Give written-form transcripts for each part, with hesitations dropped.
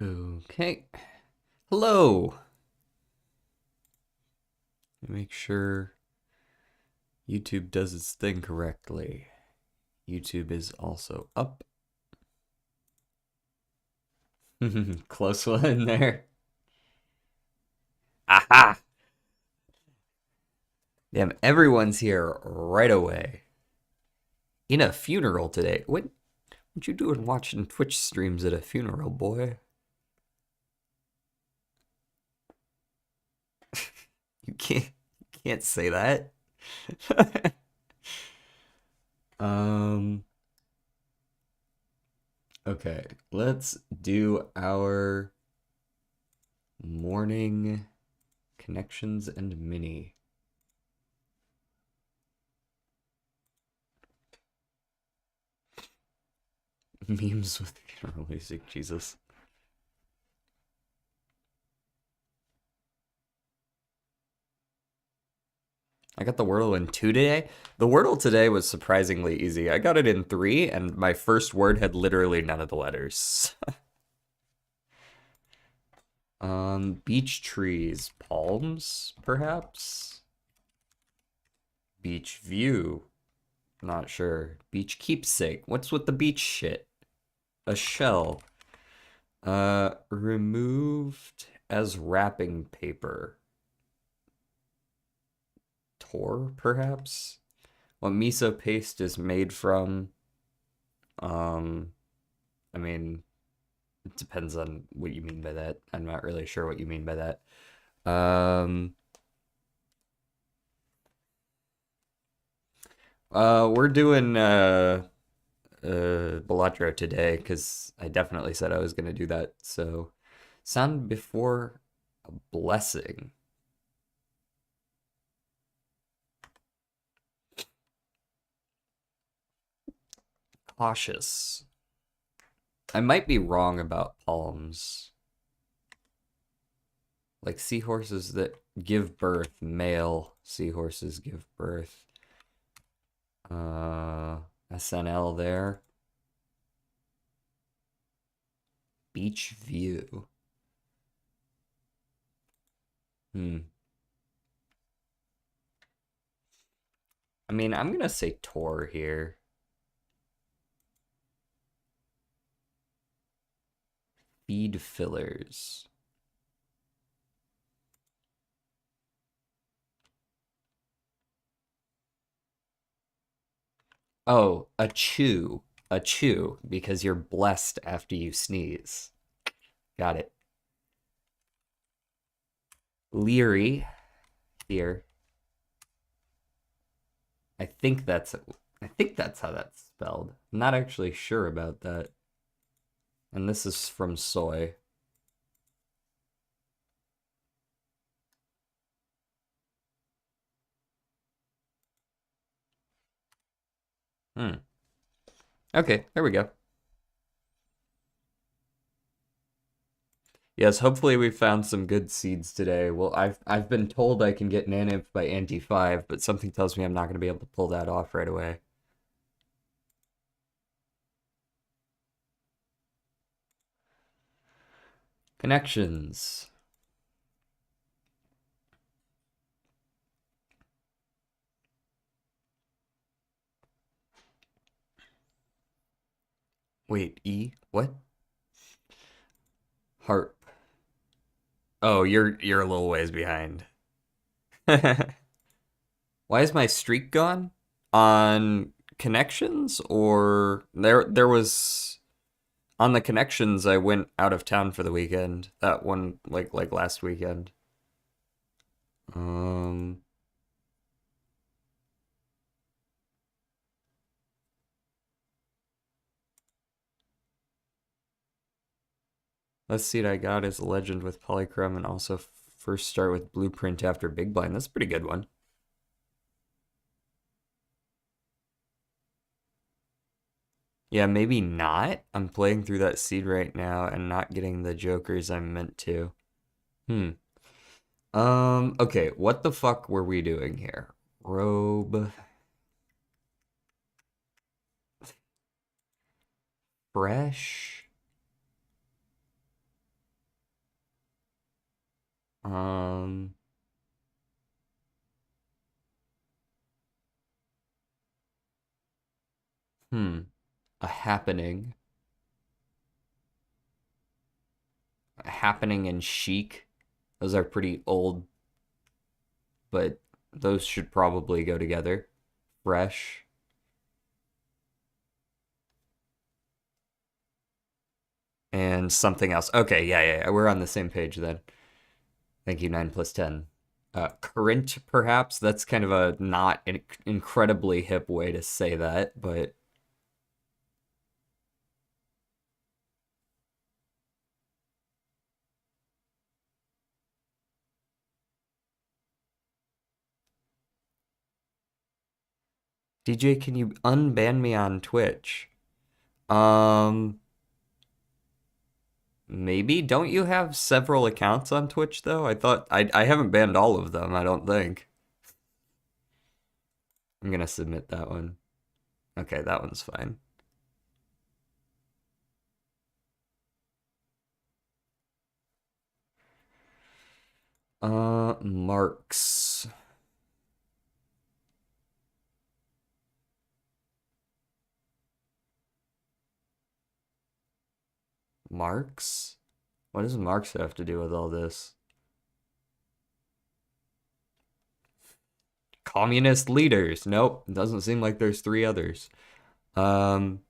Okay. Hello. Make sure YouTube does its thing correctly. YouTube is also up. Close one there. Aha! Damn, everyone's here right away. In a funeral today. What you doing watching Twitch streams at a funeral, boy? You can't say that. um okay, let's do our morning connections and mini. Memes with funeral music, Jesus. I got the Wordle in 2 today. The Wordle today was surprisingly easy. I got it in 3, and my first word had literally none of the letters. Beech trees, palms, perhaps? Beach view, not sure. Beach keepsake, what's with the beach shit? A shell. Removed as wrapping paper. Tor, perhaps? What miso paste is made from? Um, I mean, it depends on what you mean by that. I'm not really sure what you mean by that. We're doing Balatro today because I definitely said I was gonna do that. So, sound before a blessing. Cautious. I might be wrong about palms. Like seahorses that give birth, male seahorses give birth. SNL there. Beach view. I mean, I'm gonna say Tor here. Feed fillers. Oh, a chew. A chew, because you're blessed after you sneeze. Got it. Leery here. I think that's how that's spelled. I'm not actually sure about that. And this is from soy. Okay, there we go. Yes, hopefully we found some good seeds today. Well, I've been told I can get Naneinf by Anti 5, but something tells me I'm not going to be able to pull that off right away. Connections. Wait, E? What? Harp. Oh, you're a little ways behind. Why is my streak gone? On connections or there was on the connections I went out of town for the weekend. That one like last weekend. Um Let's see what I got is a legend with polychrome and also first start with blueprint after big blind. That's a pretty good one. Yeah, maybe not. I'm playing through that seed right now and not getting the jokers I'm meant to. Hmm. Okay, what the fuck were we doing here? Robe, fresh. Um, hmm, a happening. A happening and chic. Those are pretty old, but those should probably go together. Fresh and something else. Okay, yeah. We're on the same page then. Thank you, 9 plus 10. Current, perhaps. That's kind of a not an incredibly hip way to say that, but DJ, can you unban me on Twitch? Um, maybe. Don't you have several accounts on Twitch though? I haven't banned all of them, I don't think. I'm gonna submit that one. Okay, that one's fine. Marks. Marx? What does Marx have to do with all this? Communist leaders. Nope, doesn't seem like there's three others. Um,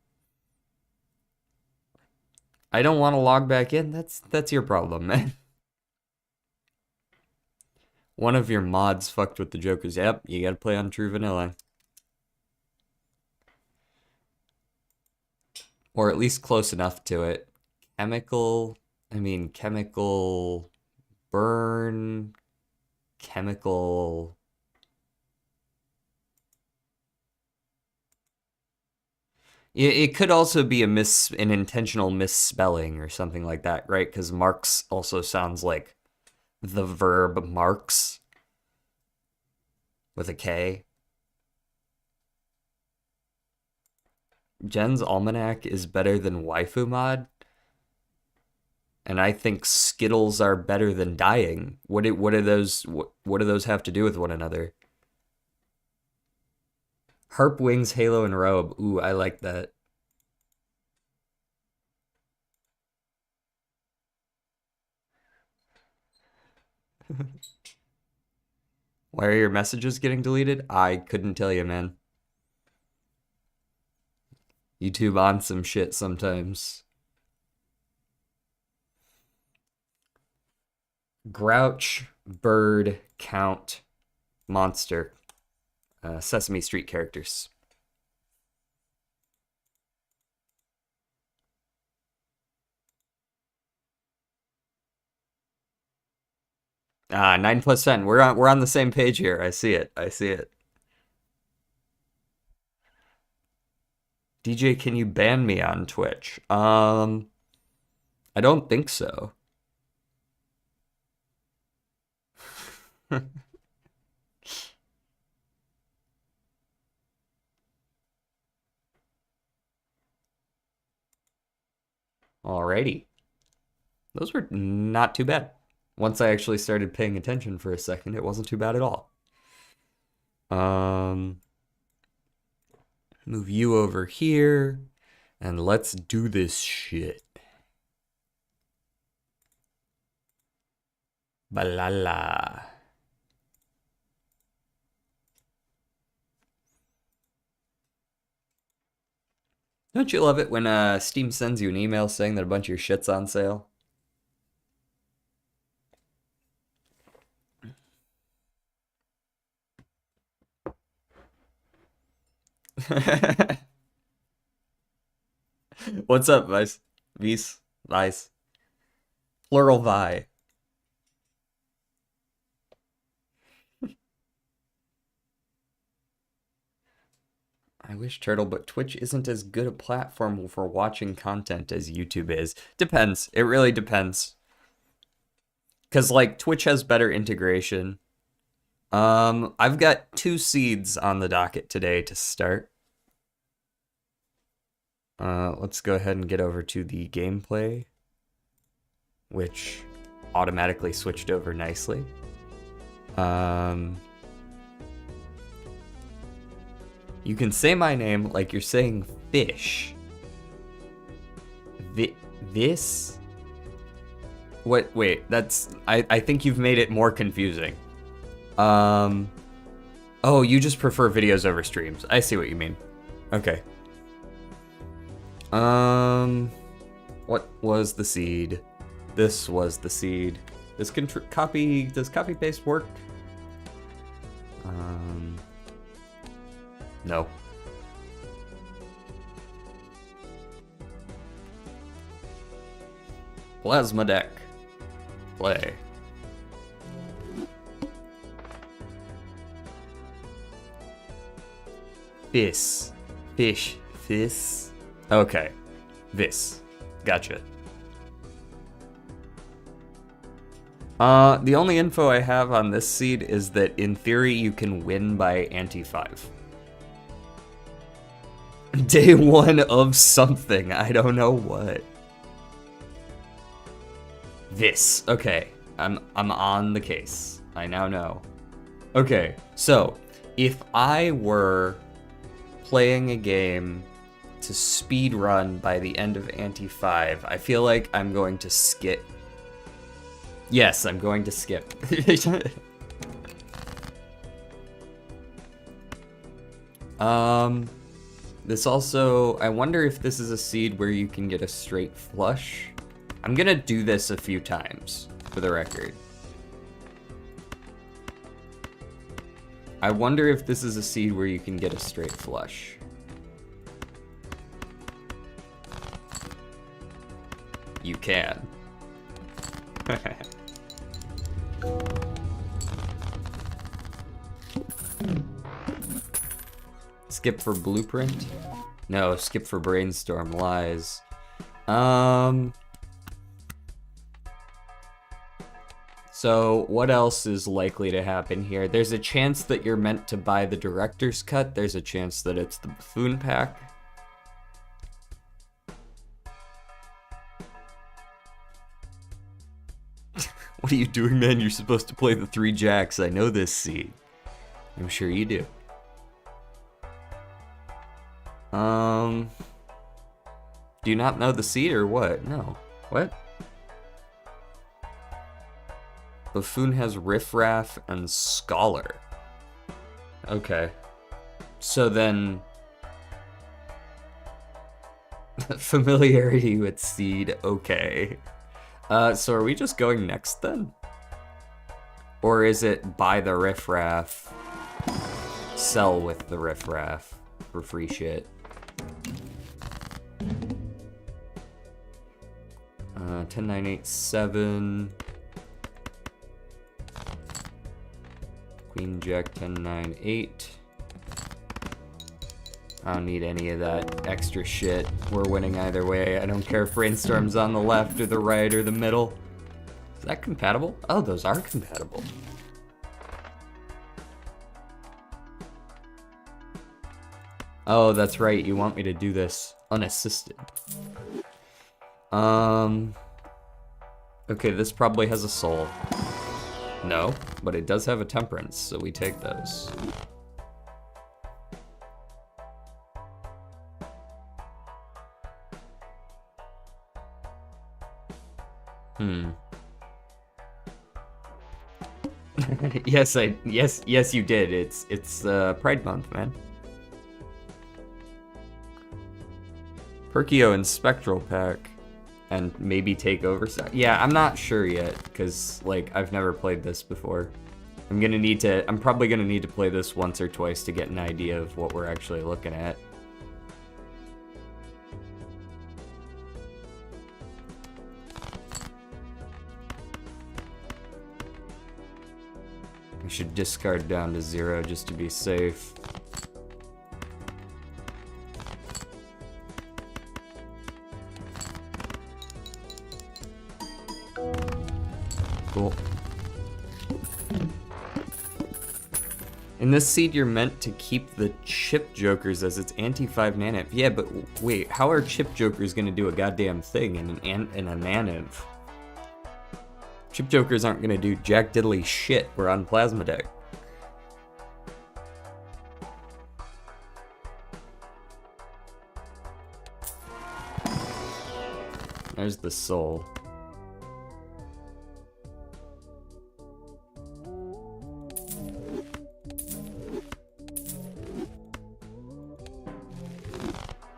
I don't want to log back in. That's your problem, man. One of your mods fucked with the jokers. Yep, you gotta play on True Vanilla. Or at least close enough to it. Chemical, chemical burn, chemical. It could also be an intentional misspelling or something like that, right? Because Marx also sounds like the verb marks with a K. Jen's Almanac is better than Waifu Mod, and I think Skittles are better than dying. What do those have to do with one another? Harp Wings, Halo, and Robe. Ooh, I like that. Why are your messages getting deleted? I couldn't tell you, man. YouTube on some shit sometimes. Grouch, bird, count, monster. Sesame Street characters. 9 plus 10. We're on the same page here. I see it. I see it. DJ, can you ban me on Twitch? I don't think so. Alrighty. Those were not too bad. Once I actually started paying attention for a second, it wasn't too bad at all. Um, Move you over here, and let's do this shit. Balala. Don't you love it when Steam sends you an email saying that a bunch of your shit's on sale? What's up, Vice? Vice. Plural Vi. I wish Turtle, but Twitch isn't as good a platform for watching content as YouTube is. Depends. It really depends. Because, like, Twitch has better integration. I've got 2 seeds on the docket today to start. Let's go ahead and get over to the gameplay, which automatically switched over nicely. You can say my name like you're saying fish. This? What? Wait, that's... I think you've made it more confusing. Oh, you just prefer videos over streams. I see what you mean. Okay. What was the seed? This was the seed. Does copy paste work? No. Plasma deck. Play. Fish. Okay. This. Gotcha. The only info I have on this seed is that in theory you can win by anti-5. Day 1 of something. I don't know what. This. Okay. I'm on the case. I now know. Okay. So, if I were playing a game to speed run by the end of anti-5, I feel like I'm going to skip. Yes, I'm going to skip. This also, I wonder if this is a seed where you can get a straight flush. I'm gonna do this a few times, for the record. I wonder if this is a seed where you can get a straight flush. You can. Skip for blueprint? No, skip for brainstorm. Lies. So what else is likely to happen here? There's a chance that you're meant to buy the director's cut. There's a chance that it's the buffoon pack. What are you doing, man? You're supposed to play the 3 jacks. I know this seed. I'm sure you do. Do you not know the seed or what? No. What? Buffoon has riffraff and scholar. Okay. So then... familiarity with seed, okay. So are we just going next then? Or is it buy the riffraff, sell with the riffraff for free shit? 10, 9, 8, 7. Queen, jack, 10, 9, 8. I don't need any of that extra shit. We're winning either way. I don't care if brainstorm's on the left or the right or the middle. Is that compatible? Oh, those are compatible. Oh, that's right. You want me to do this unassisted. Okay, this probably has a soul. No, but it does have a temperance, so we take those. Yes, yes, you did. It's Pride Month, man. Perkio and Spectral Pack, and maybe take over. Yeah, I'm not sure yet, because like I've never played this before. I'm probably gonna need to play this once or twice to get an idea of what we're actually looking at. I should discard down to 0 just to be safe. Cool. In this seed, you're meant to keep the chip jokers as its anti-5 Naneinf. Yeah, but wait, how are chip jokers gonna do a goddamn thing in a Naneinf? Chip jokers aren't gonna do jack diddly shit. We're on plasma deck. There's the soul.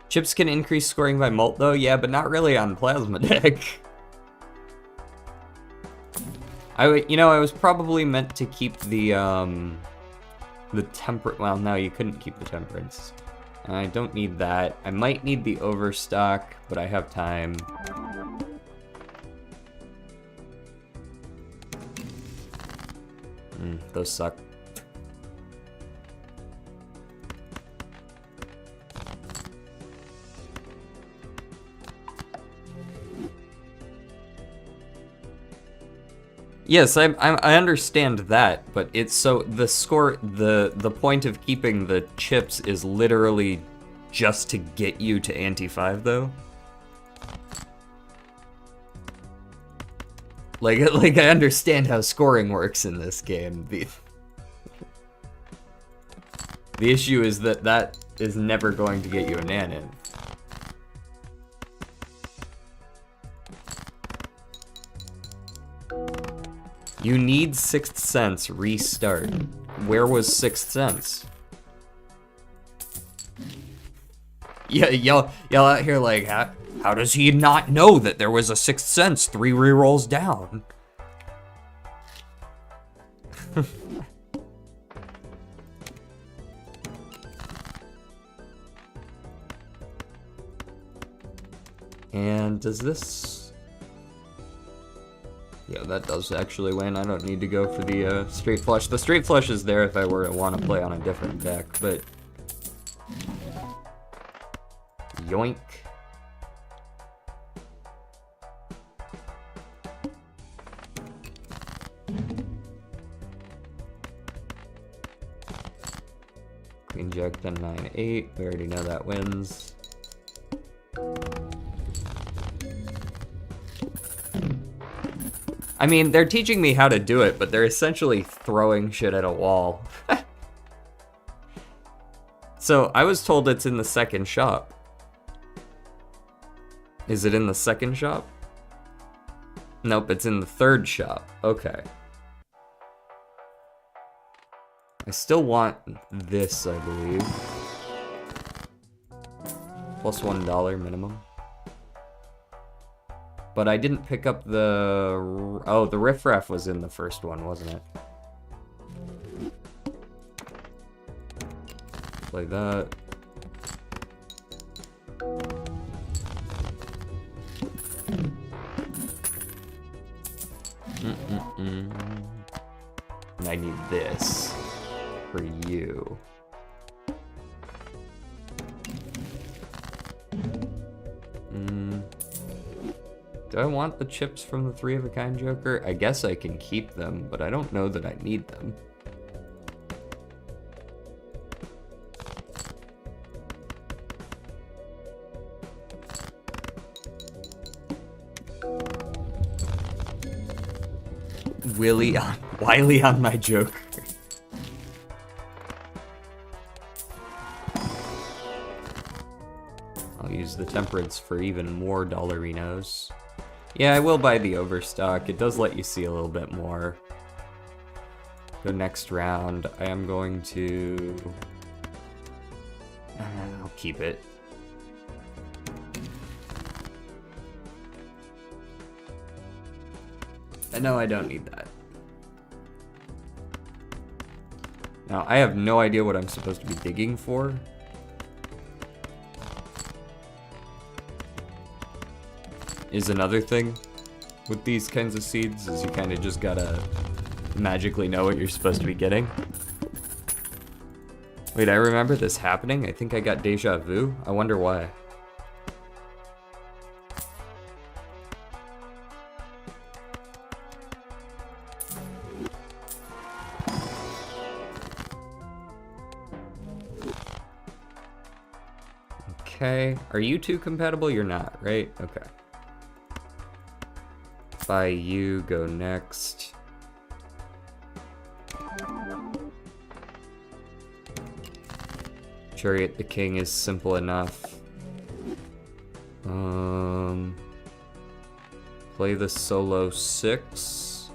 Chips can increase scoring by mult though, yeah, but not really on plasma deck. I was probably meant to keep the temperate. Well, no, you couldn't keep the temperance. I don't need that. I might need the overstock, but I have time. Those suck. Yes, I understand that, but it's so the score the point of keeping the chips is literally just to get you to anti-5 though. Like I understand how scoring works in this game. The issue is that is never going to get you a Naneinf. You need Sixth Sense restart. Where was Sixth Sense? Yeah, y'all out here like, how does he not know that there was a Sixth Sense 3 rerolls down? And does this... Yeah, that does actually win. I don't need to go for the straight flush. The straight flush is there if I were to want to play on a different deck, but... Yoink. Queen Jack, then 9-8. We already know that wins. I mean, they're teaching me how to do it, but they're essentially throwing shit at a wall. So, I was told it's in the second shop. Is it in the second shop? Nope, it's in the third shop. Okay. I still want this, I believe. Plus $1 minimum. But I didn't pick up the... Oh, the riffraff was in the first one, wasn't it? Play that. And I need this for you. Do I want the chips from the 3 of a kind Joker? I guess I can keep them, but I don't know that I need them. Wily on my Joker. I'll use the temperance for even more dollarinos. Yeah, I will buy the overstock. It does let you see a little bit more. Go next round. I am going to... I'll keep it. No, I don't need that. Now, I have no idea what I'm supposed to be digging for. Is another thing with these kinds of seeds, is you kind of just gotta magically know what you're supposed to be getting. Wait, I remember this happening. I think I got deja vu. I wonder why. Okay. Are you two compatible? You're not, right? Okay. Buy you, go next. Chariot the King is simple enough. Play the solo 6.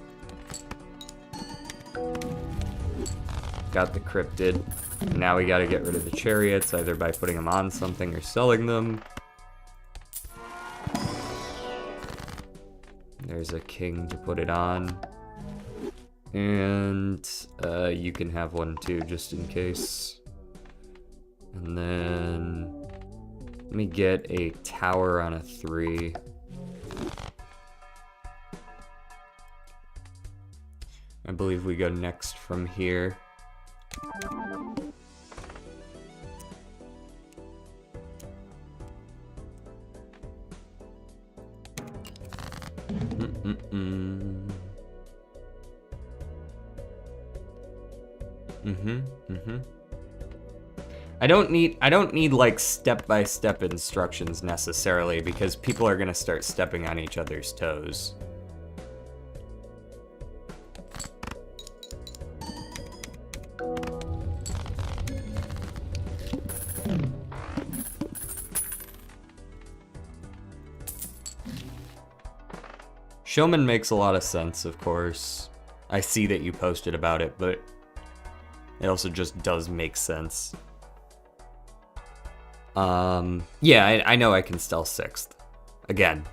Got the cryptid. Now we gotta get rid of the chariots, either by putting them on something or selling them. There's a king to put it on. And you can have one too, just in case. And then let me get a tower on a 3. I believe we go next from here. I don't need like step-by-step instructions necessarily, because people are gonna start stepping on each other's toes. Showman makes a lot of sense, of course. I see that you posted about it, but it also just does make sense. Yeah, I know I can stealth 6th. Again.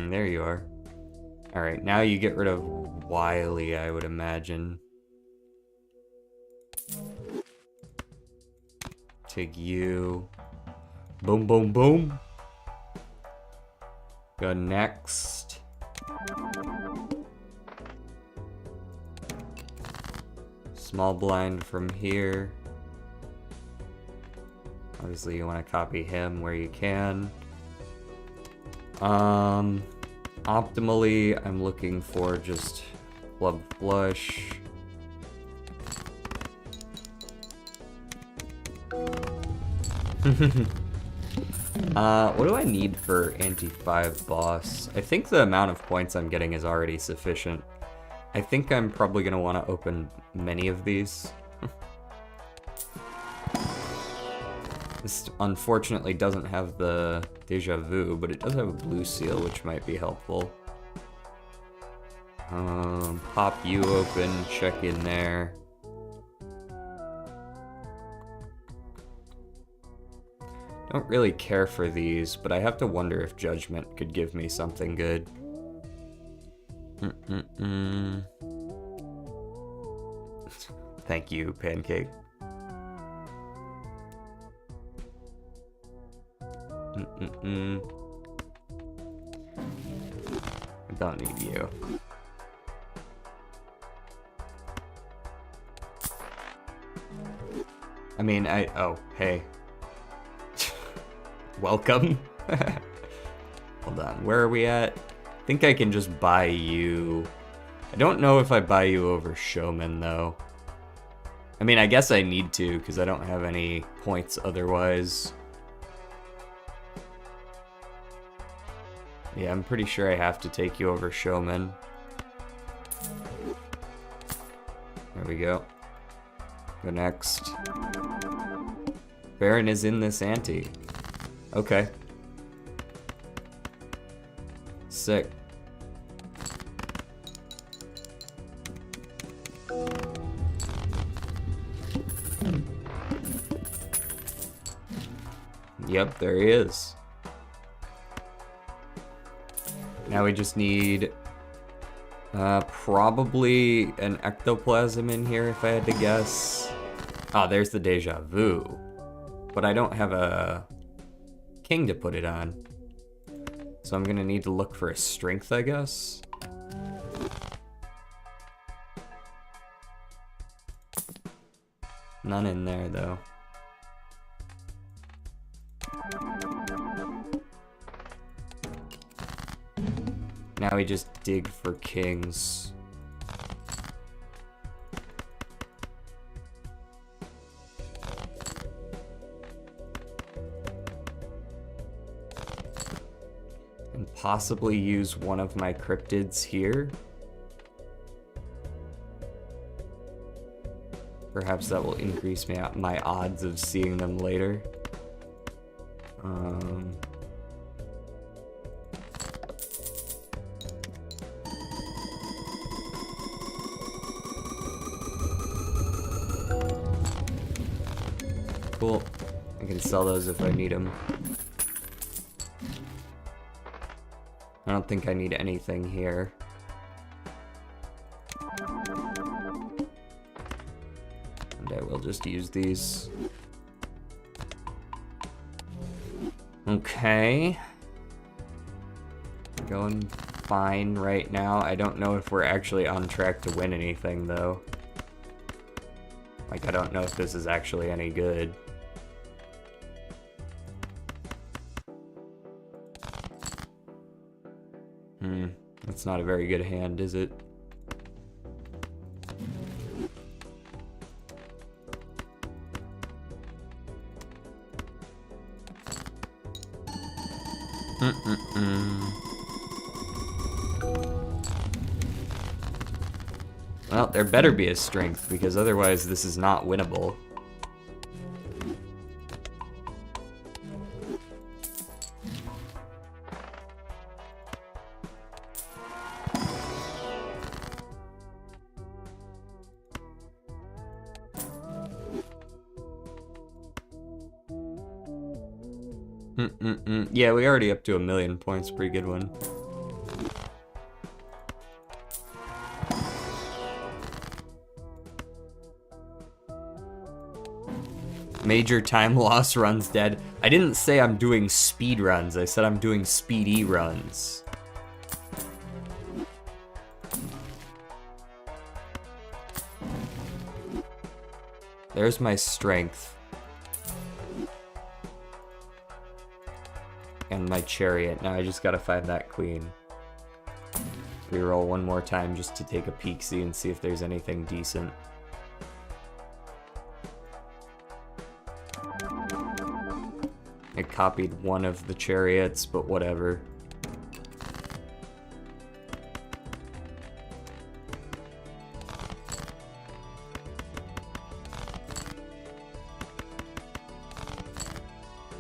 There you are. Alright, now you get rid of Wily, I would imagine. Take you. Boom, boom, boom. Go next. Small blind from here. Obviously you want to copy him where you can. Optimally, I'm looking for just club flush. What do I need for anti-5 boss? I think the amount of points I'm getting is already sufficient. I think I'm probably gonna want to open many of these. This unfortunately doesn't have the Deja Vu, but it does have a blue seal, which might be helpful. Pop you open, check in there. Don't really care for these, but I have to wonder if Judgment could give me something good. Thank you, Pancake. I don't need you. I mean, oh, hey. Welcome. Hold on, where are we at? I think I can just buy you. I don't know if I buy you over Showman, though. I mean, I guess I need to, because I don't have any points otherwise. Yeah, I'm pretty sure I have to take you over Showman. There we go. Go next. Baron is in this ante. Okay. Sick. Yep, there he is. Now we just need probably an ectoplasm in here if I had to guess. Ah, there's the Deja Vu. But I don't have a king to put it on. So I'm gonna need to look for a strength, I guess. None in there, though. Now now we just dig for kings. And possibly use one of my cryptids here. Perhaps that will increase my odds of seeing them later. Cool. I can sell those if I need them. I don't think I need anything here. And I will just use these. Okay. Going fine right now. I don't know if we're actually on track to win anything, though. Like, I don't know if this is actually any good. That's not a very good hand, is it? Well, there better be a strength, because otherwise this is not winnable. Yeah, we already up to 1,000,000 points. Pretty good one. Major time loss runs dead. I didn't say I'm doing speed runs. I said I'm doing speedy runs. There's my strength. And my chariot. Now I just gotta find that queen. Reroll one more time just to take a peek-see and see if there's anything decent. I copied one of the chariots, but whatever.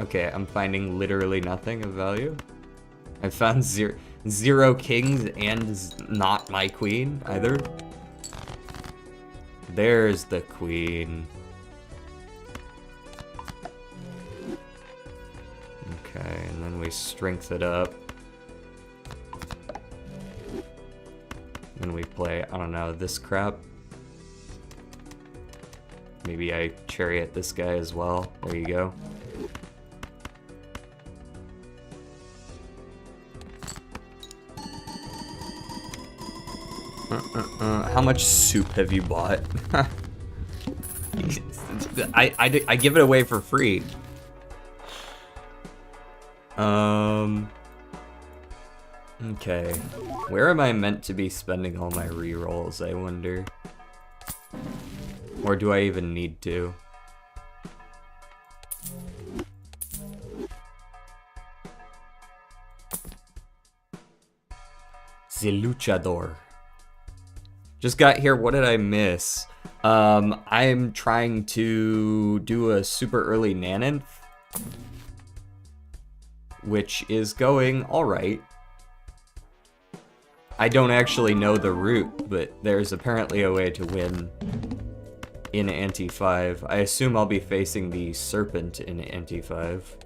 Okay, I'm finding literally nothing of value. I found zero kings and not my queen either. There's the queen. Okay, and then we strength it up. Then we play, I don't know, this crap. Maybe I chariot this guy as well. There you go. How much soup have you bought? I give it away for free. Okay. Where am I meant to be spending all my rerolls, I wonder? Or do I even need to? The Luchador. Just got here, what did I miss? I'm trying to do a super early Naneinf, which is going alright. I don't actually know the route, but there's apparently a way to win in Ante 5. I assume I'll be facing the Serpent in Ante 5.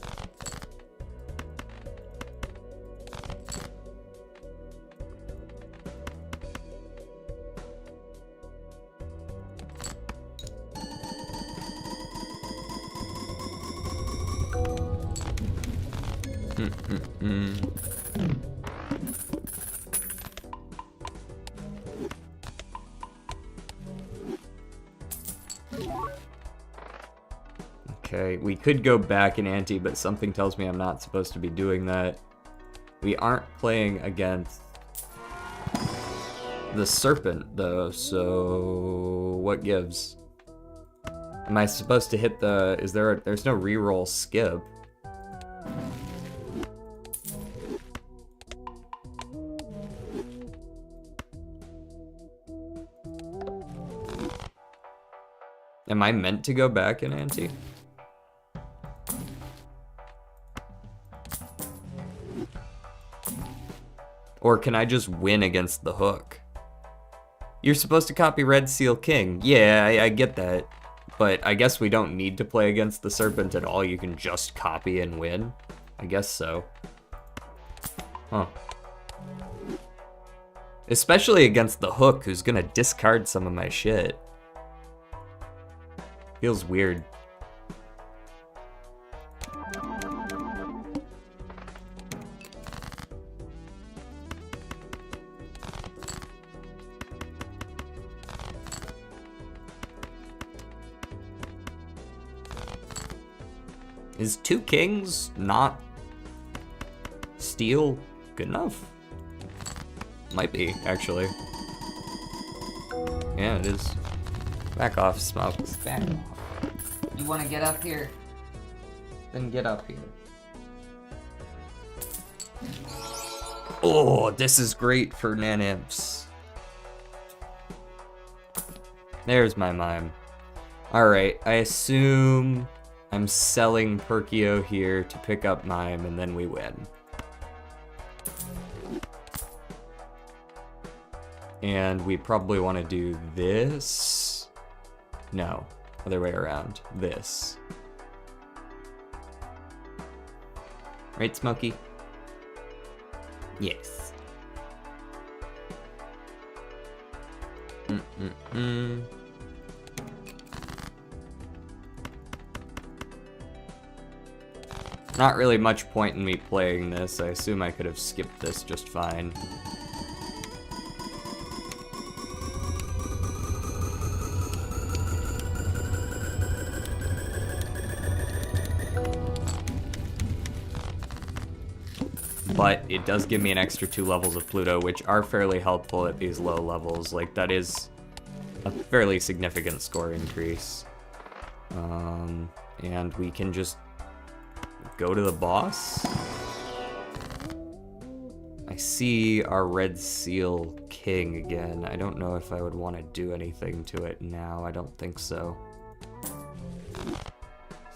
Okay, we could go back in ante, but something tells me I'm not supposed to be doing that. We aren't playing against the serpent, though, so what gives? Am I supposed to hit the... there's no reroll skip. Am I meant to go back in ante? Or can I just win against the hook? You're supposed to copy Red Seal King. Yeah, I get that. But I guess we don't need to play against the serpent at all. You can just copy and win. I guess so. Huh. Especially against the hook, who's gonna discard some of my shit. Feels weird. Is 2 kings not steal good enough? Might be, actually. Yeah, it is. Back off, Smokes. Back off. You want to get up here? Then get up here. Oh, this is great for Naneinfs. There's my mime. Alright, I assume I'm selling Perkio here to pick up mime, and then we win. And we probably want to do this. No, other way around. This. Right, Smokey? Yes. Not really much point in me playing this. I assume I could have skipped this just fine. But it does give me an extra 2 levels of Pluto, which are fairly helpful at these low levels. Like, that is a fairly significant score increase. And we can just go to the boss. I see our Red Seal King again. I don't know if I would want to do anything to it now. I don't think so.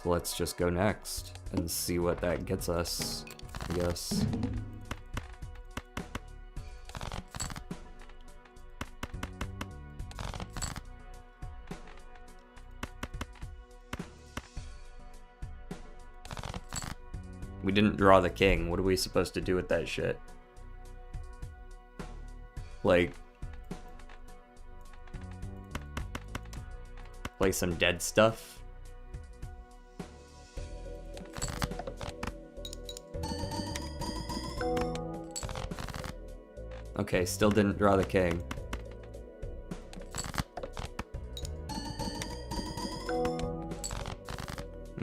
So let's just go next and see what that gets us, I guess. We didn't draw the king. What are we supposed to do with that shit? Like, play some dead stuff? Okay, still didn't draw the king.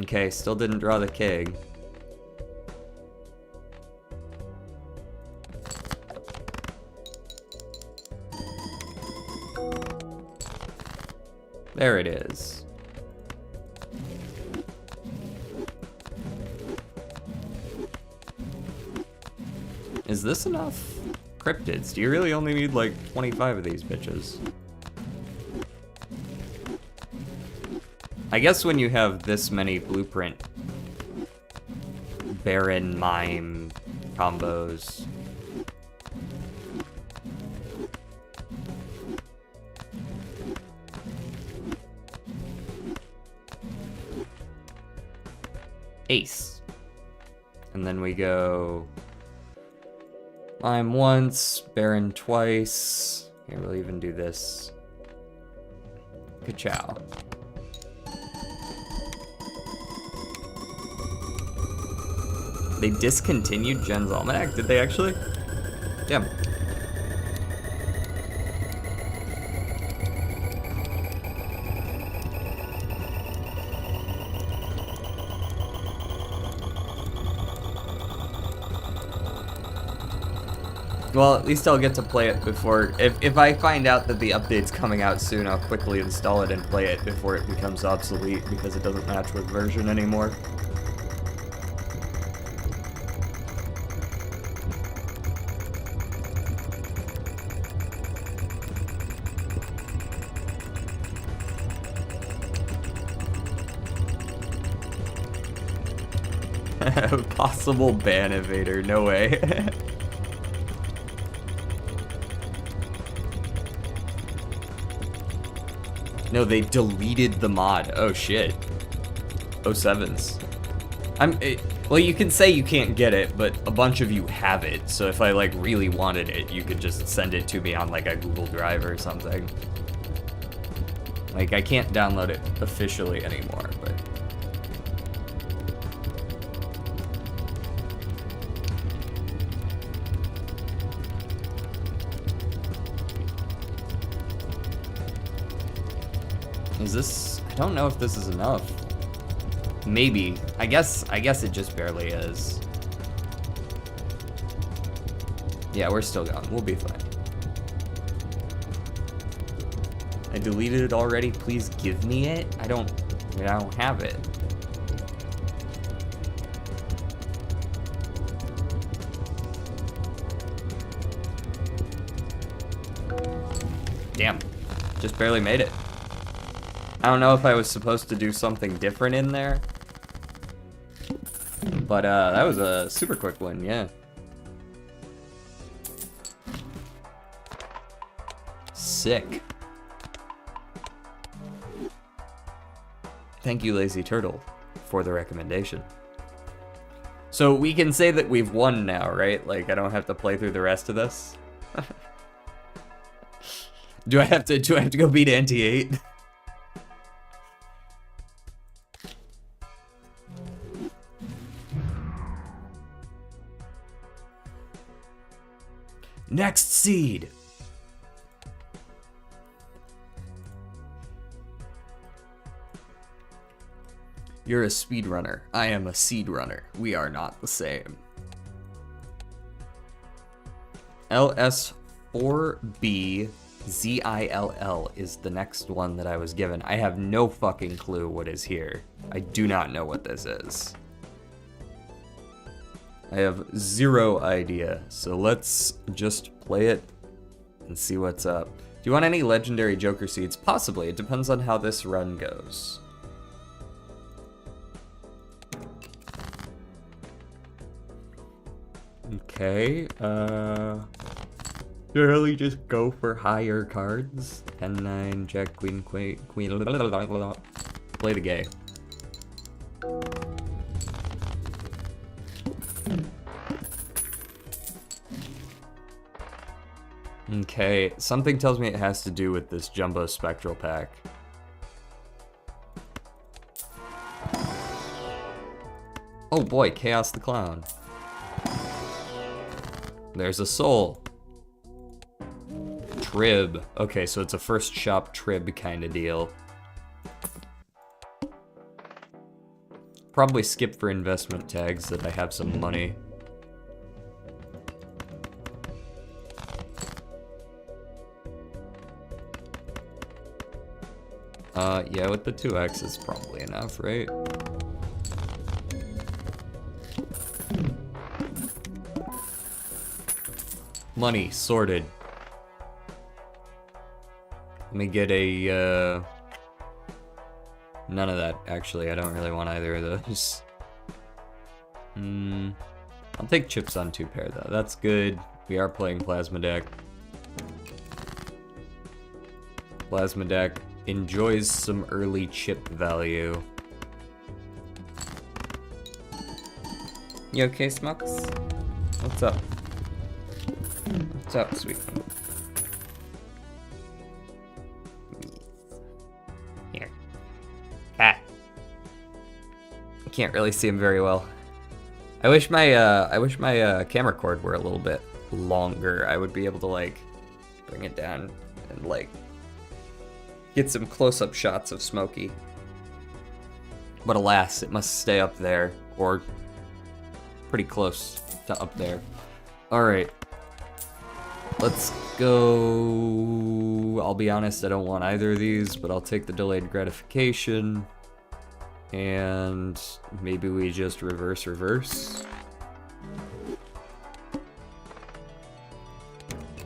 Okay, still didn't draw the king. There it is. Is this enough? Cryptids, do you really only need like 25 of these bitches? I guess when you have this many blueprint Baron Mime combos. Ace. And then we go Mime once, Baron twice. Here, we'll even do this. Ka-chow. They discontinued Jen's Almanac? Did they actually? Damn. Well, at least I'll get to play it before... If I find out that the update's coming out soon, I'll quickly install it and play it before it becomes obsolete because it doesn't match with version anymore. Possible ban evader, no way. No, they deleted the mod. Oh shit. 07s. Well, you can say you can't get it, but a bunch of you have it. So if I like really wanted it, you could just send it to me on like a Google Drive or something. Like I can't download it officially anymore, but. Is this, I don't know if this is enough. Maybe. I guess it just barely is. Yeah, we're still going. We'll be fine. I deleted it already. Please give me it. I don't have it. Damn. Just barely made it. I don't know if I was supposed to do something different in there. But that was a super quick one, yeah. Sick. Thank you, Lazy Turtle, for the recommendation. So we can say that we've won now, right? Like I don't have to play through the rest of this. Do I have to go beat NT8? Next seed. You're a speedrunner. I am a seed runner. We are not the same. LS4B ZILL is the next one that I was given. I have no fucking clue what is here. I do not know what this is. I have zero idea, so let's just play it and see what's up. Do you want any legendary Joker seeds? Possibly, it depends on how this run goes. Okay, really just go for higher cards. 10-9, Jack, Queen, Queen, play the game. Okay, something tells me it has to do with this Jumbo Spectral pack. Oh boy, Chaos the Clown. There's a soul. Trib. Okay, so it's a first shop Trib kind of deal. Probably skip for investment tags that I have some money. Yeah, with the 2x is probably enough, right? Money, sorted. Let me get a, none of that, actually. I don't really want either of those. I'll take chips on 2 pair, though. That's good. We are playing Plasma Deck. Plasma Deck enjoys some early chip value. You okay, Smokes? What's up? What's up, sweet one? Here. Cat. I can't really see him very well. I wish my camera cord were a little bit longer. I would be able to like bring it down and like get some close-up shots of Smokey. But alas, it must stay up there, or pretty close to up there. Alright. Let's go... I'll be honest, I don't want either of these, but I'll take the delayed gratification. And maybe we just reverse.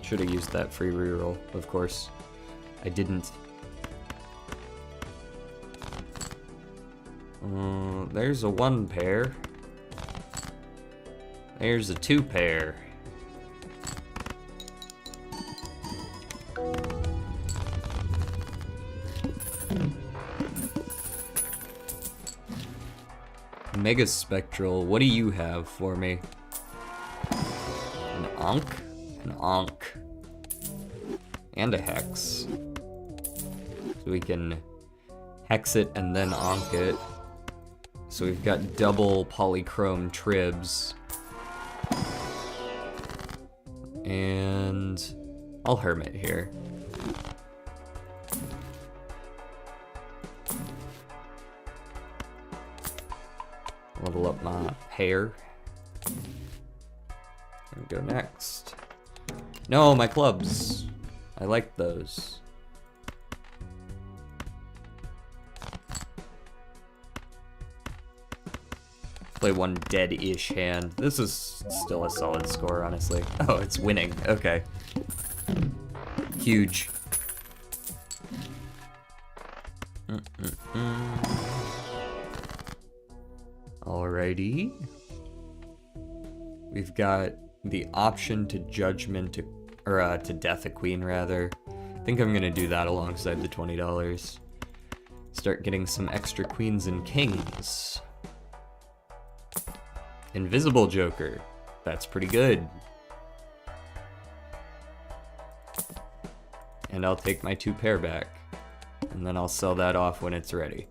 Should have used that free reroll, of course. I didn't. There's a 1 pair. There's a 2 pair. Mega Spectral, what do you have for me? An Ankh? An Ankh. And a Hex. So we can Hex it and then Ankh it. So we've got double polychrome tribs. And I'll Hermit here. Level up my hair. And go next. No, my clubs. I like those. Play one dead-ish hand. This is still a solid score, honestly. Oh, it's winning. Okay. Huge. Alrighty. We've got the option to judgment to death a queen, rather. I think I'm gonna do that alongside the $20. Start getting some extra queens and kings. Invisible Joker. That's pretty good. And I'll take my 2 pair back. And then I'll sell that off when it's ready.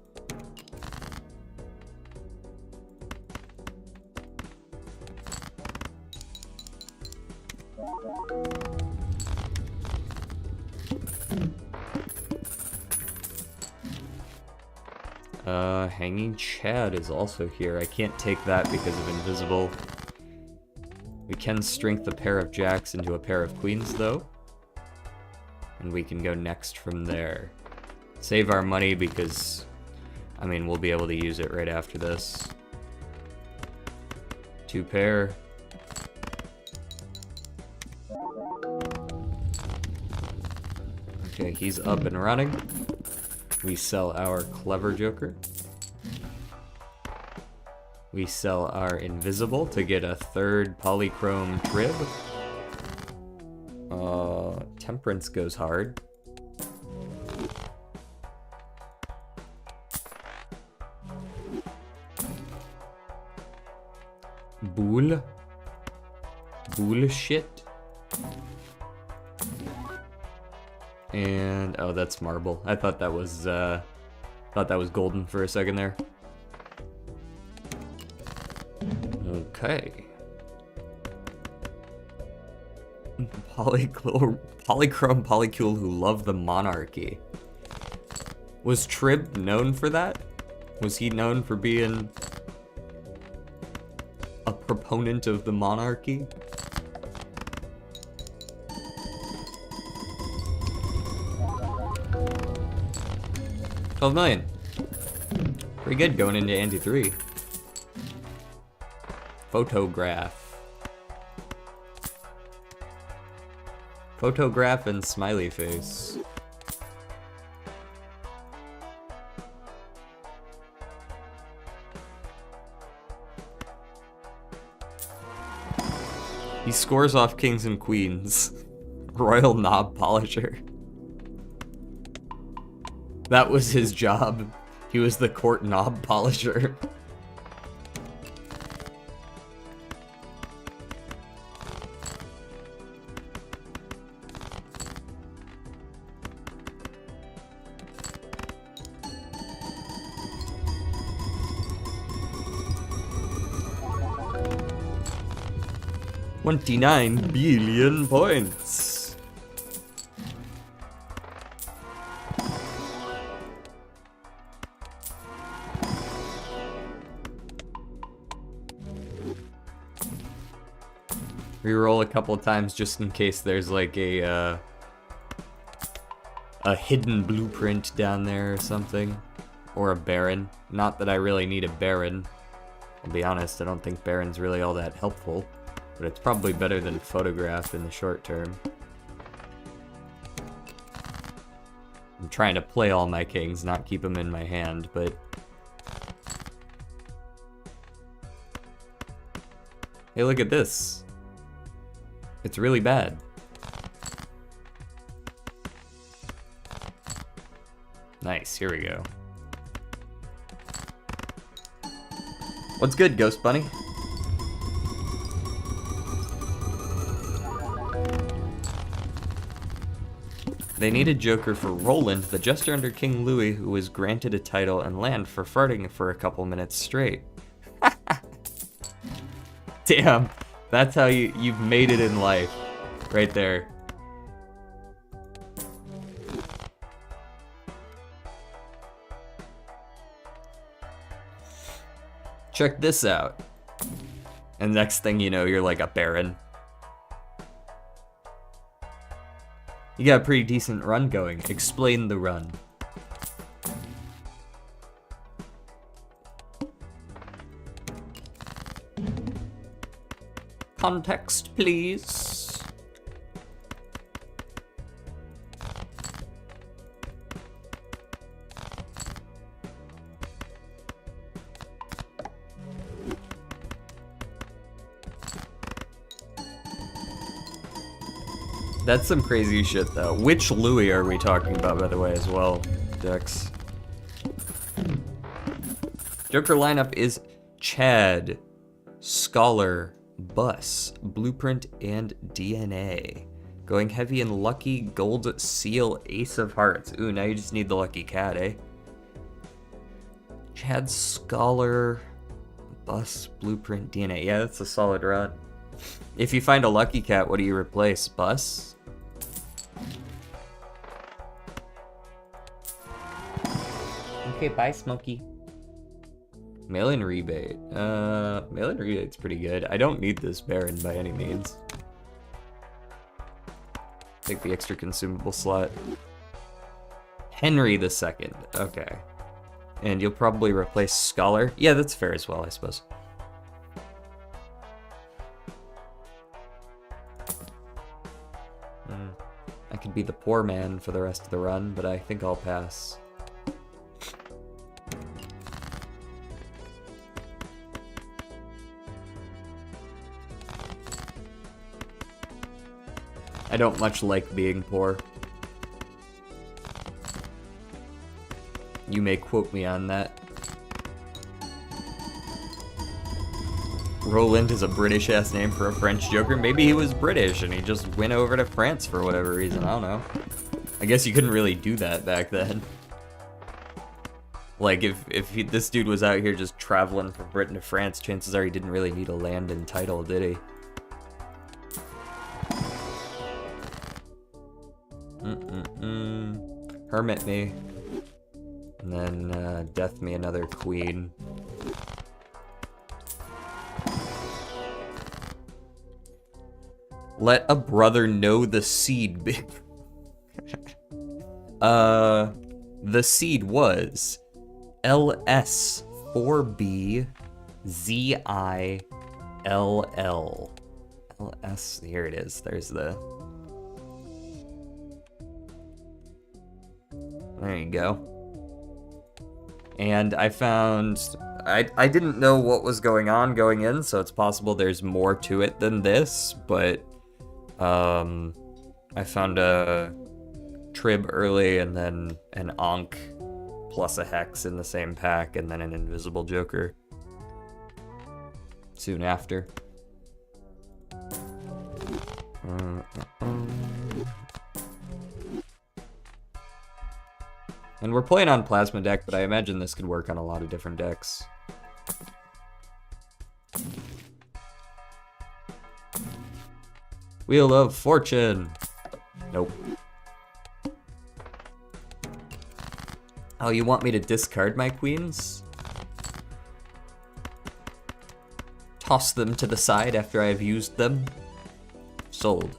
Hanging Chad is also here. I can't take that because of Invisible. We can strength a pair of jacks into a pair of queens, though. And we can go next from there. Save our money because, I mean, we'll be able to use it right after this. 2 pair. Okay, he's up and running. We sell our Clever Joker. We sell our Invisible to get a 3rd polychrome trib. Temperance goes hard. Bullshit. And oh, that's marble. I thought that was golden for a second there. Okay. Polychrome Polycule who love the monarchy. Was Trib known for that? Was he known for being a proponent of the monarchy? $12 million. Pretty good going into Ante 3. Photograph and smiley face. He scores off kings and queens. Royal knob polisher. That was his job. He was the court knob polisher. $29 billion points. Reroll a couple of times just in case there's like a hidden blueprint down there or something. Or a Baron. Not that I really need a Baron. I'll be honest, I don't think Baron's really all that helpful. But it's probably better than Photograph in the short term. I'm trying to play all my kings, not keep them in my hand, but... Hey, look at this. It's really bad. Nice, here we go. What's good, Ghost Bunny? They needed Joker for Roland, the jester under King Louis, who was granted a title and land for farting for a couple minutes straight. Damn, that's how you've made it in life, right there. Check this out. And next thing you know, you're like a Baron. You got a pretty decent run going. Explain the run. Context, please. That's some crazy shit, though. Which Louis are we talking about, by the way, as well, Dex? Joker lineup is Chad, Scholar, Bus, Blueprint, and DNA. Going heavy in Lucky, Gold, Seal, Ace of Hearts. Ooh, now you just need the Lucky Cat, eh? Chad, Scholar, Bus, Blueprint, DNA. Yeah, that's a solid run. If you find a Lucky Cat, what do you replace? Bus? Okay, bye, Smokey. Mail-in rebate. Mail-in rebate's pretty good. I don't need this Baron by any means. Take the extra consumable slot. Henry II. Okay. And you'll probably replace Scholar. Yeah, that's fair as well, I suppose. I could be the poor man for the rest of the run, but I think I'll pass. I don't much like being poor. You may quote me on that. Roland is a British-ass name for a French Joker. Maybe he was British and he just went over to France for whatever reason. I don't know. I guess you couldn't really do that back then. Like, if this dude was out here just traveling from Britain to France, chances are he didn't really need a land and title, did he? Hermit me. And then, death me another queen. Let a brother know the seed. The seed was LS4B ZILL. LS, here it is. There's the... There you go. And I found... I didn't know what was going on going in, so it's possible there's more to it than this, but... I found a Trib early and then an Ankh plus a Hex in the same pack and then an Invisible Joker soon after. And we're playing on Plasma deck, but I imagine this could work on a lot of different decks. Wheel of Fortune. Nope. Oh, you want me to discard my queens? Toss them to the side after I have used them? Sold.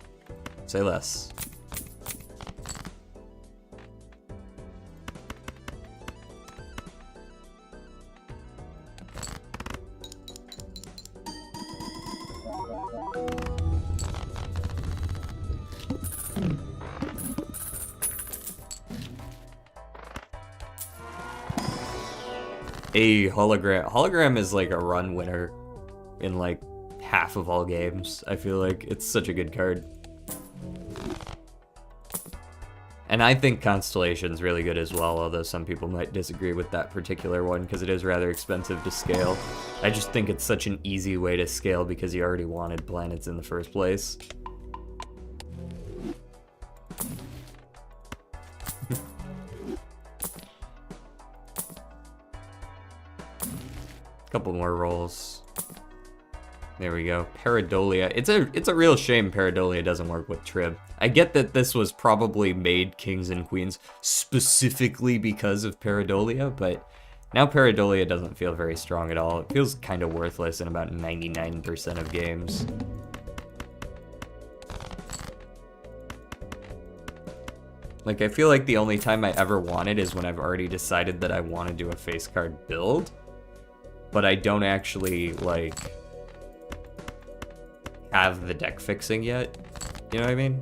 Say less. A hologram. Hologram is like a run winner in like half of all games. I feel like it's such a good card. And I think Constellation's really good as well, although some people might disagree with that particular one because it is rather expensive to scale. I just think it's such an easy way to scale because you already wanted planets in the first place. Couple more rolls. There we go. Paradolia. It's a real shame Paradolia doesn't work with Trib. I get that this was probably made Kings and Queens specifically because of Paradolia, but now Paradolia doesn't feel very strong at all. It feels kind of worthless in about 99% of games. Like, I feel like the only time I ever want it is when I've already decided that I want to do a face card build, but I don't actually, like, have the deck fixing yet. You know what I mean?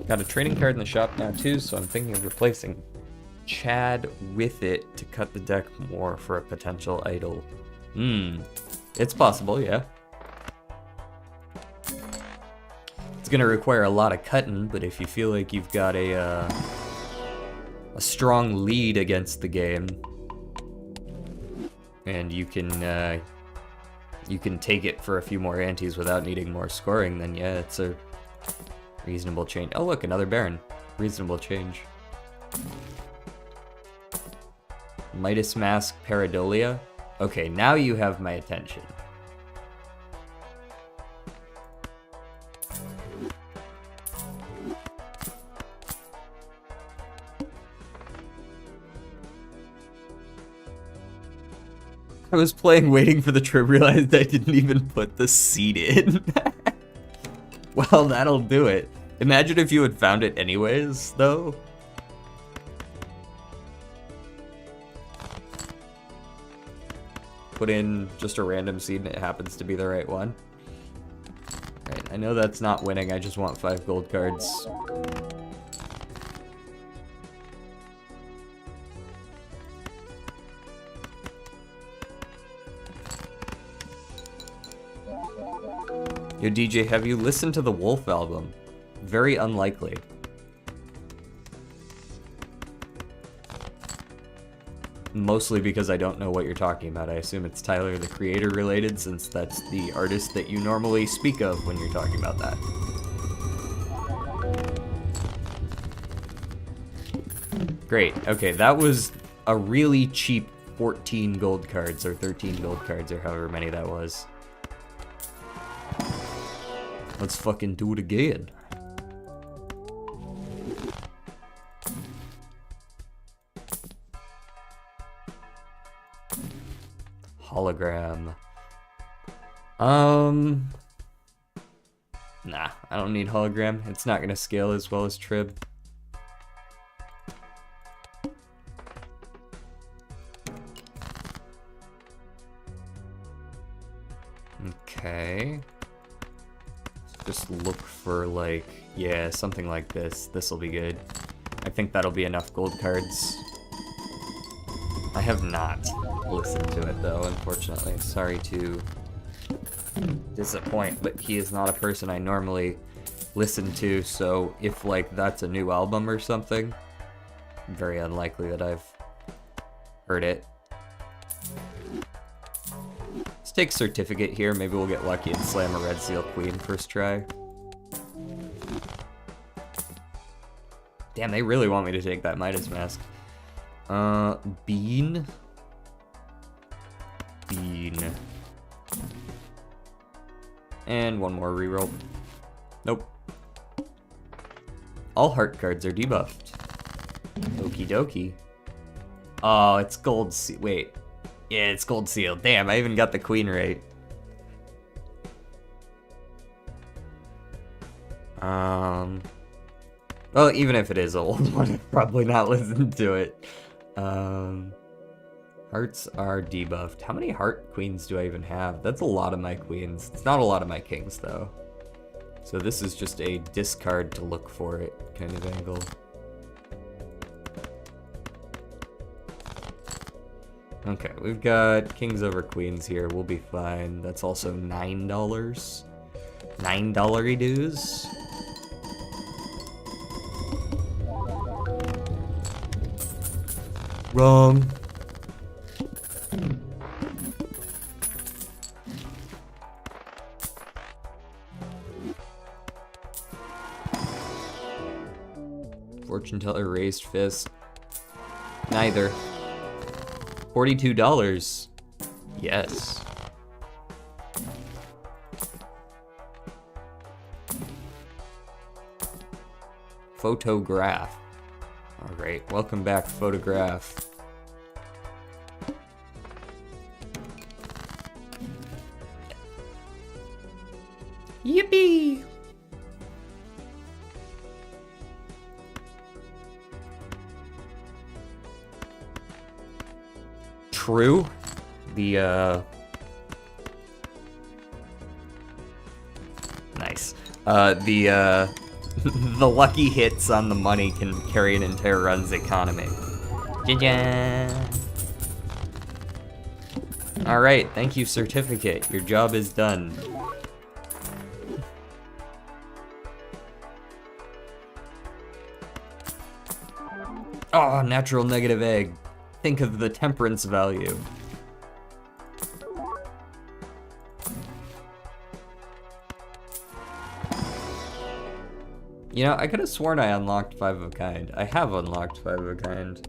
Got a trading card in the shop now too, so I'm thinking of replacing Chad with it to cut the deck more for a potential idol. It's possible, yeah. It's gonna require a lot of cutting, but if you feel like you've got a strong lead against the game, and you can take it for a few more antes without needing more scoring, then yeah, it's a reasonable change. Oh look, another Baron. Reasonable change. Midas Mask Paradolia. Okay, now you have my attention. I was playing waiting for the trip, realized I didn't even put the seed in. Well, that'll do it. Imagine if you had found it anyways, though. Put in just a random seed and it happens to be the right one. Right, I know that's not winning, I just want 5 gold cards. Yo, DJ, have you listened to the Wolf album? Very unlikely. Mostly because I don't know what you're talking about. I assume it's Tyler, the Creator related, since that's the artist that you normally speak of when you're talking about that. Great, okay, that was a really cheap 14 gold cards, or 13 gold cards, or however many that was. Let's fucking do it again. Hologram. Nah, I don't need hologram. It's not gonna scale as well as Trib. Okay. Just look for, like, yeah, something like this. This'll be good. I think that'll be enough gold cards. I have not listened to it, though, unfortunately. Sorry to disappoint, but he is not a person I normally listen to, so if, like, that's a new album or something, very unlikely that I've heard it. Let's take Certificate here. Maybe we'll get lucky and slam a Red Seal Queen first try. Damn, they really want me to take that Midas Mask. Bean. And one more reroll. Nope. All heart cards are debuffed. Okie dokie. Oh, it's gold. Wait. Yeah, it's gold seal. Damn, I even got the queen right. Well, even if it is old, I'd probably not listen to it. Hearts are debuffed. How many heart queens do I even have? That's a lot of my queens. It's not a lot of my kings, though. So this is just a discard to look for it kind of angle. Okay, we've got kings over queens here. We'll be fine. That's also $9. $9 dues. Wrong. Fortune teller raised fist. Neither. $42. Yes. Photograph. Alright, welcome back, photograph. Yippee! True. Nice. The lucky hits on the money can carry an entire run's economy. Alright, thank you, certificate. Your job is done. Oh, natural negative egg. Think of the temperance value. You know, I could have sworn I unlocked 5 of a kind. I have unlocked 5 of a kind.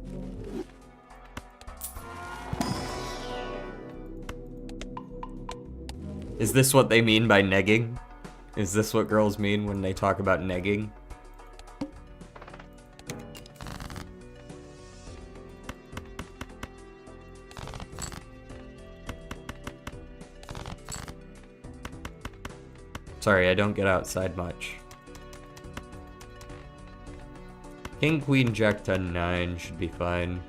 Is this what they mean by negging? Is this what girls mean when they talk about negging? Sorry, I don't get outside much. King, queen, jack, 10, 9 should be fine.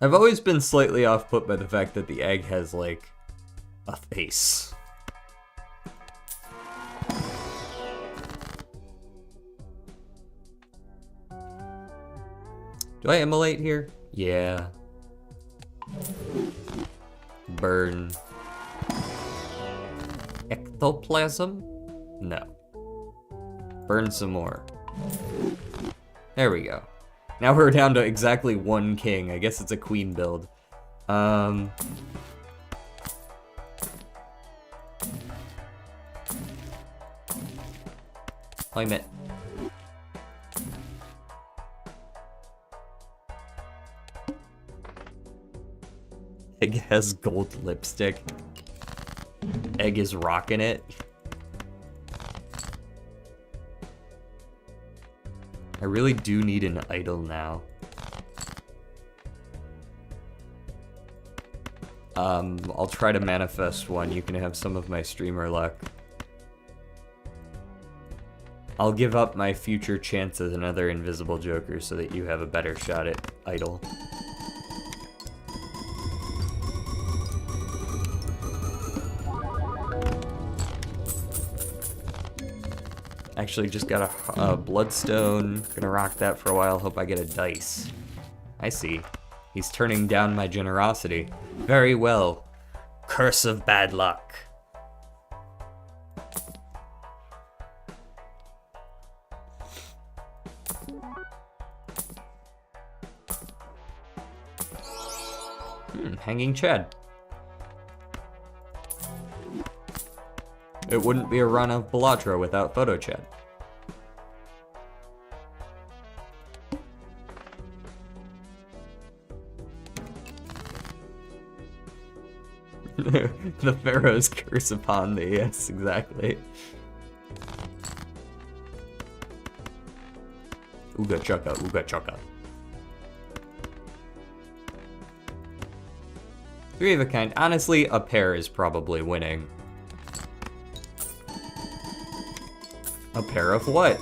I've always been slightly off-put by the fact that the egg has, like, a face. Do I immolate here? Yeah. Burn. Ectoplasm? No. Burn some more. There we go. Now we're down to exactly 1 king. I guess it's a queen build. Claim it. Egg has gold lipstick. Egg is rocking it. I really do need an idol now. I'll try to manifest one. You can have some of my streamer luck. I'll give up my future chance as another invisible joker so that you have a better shot at idol. Actually, just got a bloodstone. Gonna rock that for a while. Hope I get a dice. I see. He's turning down my generosity. Very well. Curse of bad luck. Hanging Chad. It wouldn't be a run of Balatro without Photo Chad. The Pharaoh's curse upon thee, yes, exactly. Ooga chugga, ooga chugga. 3 of a kind. Honestly, a pair is probably winning. A pair of what?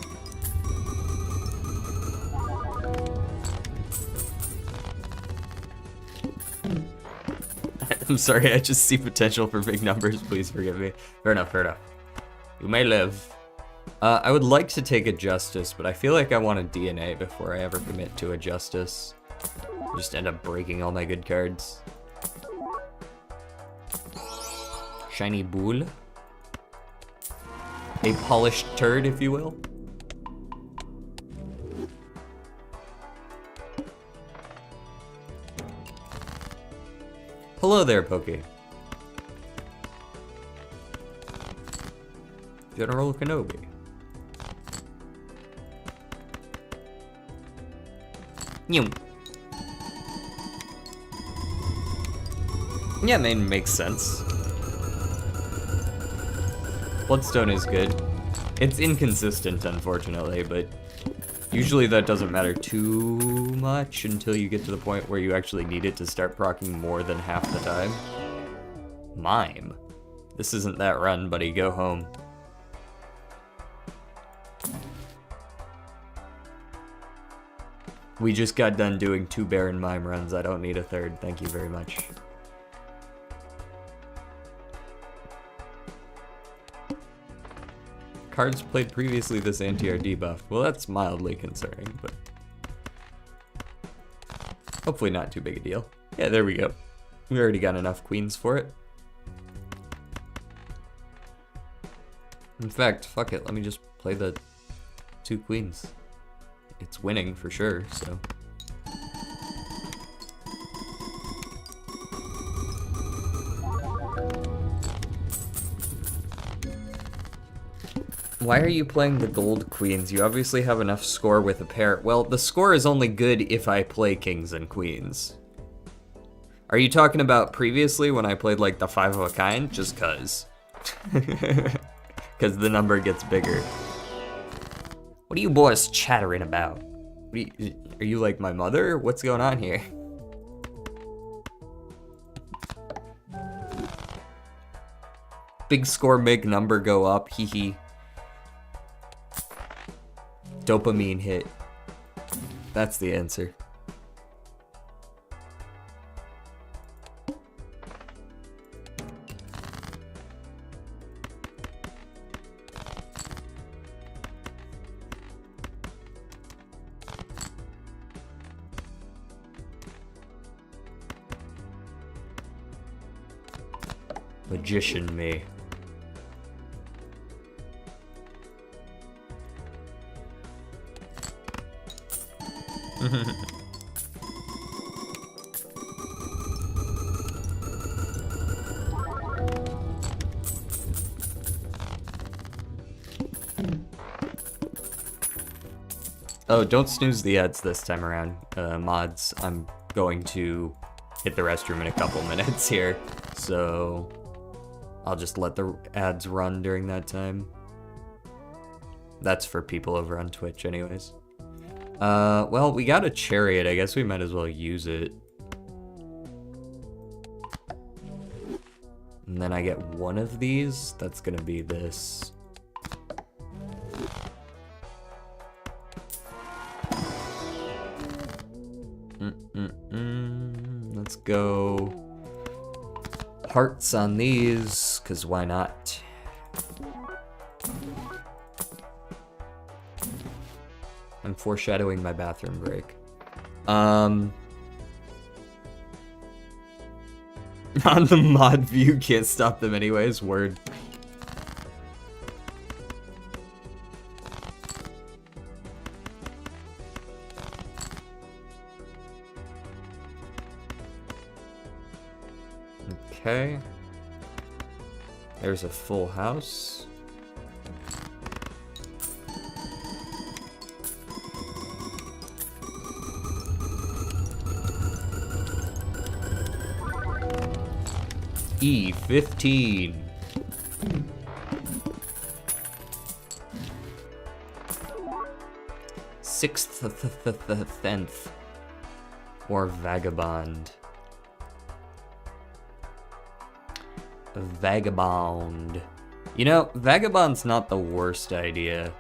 I'm sorry, I just see potential for big numbers. Please forgive me. Fair enough, fair enough. You may live. I would like to take a Justice, but I feel like I want a DNA before I ever commit to a Justice. Just end up breaking all my good cards. Shiny Bull. A polished turd, if you will. Hello there, Pokey. General Kenobi. Yeah, I mean, makes sense. Bloodstone is good. It's inconsistent, unfortunately, but usually that doesn't matter too much until you get to the point where you actually need it to start proccing more than half the time. Mime. This isn't that run, buddy. Go home. We just got done doing 2 Baron Mime runs. I don't need a third. Thank you very much. Cards played previously this anti-air debuff. Well, that's mildly concerning, but hopefully not too big a deal. Yeah, there we go. We already got enough queens for it. In fact, fuck it. Let me just play the 2 queens. It's winning for sure, so. Why are you playing the gold queens? You obviously have enough score with a pair. Well, the score is only good if I play kings and queens. Are you talking about previously when I played like the 5 of a kind? Just cuz. Cuz the number gets bigger. What are you boys chattering about? Are you like my mother? What's going on here? Big score, big number go up, hee hee. Dopamine hit. That's the answer. Magician me. Oh, don't snooze the ads this time around, mods. I'm going to hit the restroom in a couple minutes here, so I'll just let the ads run during that time. That's for people over on Twitch anyways. Well, we got a chariot. I guess we might as well use it. And then I get one of these. That's gonna be this. Let's go hearts on these, because why not? I'm foreshadowing my bathroom break. On the mod view, can't stop them anyways, word. Okay. There's a full house. E15. Sixth or vagabond. Vagabond. You know, vagabond's not the worst idea.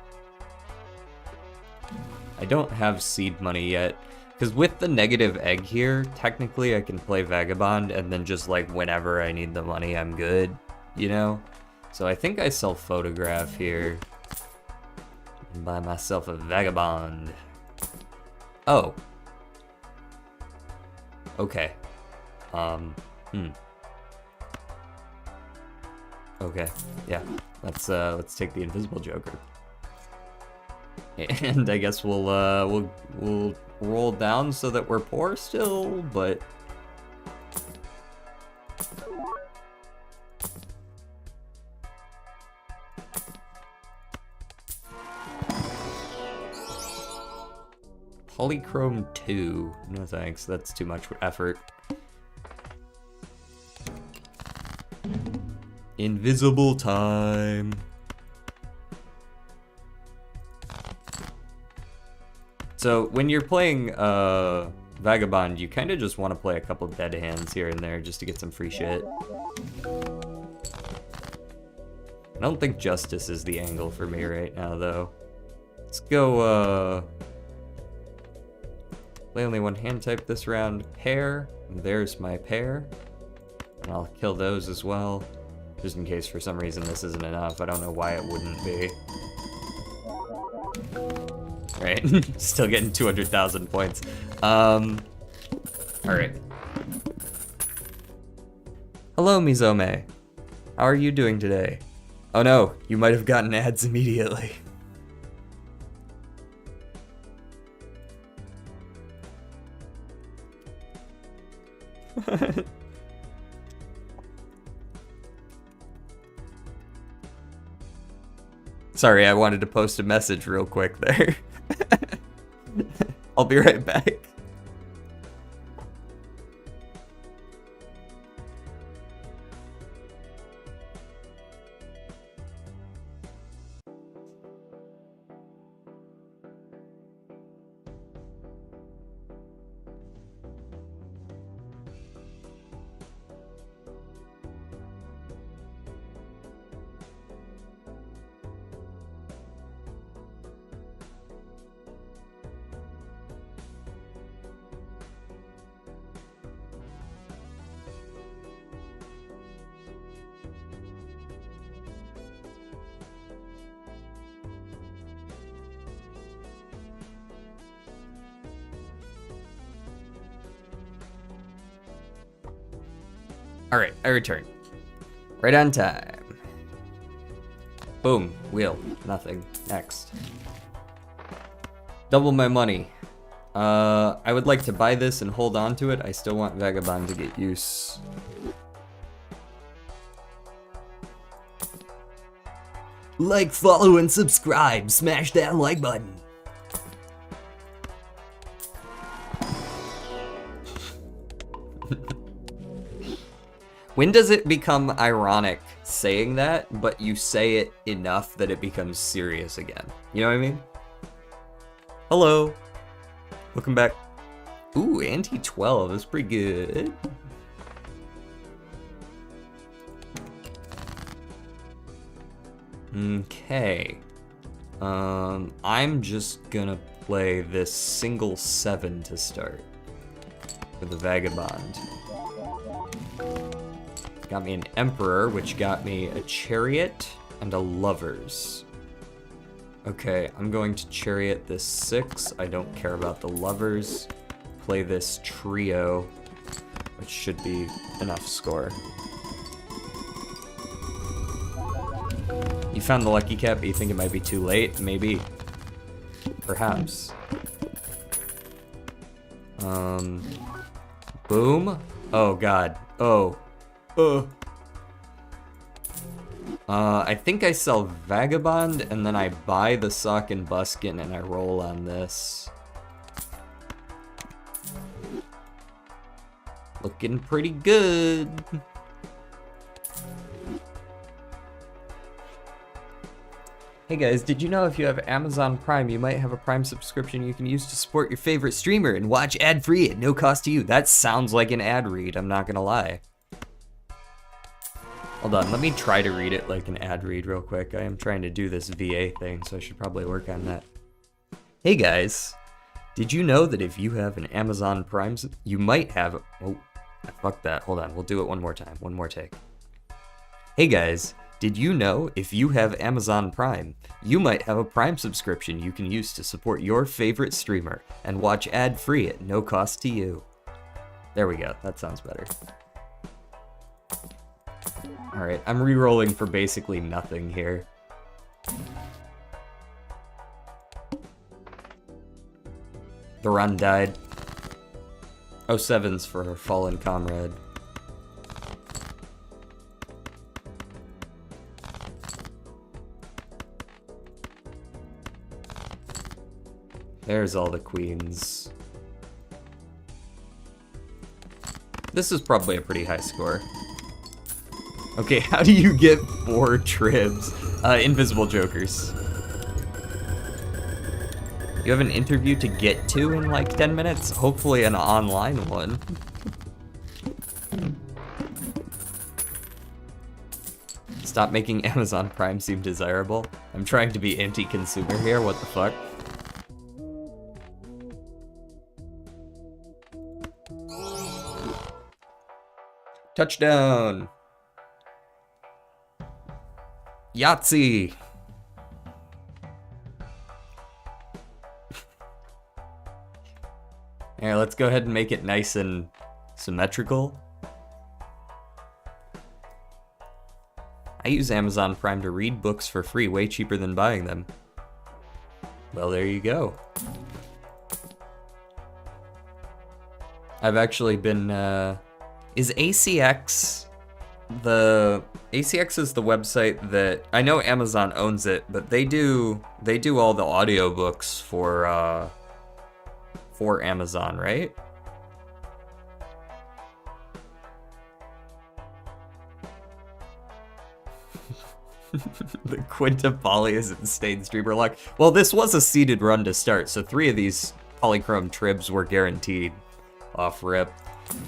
I don't have seed money yet, because with the negative egg here, technically I can play vagabond and then just like whenever I need the money, I'm good, you know? So I think I sell photograph here. Buy myself a vagabond. Oh. Okay. Okay, yeah. Let's take the invisible joker. And I guess we'll roll down so that we're poor still, but Polychrome 2. No thanks, that's too much effort. Invisible time. So when you're playing Vagabond, you kind of just want to play a couple dead hands here and there just to get some free shit. I don't think Justice is the angle for me right now, though. Let's go, play only one hand type this round. Pair. There's my pair. And I'll kill those as well. Just in case for some reason this isn't enough. I don't know why it wouldn't be. Right, still getting 200,000 points. Alright. Hello, Mizome. How are you doing today? Oh no, you might have gotten ads immediately. Sorry, I wanted to post a message real quick there. I'll be right back. Alright, I return. Right on time. Boom, wheel, nothing. Next. Double my money. I would like to buy this and hold on to it. I still want Vagabond to get use. Like, follow, and subscribe. Smash that like button. When does it become ironic saying that, but you say it enough that it becomes serious again? You know what I mean? Hello. Welcome back. Ooh, anti-12 is pretty good. Okay. I'm just gonna play this single 7 to start with the Vagabond. Got me an Emperor, which got me a Chariot and a Lovers. Okay, I'm going to Chariot this 6. I don't care about the Lovers. Play this Trio, which should be enough score. You found the Lucky Cap, but you think it might be too late? Maybe. Perhaps. Boom. Oh god. Oh. I think I sell Vagabond, and then I buy the Sock and Buskin, and I roll on this. Looking pretty good. Hey guys, did you know if you have Amazon Prime, you might have a Prime subscription you can use to support your favorite streamer and watch ad-free at no cost to you? That sounds like an ad read, I'm not gonna lie. Hold on, let me try to read it like an ad read real quick. I am trying to do this VA thing, so I should probably work on that. Hey guys, did you know that if you have an Amazon Prime, you might have... Oh, I fucked that. Hold on, we'll do it one more time. One more take. Hey guys, did you know if you have Amazon Prime, you might have a Prime subscription you can use to support your favorite streamer and watch ad-free at no cost to you? There we go, that sounds better. Alright, I'm re-rolling for basically nothing here. The run died. 07's for her fallen comrade. There's all the queens. This is probably a pretty high score. Okay, how do you get 4 tribs? Invisible jokers. You have an interview to get to in like 10 minutes? Hopefully an online one. Stop making Amazon Prime seem desirable. I'm trying to be anti-consumer here, what the fuck? Touchdown! Yahtzee! Here, let's go ahead and make it nice and symmetrical. I use Amazon Prime to read books for free, way cheaper than buying them. Well, there you go. I've actually been, is ACX ACX is the website that, I know Amazon owns it, but they do all the audiobooks for Amazon, right? The Quinta Poly is insane streamer luck. Well, this was a seeded run to start, so 3 of these Polychrome tribs were guaranteed off rip.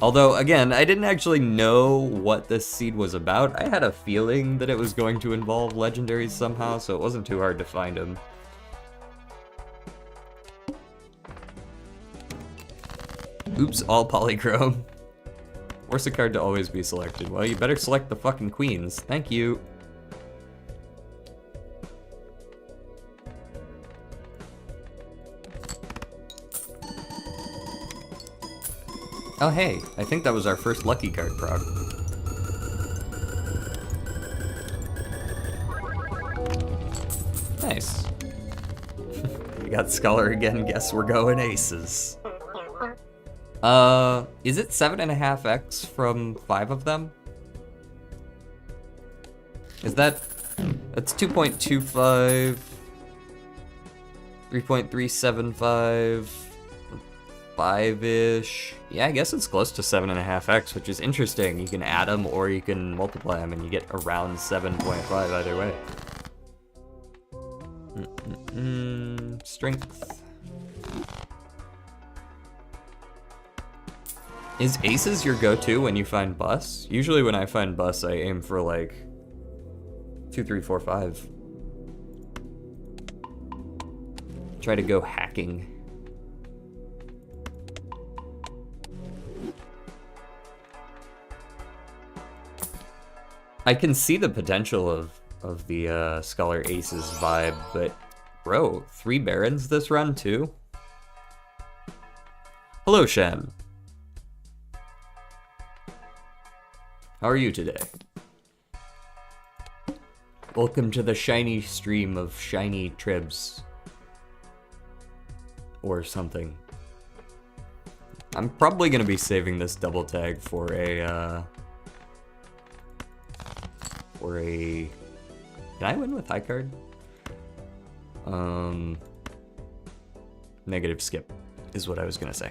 Although, again, I didn't actually know what this seed was about. I had a feeling that it was going to involve legendaries somehow, so it wasn't too hard to find them. Oops, all Polychrome. Force a card to always be selected. Well, you better select the fucking queens. Thank you. Oh hey, I think that was our first lucky card prog. Nice. We got Scholar again, guess we're going aces. Is it 7.5x from 5 of them? Is that... That's 2.25... 3.375... 5-ish. Yeah, I guess it's close to 7.5x, which is interesting. You can add them or you can multiply them and you get around 7.5 either way. Strength. Is aces your go-to when you find bus? Usually when I find bus, I aim for like 2, 3, 4, 5. Try to go hacking. I can see the potential of the Scholar Aces vibe, but bro, 3 Barons this run too? Hello, Shen. How are you today? Welcome to the shiny stream of shiny tribs. Or something. I'm probably gonna be saving this double tag for a, can I win with high card? Negative skip is what I was gonna say.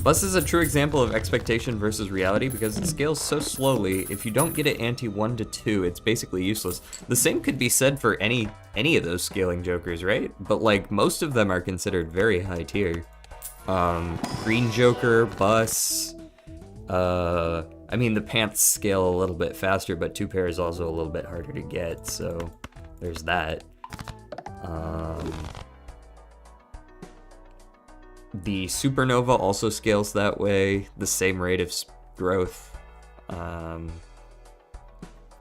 Bus is a true example of expectation versus reality because it scales so slowly. If you don't get it ante 1 to 2, it's basically useless. The same could be said for any of those scaling jokers, right? But like most of them are considered very high tier. Green Joker, Bus. I mean the pants scale a little bit faster, but 2 pair is also a little bit harder to get, so there's that. The Supernova also scales that way, the same rate of growth.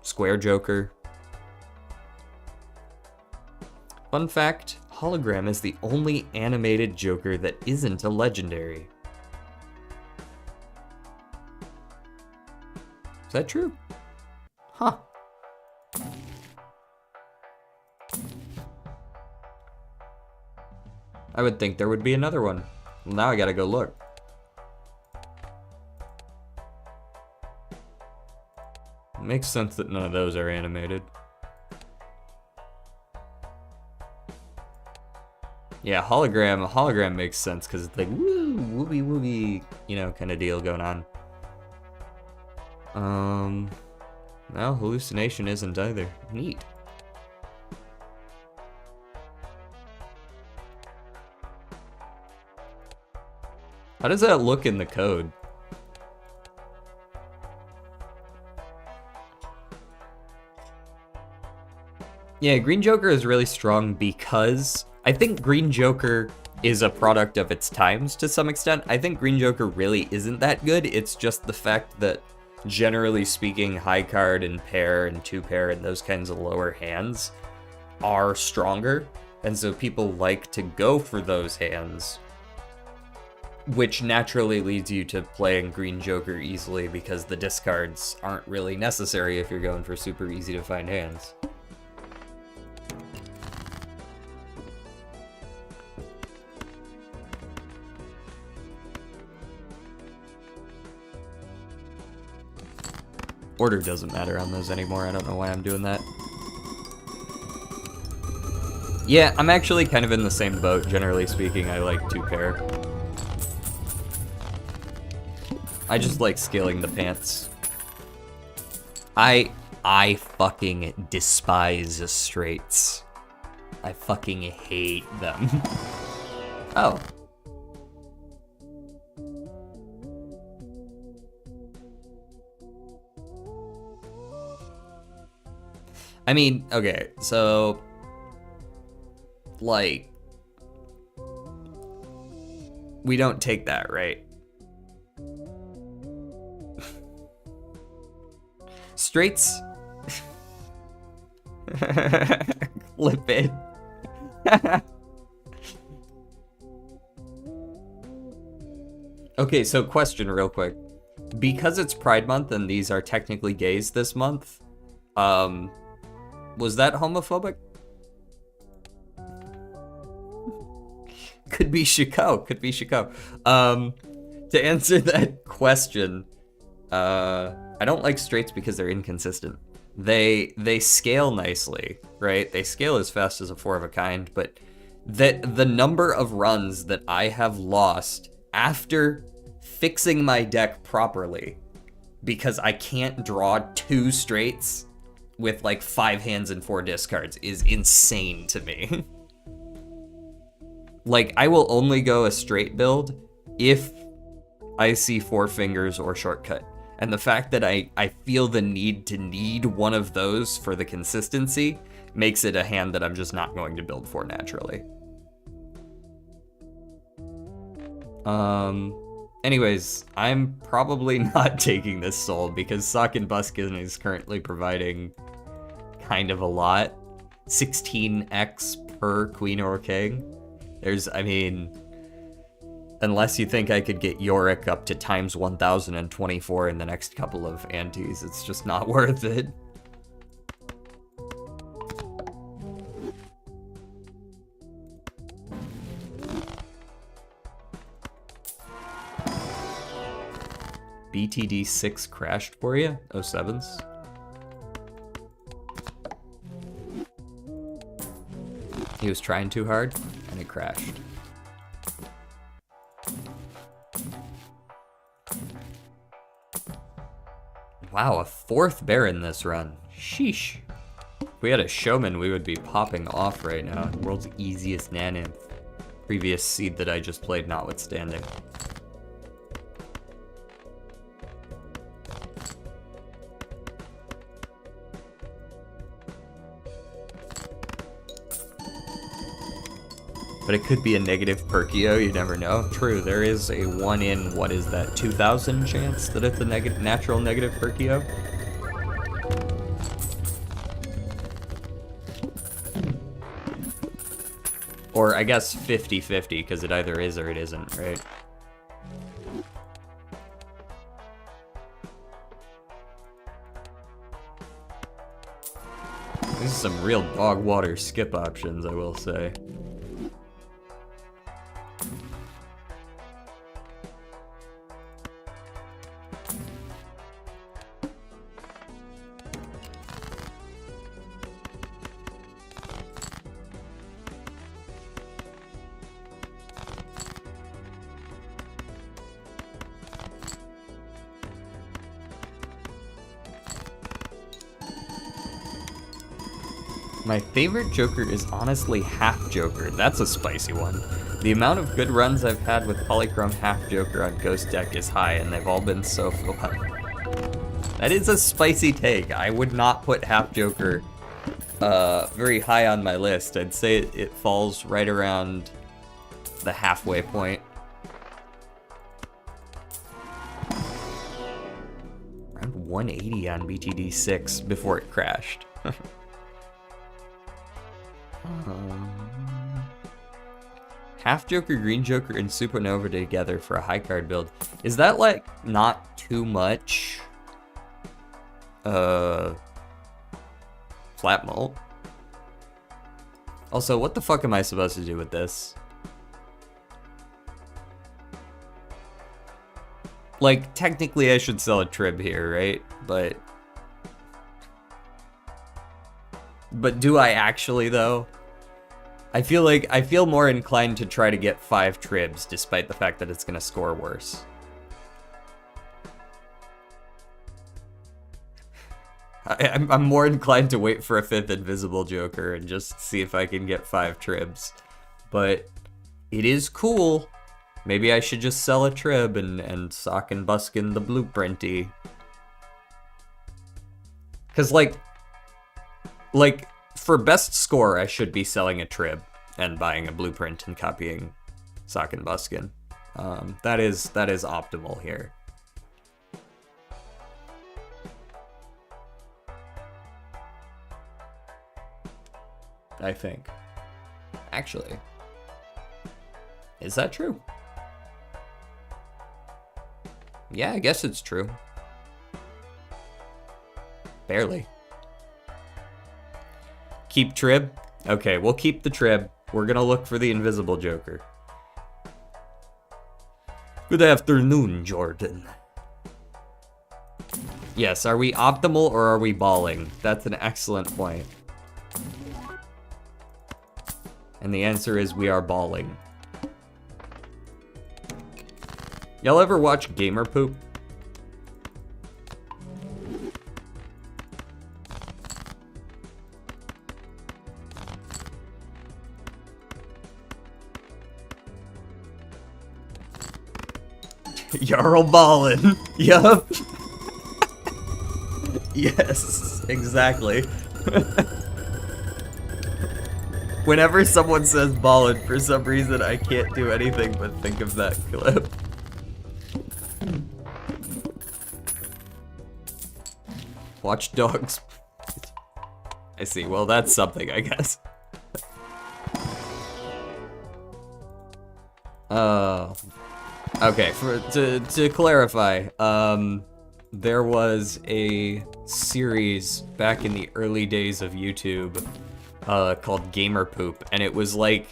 Square Joker. Fun fact, Hologram is the only animated Joker that isn't a legendary. Is that true? Huh. I would think there would be another one. Well, now I gotta go look. It makes sense that none of those are animated. Yeah, hologram makes sense because it's like woo, wooby wooby, you know, kind of deal going on. Well, hallucination isn't either. Neat. How does that look in the code? Yeah, Green Joker is really strong because I think Green Joker is a product of its times to some extent. I think Green Joker really isn't that good. It's just the fact that, generally speaking, high card and pair and 2 pair and those kinds of lower hands are stronger. And so people like to go for those hands, which naturally leads you to playing Green Joker easily because the discards aren't really necessary if you're going for super easy to find hands. Order doesn't matter on those anymore. I don't know why I'm doing that. Yeah, I'm actually kind of in the same boat. Generally speaking, I like 2 pair. I just like scaling the pants. I fucking despise straights. I fucking hate them. Oh. I mean, okay, so, like, we don't take that, right? Straights? Clip it. Okay, so question real quick. Because it's Pride Month and these are technically gays this month, was that homophobic? Could be Chicago, could be Chicago. To answer that question, I don't like straights because they're inconsistent. They scale nicely, right? They scale as fast as a 4 of a kind, but the number of runs that I have lost after fixing my deck properly because I can't draw 2 straights with like 5 hands and 4 discards is insane to me. Like, I will only go a straight build if I see 4 fingers or shortcut. And the fact that I feel the need to need one of those for the consistency makes it a hand that I'm just not going to build for naturally. Anyways, I'm probably not taking this soul because Sock and Buskin is currently providing kind of a lot. 16x per queen or king. I mean, unless you think I could get Yorick up to times 1024 in the next couple of antes, it's just not worth it. BTD 6 crashed for you? 07s? He was trying too hard, and it crashed. Wow, a 4th Baron this run. Sheesh. If we had a Showman, we would be popping off right now. World's easiest Naneinf. Previous seed that I just played notwithstanding. But it could be a negative Perkio, you never know. True, there is a 1 in, what is that, 2,000 chance that it's a natural negative Perkio? Or I guess 50-50, because it either is or it isn't, right? These are some real dog water skip options, I will say. My favorite Joker is honestly Half Joker. That's a spicy one. The amount of good runs I've had with Polychrome Half Joker on Ghost Deck is high, and they've all been so fun. That is a spicy take. I would not put Half Joker very high on my list. I'd say it falls right around the halfway point. Around 180 on BTD6 before it crashed. Half Joker, Green Joker, and Supernova together for a high card build. Is that like not too much? Flat mult. Also, what the fuck am I supposed to do with this? Like, technically I should sell a Trib here, right? But do I actually, though? I feel more inclined to try to get 5 Tribs, despite the fact that it's gonna score worse. I'm more inclined to wait for a 5th Invisible Joker and just see if I can get 5 Tribs. But it is cool. Maybe I should just sell a Trib and sock and buskin the blueprinty. Cause like for best score, I should be selling a Trib and buying a blueprint and copying sock and buskin. That is optimal here. I think. Actually, is that true? Yeah, I guess it's true. Barely. Keep Trib? Okay, we'll keep the Trib. We're gonna look for the Invisible Joker. Good afternoon, Jordan. Yes, are we optimal or are we balling? That's an excellent point. And the answer is we are balling. Y'all ever watch Gamer Poop? Jarl ballin'. Yup. Yes, exactly. Whenever someone says ballin', for some reason I can't do anything but think of that clip. Watch dogs. I see, well that's something, I guess. Okay, to clarify, there was a series back in the early days of YouTube called Gamer Poop, and it was like,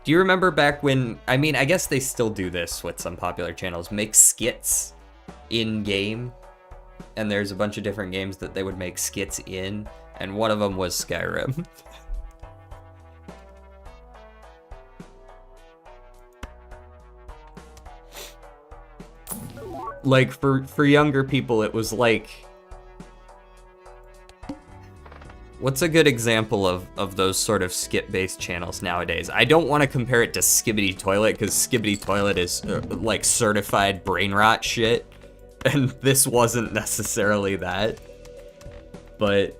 do you remember back when, I mean, I guess they still do this with some popular channels, make skits in-game, and there's a bunch of different games that they would make skits in, and one of them was Skyrim. Like, for younger people, it was like What's a good example of those sort of skip-based channels nowadays? I don't want to compare it to Skibbity Toilet, because Skibbity Toilet is like certified brain rot shit, and this wasn't necessarily that. But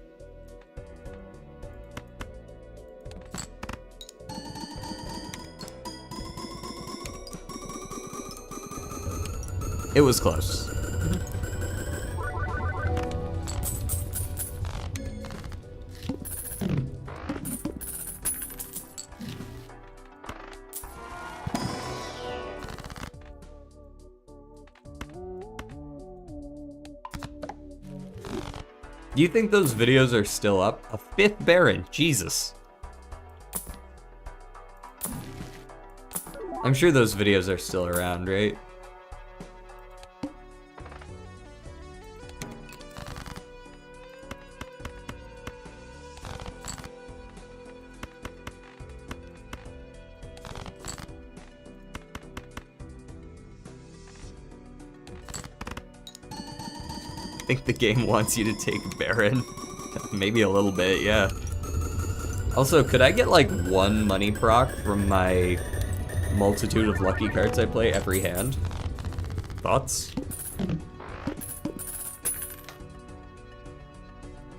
it was close. Do you think those videos are still up? A 5th Baron, Jesus. I'm sure those videos are still around, right? I think the game wants you to take Baron. Maybe a little bit, yeah. Also, could I get like 1 money proc from my multitude of lucky cards I play every hand? Thoughts?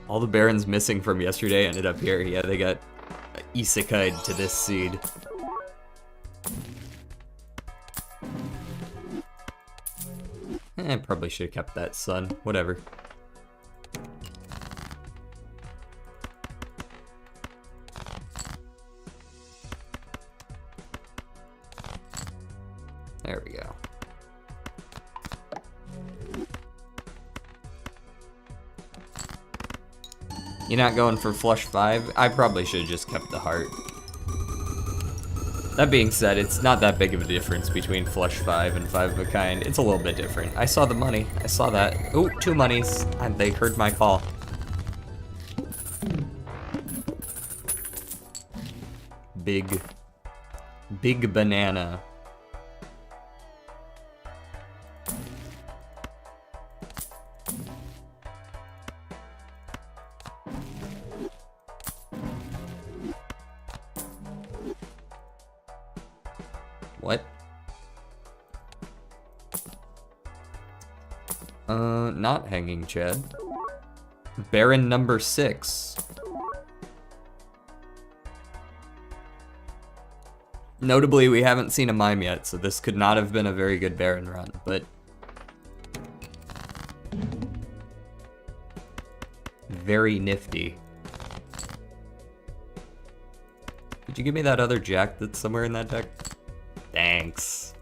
All the Barons missing from yesterday ended up here. Yeah, they got isekai'd to this seed. Probably should have kept that sun. Whatever. There we go. You're not going for flush 5? I probably should have just kept the heart. That being said, it's not that big of a difference between flush 5 and 5 of a kind. It's a little bit different. I saw the money. I saw that. Ooh, 2 monies. And they heard my call. Big banana. What? Not hanging Chad. Baron number 6. Notably, we haven't seen a mime yet, so this could not have been a very good Baron run, but very nifty. Could you give me that other jack that's somewhere in that deck? Thanks.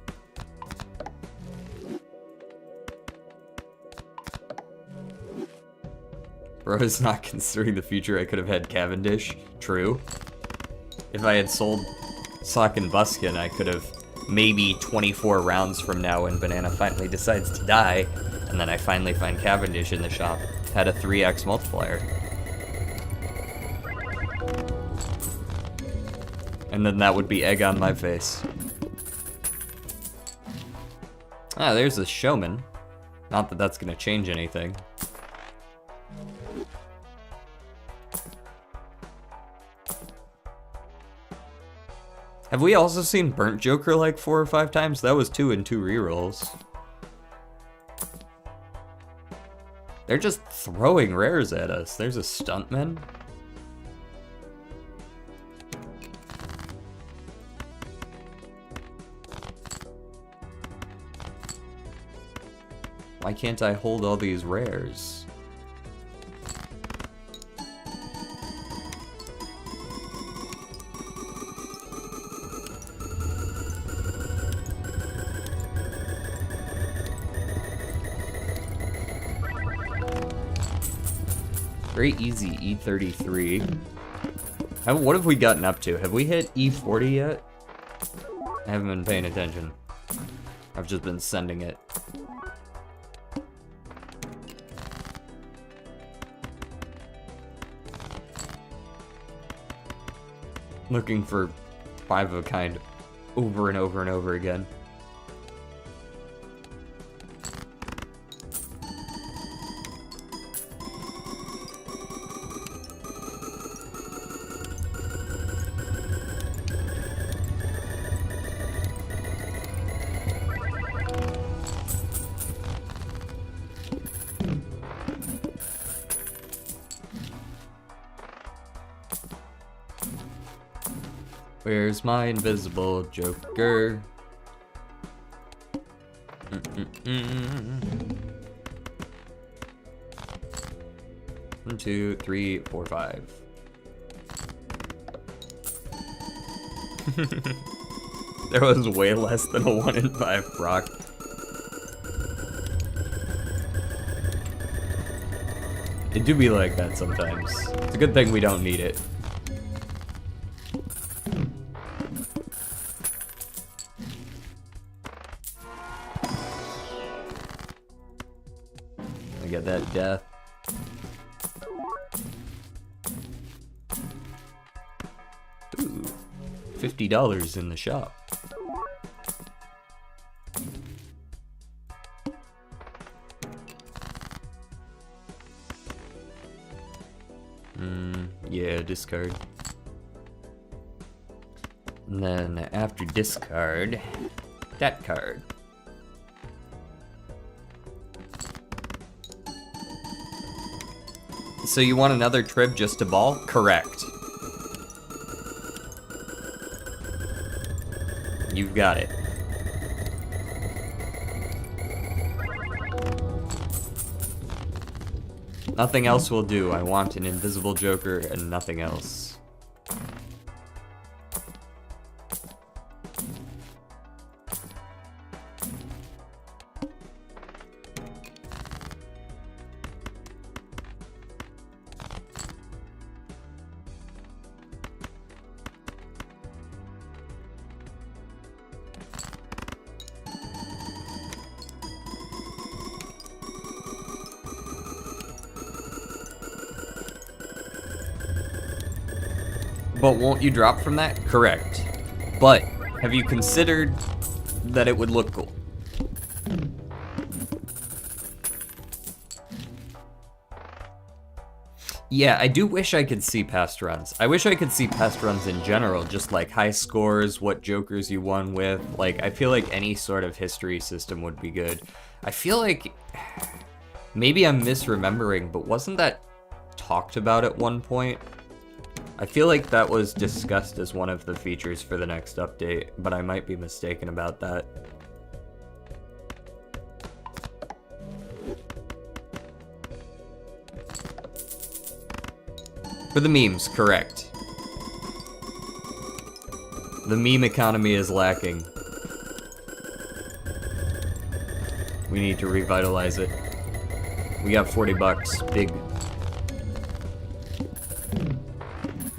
Bro is not considering the future. I could have had Cavendish. True. If I had sold Sock and Buskin, I could have maybe 24 rounds from now when Banana finally decides to die, and then I finally find Cavendish in the shop, had a 3x multiplier. And then that would be egg on my face. Ah, there's the showman. Not that that's gonna change anything. Have we also seen Burnt Joker like 4 or 5 times? That was 2 and 2 rerolls. They're just throwing rares at us. There's a stuntman. Why can't I hold all these rares? Very easy E33. What have we gotten up to? Have we hit E40 yet? I haven't been paying attention. I've just been sending it. Looking for 5 of a kind over and over and over again. Where's my invisible Joker? 1, 2, 3, 4, 5. There was way less than a 1 in 5 proc. It do be like that sometimes. It's a good thing we don't need it. I get that death. Ooh, $50 in the shop. Yeah, discard. And then after discard, that card. So you want another trib just to ball? Correct. You've got it. Nothing else will do. I want an invisible Joker and nothing else. But won't you drop from that? Correct. But have you considered that it would look cool? Yeah, I do wish I could see past runs. I wish I could see past runs in general, just like high scores, what jokers you won with. Like, I feel like any sort of history system would be good. I feel like maybe I'm misremembering, but wasn't that talked about at one point? I feel like that was discussed as one of the features for the next update, but I might be mistaken about that. For the memes, correct. The meme economy is lacking. We need to revitalize it. We got 40 bucks, big.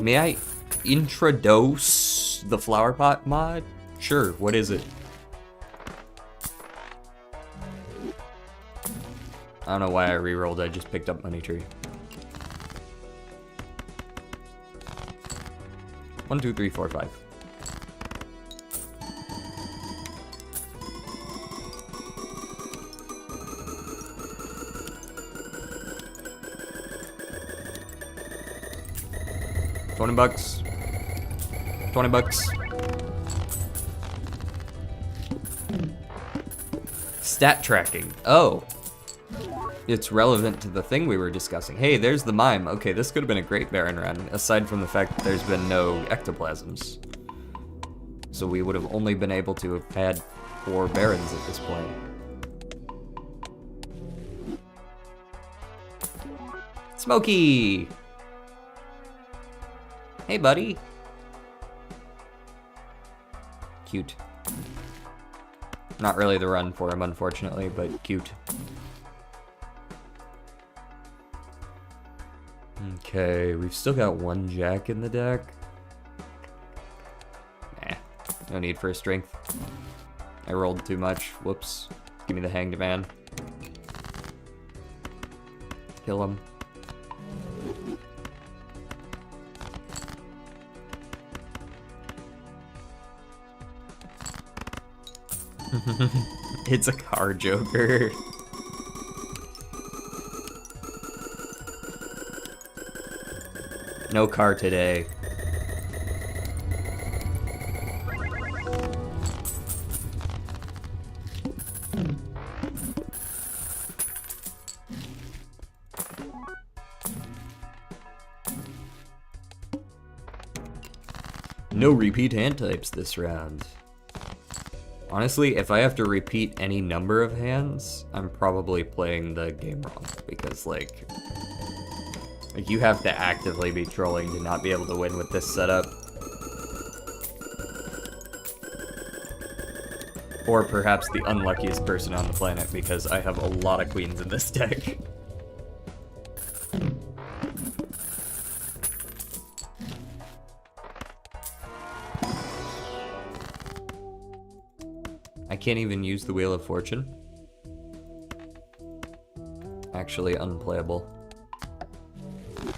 May I introduce the flower pot mod? Sure, what is it? I don't know why I rerolled, I just picked up Money Tree. 1, 2, 3, 4, 5. $20. 20 bucks. Stat tracking. Oh. It's relevant to the thing we were discussing. Hey, there's the mime. Okay, this could have been a great Baron run, aside from the fact that there's been no ectoplasms. So we would have only been able to have had 4 Barons at this point. Smokey! Hey, buddy. Cute. Not really the run for him, unfortunately, but cute. Okay, we've still got 1 Jack in the deck. Nah, no need for a strength. I rolled too much. Whoops. Give me the Hanged Man. Kill him. It's a car joker. No car today. No repeat hand types this round. Honestly, if I have to repeat any number of hands, I'm probably playing the game wrong. Because, like you have to actively be trolling to not be able to win with this setup. Or perhaps the unluckiest person on the planet, because I have a lot of queens in this deck. I can't even use the Wheel of Fortune. Actually unplayable.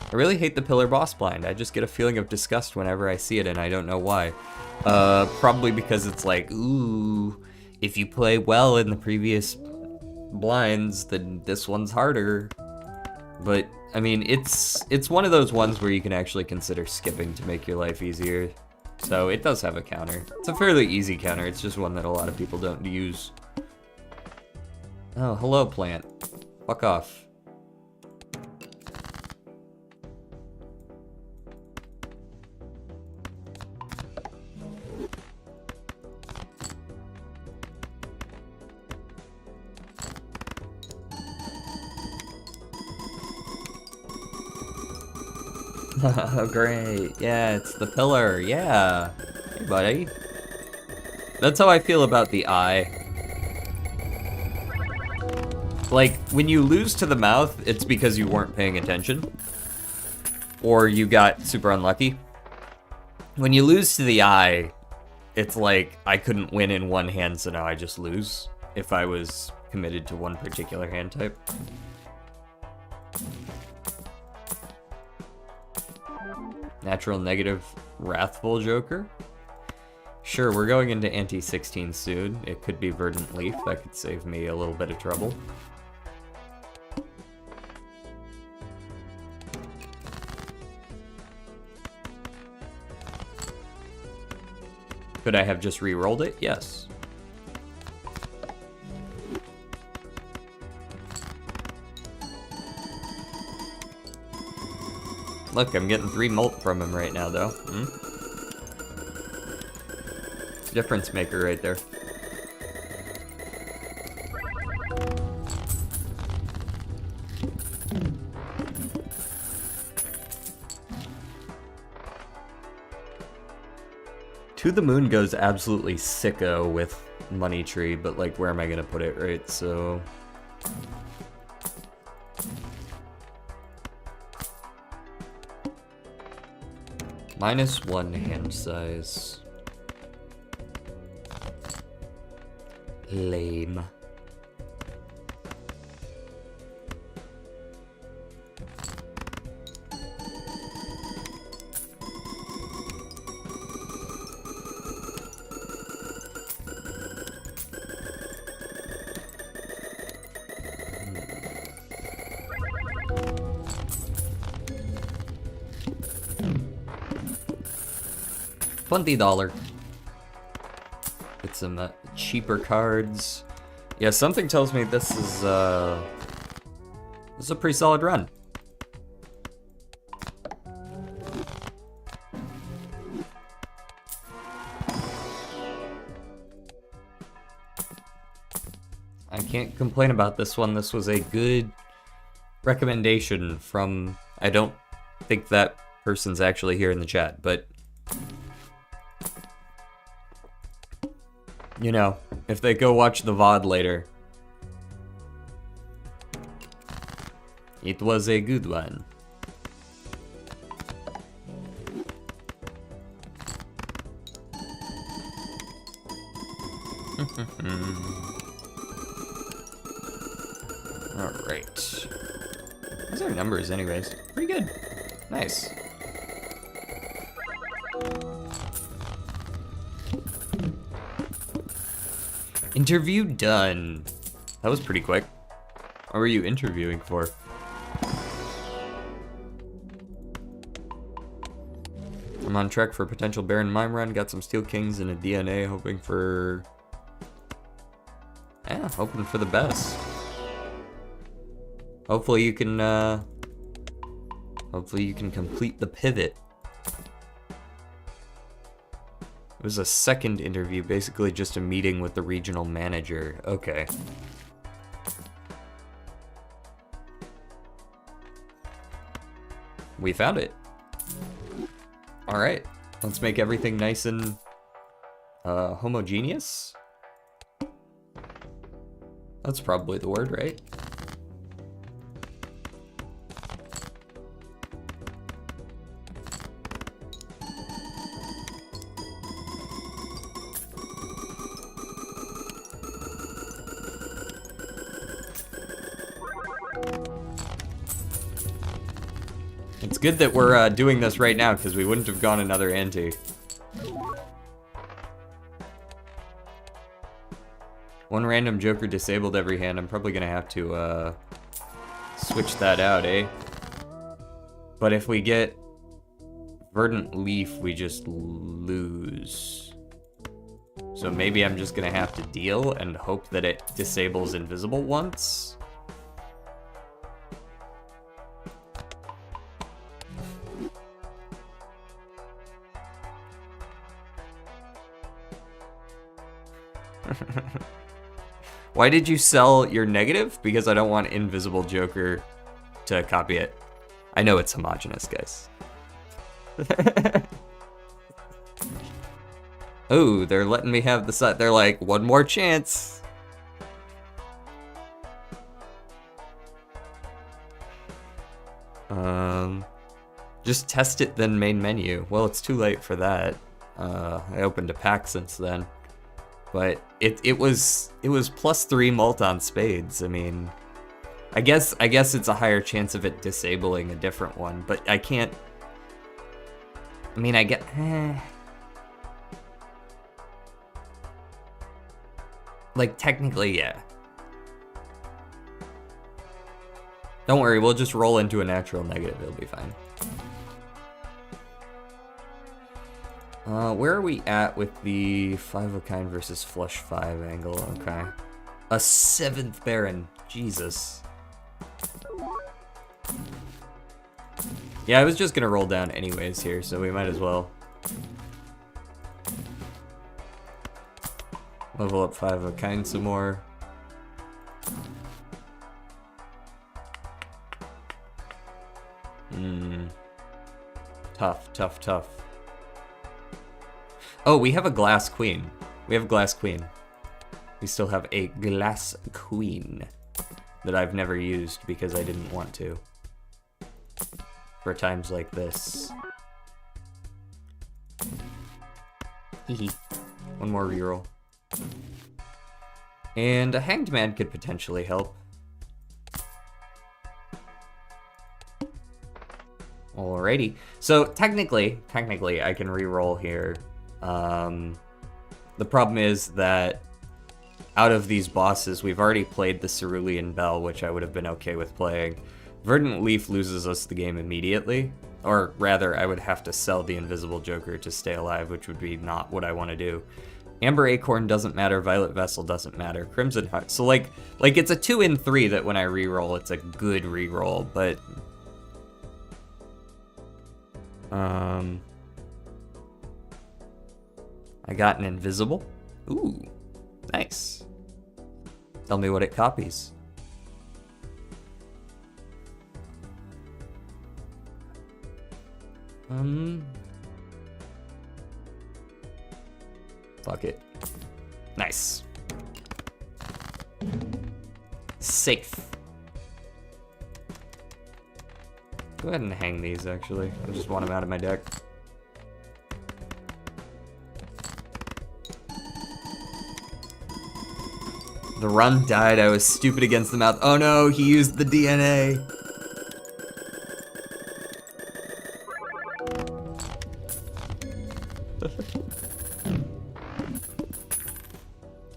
I really hate the Pillar Boss Blind. I just get a feeling of disgust whenever I see it, and I don't know why. Probably because it's like, ooh, if you play well in the previous blinds, then this one's harder. But, I mean, it's one of those ones where you can actually consider skipping to make your life easier. So it does have a counter. It's a fairly easy counter, it's just one that a lot of people don't use. Oh, hello, plant. Fuck off. Oh, great. Yeah, it's the pillar. Yeah. Hey, buddy. That's how I feel about the eye. Like, when you lose to the mouth, it's because you weren't paying attention. Or you got super unlucky. When you lose to the eye, it's like, I couldn't win in one hand, so now I just lose. If I was committed to one particular hand type. Natural negative Wrathful Joker. Sure, we're going into anti-16 soon. It could be Verdant Leaf. That could save me a little bit of trouble. Could I have just re-rolled it? Yes. Look, I'm getting 3 molt from him right now, though. Difference maker right there. To the Moon goes absolutely sicko with Money Tree, but like, where am I gonna put it, right? So... -1 hand size. Lame. $20. Get some cheaper cards. Yeah, something tells me this is a pretty solid run. I can't complain about this one. This was a good recommendation from, I don't think that person's actually here in the chat, but you know, if they go watch the VOD later, it was a good one. Alright. How's our numbers anyways? Pretty good. Nice. Interview done. That was pretty quick. What were you interviewing for? I'm on track for a potential Baron Mime run. Got some Steel Kings and a DNA, hoping for... yeah, hoping for the best. Hopefully you can complete the pivot. was a second interview, basically just a meeting with the regional manager. Okay. We found it. All right, let's make everything nice and homogeneous. That's probably the word, right? It's good that we're doing this right now, because we wouldn't have gone another ante. One random joker disabled every hand. I'm probably gonna have to switch that out, eh? But if we get Verdant Leaf, we just lose. So maybe I'm just gonna have to deal and hope that it disables invisible once. Why did you sell your negative? Because I don't want Invisible Joker to copy it. I know it's homogenous, guys. Oh, they're letting me have the side. They're like, one more chance. Just test it, then main menu. Well, it's too late for that. I opened a pack since then. But it was +3 mult on spades. I mean, I guess it's a higher chance of it disabling a different one, but I can't. I mean, I get. Like technically, yeah. Don't worry, we'll just roll into a natural negative. It'll be fine. Where are we at with the 5 of kind versus flush 5 angle? Okay. A 7th Baron. Jesus. Yeah, I was just gonna roll down anyways here, so we might as well. Level up 5 of kind some more. Tough, tough, tough. Oh, we have a glass queen. We have a glass queen. We still have a glass queen that I've never used because I didn't want to. For times like this. Hehe. One more reroll. And a hanged man could potentially help. Alrighty. So technically I can reroll here. The problem is that out of these bosses, we've already played the Cerulean Bell, which I would have been okay with playing. Verdant Leaf loses us the game immediately. Or rather, I would have to sell the Invisible Joker to stay alive, which would be not what I want to do. Amber Acorn doesn't matter, Violet Vessel doesn't matter, Crimson Heart. So like it's a 2 in 3 that when I reroll, it's a good reroll, but I got an invisible. Ooh, nice. Tell me what it copies. Fuck it. Nice. Safe. Go ahead and hang these, actually. I just want them out of my deck. The run died. I was stupid against the mouth. Oh no, he used the DNA.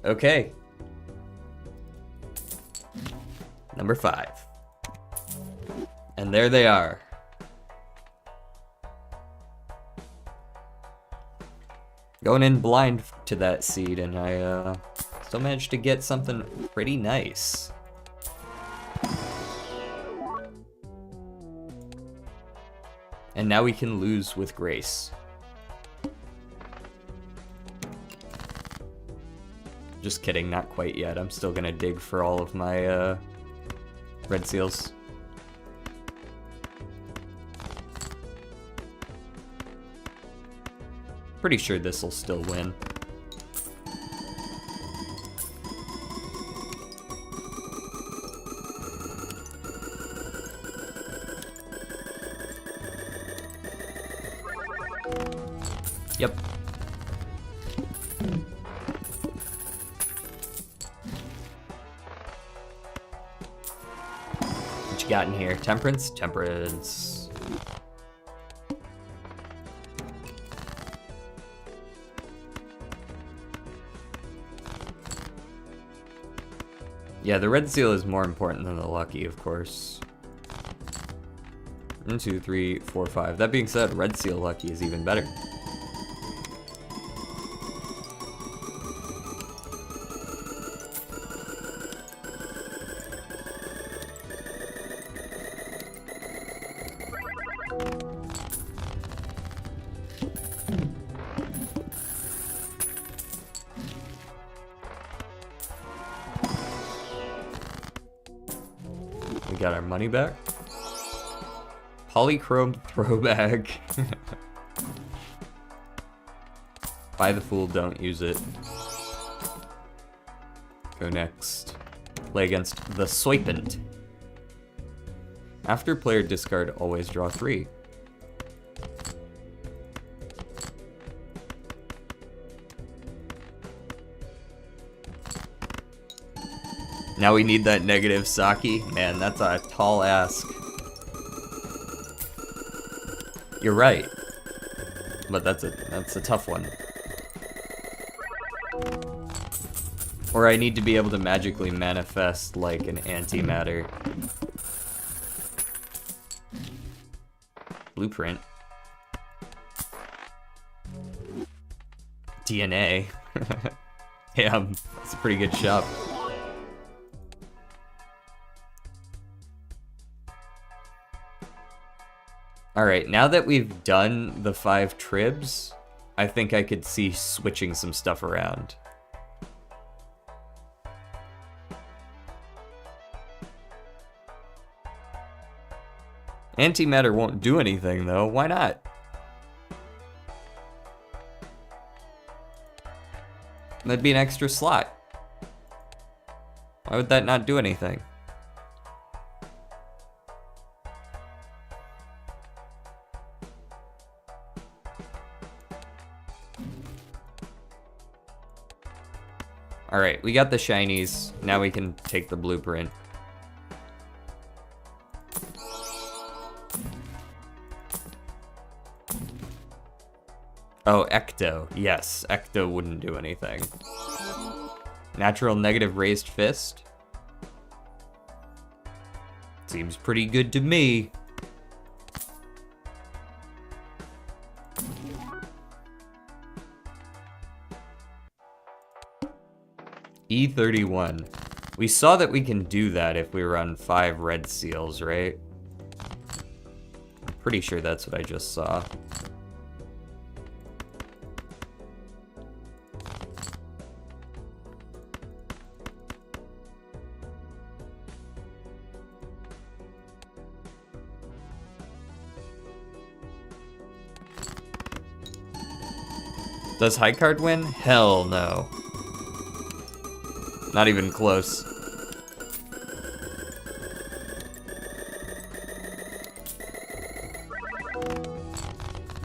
Okay. Number 5. And there they are. Going in blind to that seed, and I still managed to get something pretty nice. And now we can lose with grace. Just kidding, not quite yet. I'm still gonna dig for all of my red seals. Pretty sure this will still win. Yep. What you got in here? Temperance? Temperance. Yeah, the red seal is more important than the lucky, of course. 1, 2, 3, 4, 5. That being said, red seal lucky is even better. We got our money back. Polychrome throwback. Buy the fool, don't use it. Go next. Play against the Swipant. After player discard, always draw 3. Now we need that negative Saki. Man, that's a tall ask. You're right. But that's a tough one. Or I need to be able to magically manifest like an antimatter. Blueprint. DNA. Damn, that's a pretty good shop. Alright, now that we've done the 5 tribs, I think I could see switching some stuff around. Antimatter won't do anything though, why not? That'd be an extra slot. Why would that not do anything? Alright, we got the shinies. Now we can take the blueprint. Oh, Ecto. Yes, Ecto wouldn't do anything. Natural negative raised fist. Seems pretty good to me. E31. We saw that we can do that if we run 5 red seals, right? I'm pretty sure that's what I just saw. Does high card win? Hell no. Not even close.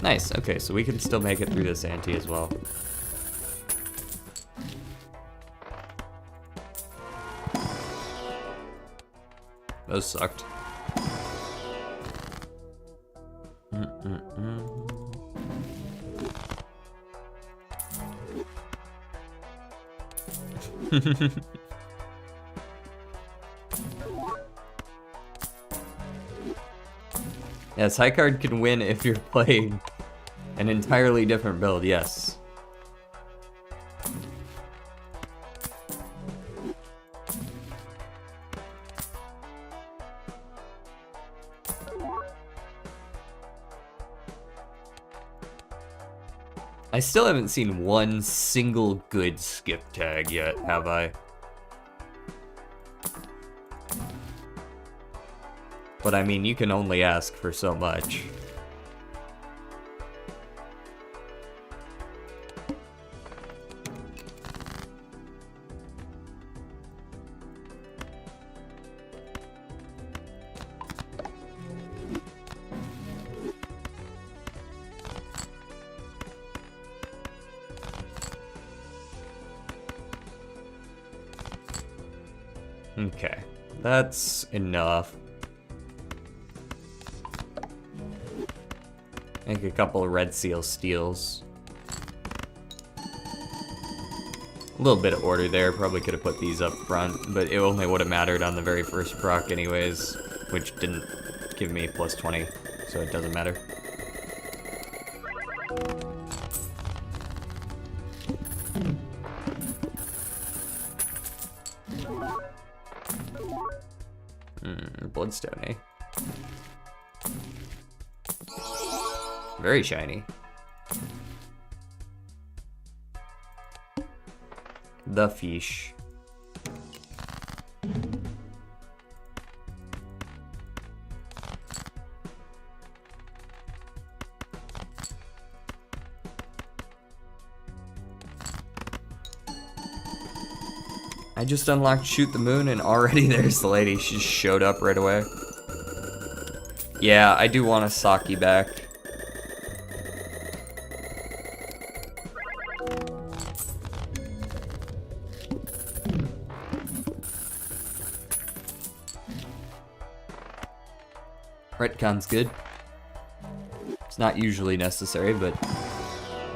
Nice, okay, so we can still make it through this ante as well. Those sucked. Yes, high card can win if you're playing an entirely different build, yes. I still haven't seen one single good skip tag yet, have I? But I mean, you can only ask for so much. Okay, that's enough. Make a couple of red seal steals. A little bit of order there, probably could have put these up front, but it only would have mattered on the very first proc anyways, which didn't give me plus 20, so it doesn't matter. Bloodstone, eh? Very shiny. The fish. I just unlocked Shoot the Moon and already there's the lady. She just showed up right away. Yeah, I do want a Saki back. Retcon's good. It's not usually necessary, but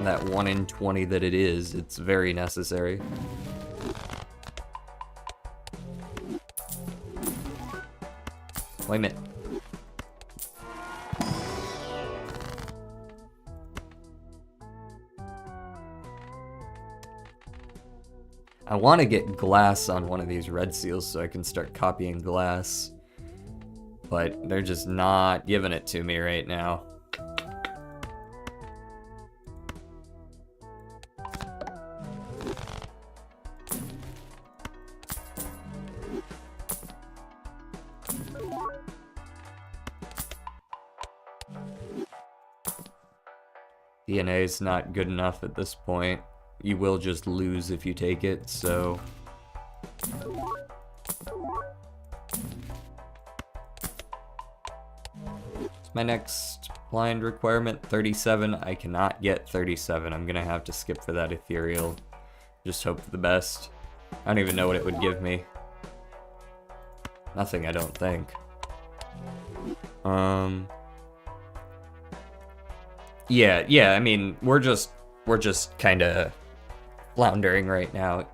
that 1 in 20 that it is, it's very necessary. Wait a minute. I want to get glass on one of these red seals so I can start copying glass. But they're just not giving it to me right now. DNA is not good enough at this point. You will just lose if you take it, so... What's my next blind requirement? 37. I cannot get 37. I'm gonna have to skip for that ethereal. Just hope for the best. I don't even know what it would give me. Nothing, I don't think. Yeah, I mean, we're just kind of floundering right now.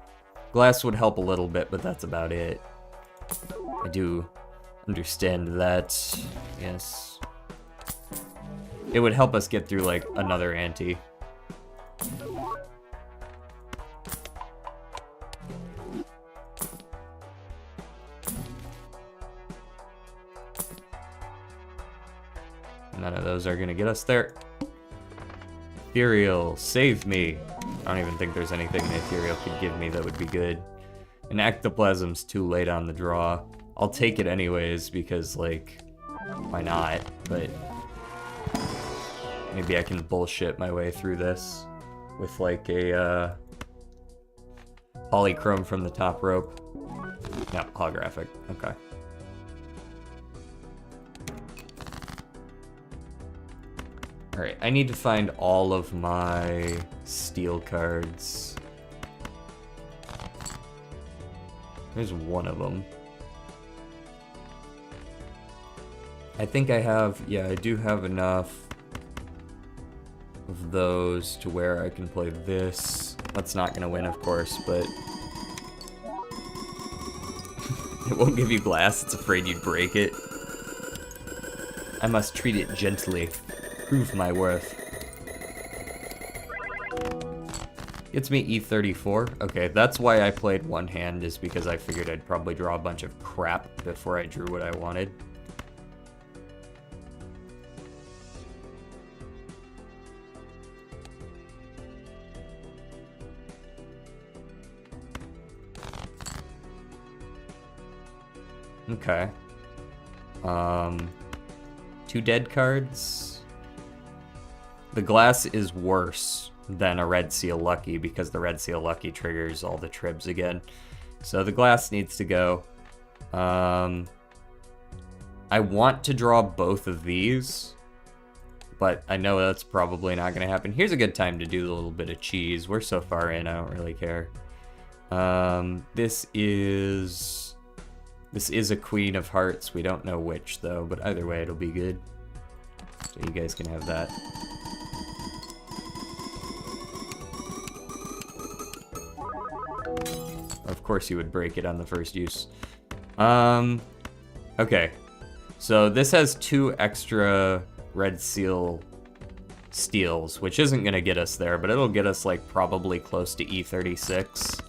Glass would help a little bit, but that's about it. I do understand that, yes. It would help us get through, like, another ante. None of those are gonna get us there. Ethereal, save me. I don't even think there's anything an ethereal could give me that would be good. An ectoplasm's too late on the draw. I'll take it anyways because, like, why not? But maybe I can bullshit my way through this with, like, a polychrome from the top rope. No, holographic. Okay. Alright, I need to find all of my steel cards. There's one of them. I think I have, yeah, I do have enough of those to where I can play this. That's not gonna win, of course, but... It won't give you glass, it's afraid you'd break it. I must treat it gently. Prove my worth. Gets me E34. Okay, that's why I played one hand, is because I figured I'd probably draw a bunch of crap before I drew what I wanted. Okay. 2 dead cards. The glass is worse than a red seal lucky because the red seal lucky triggers all the tribs again. So the glass needs to go. I want to draw both of these, but I know that's probably not going to happen. Here's a good time to do a little bit of cheese. We're so far in, I don't really care. This is a Queen of Hearts. We don't know which, though, but either way, it'll be good. So you guys can have that. Of course you would break it on the first use. Okay. So this has 2 extra red seal steals, which isn't gonna get us there, but it'll get us like probably close to E36.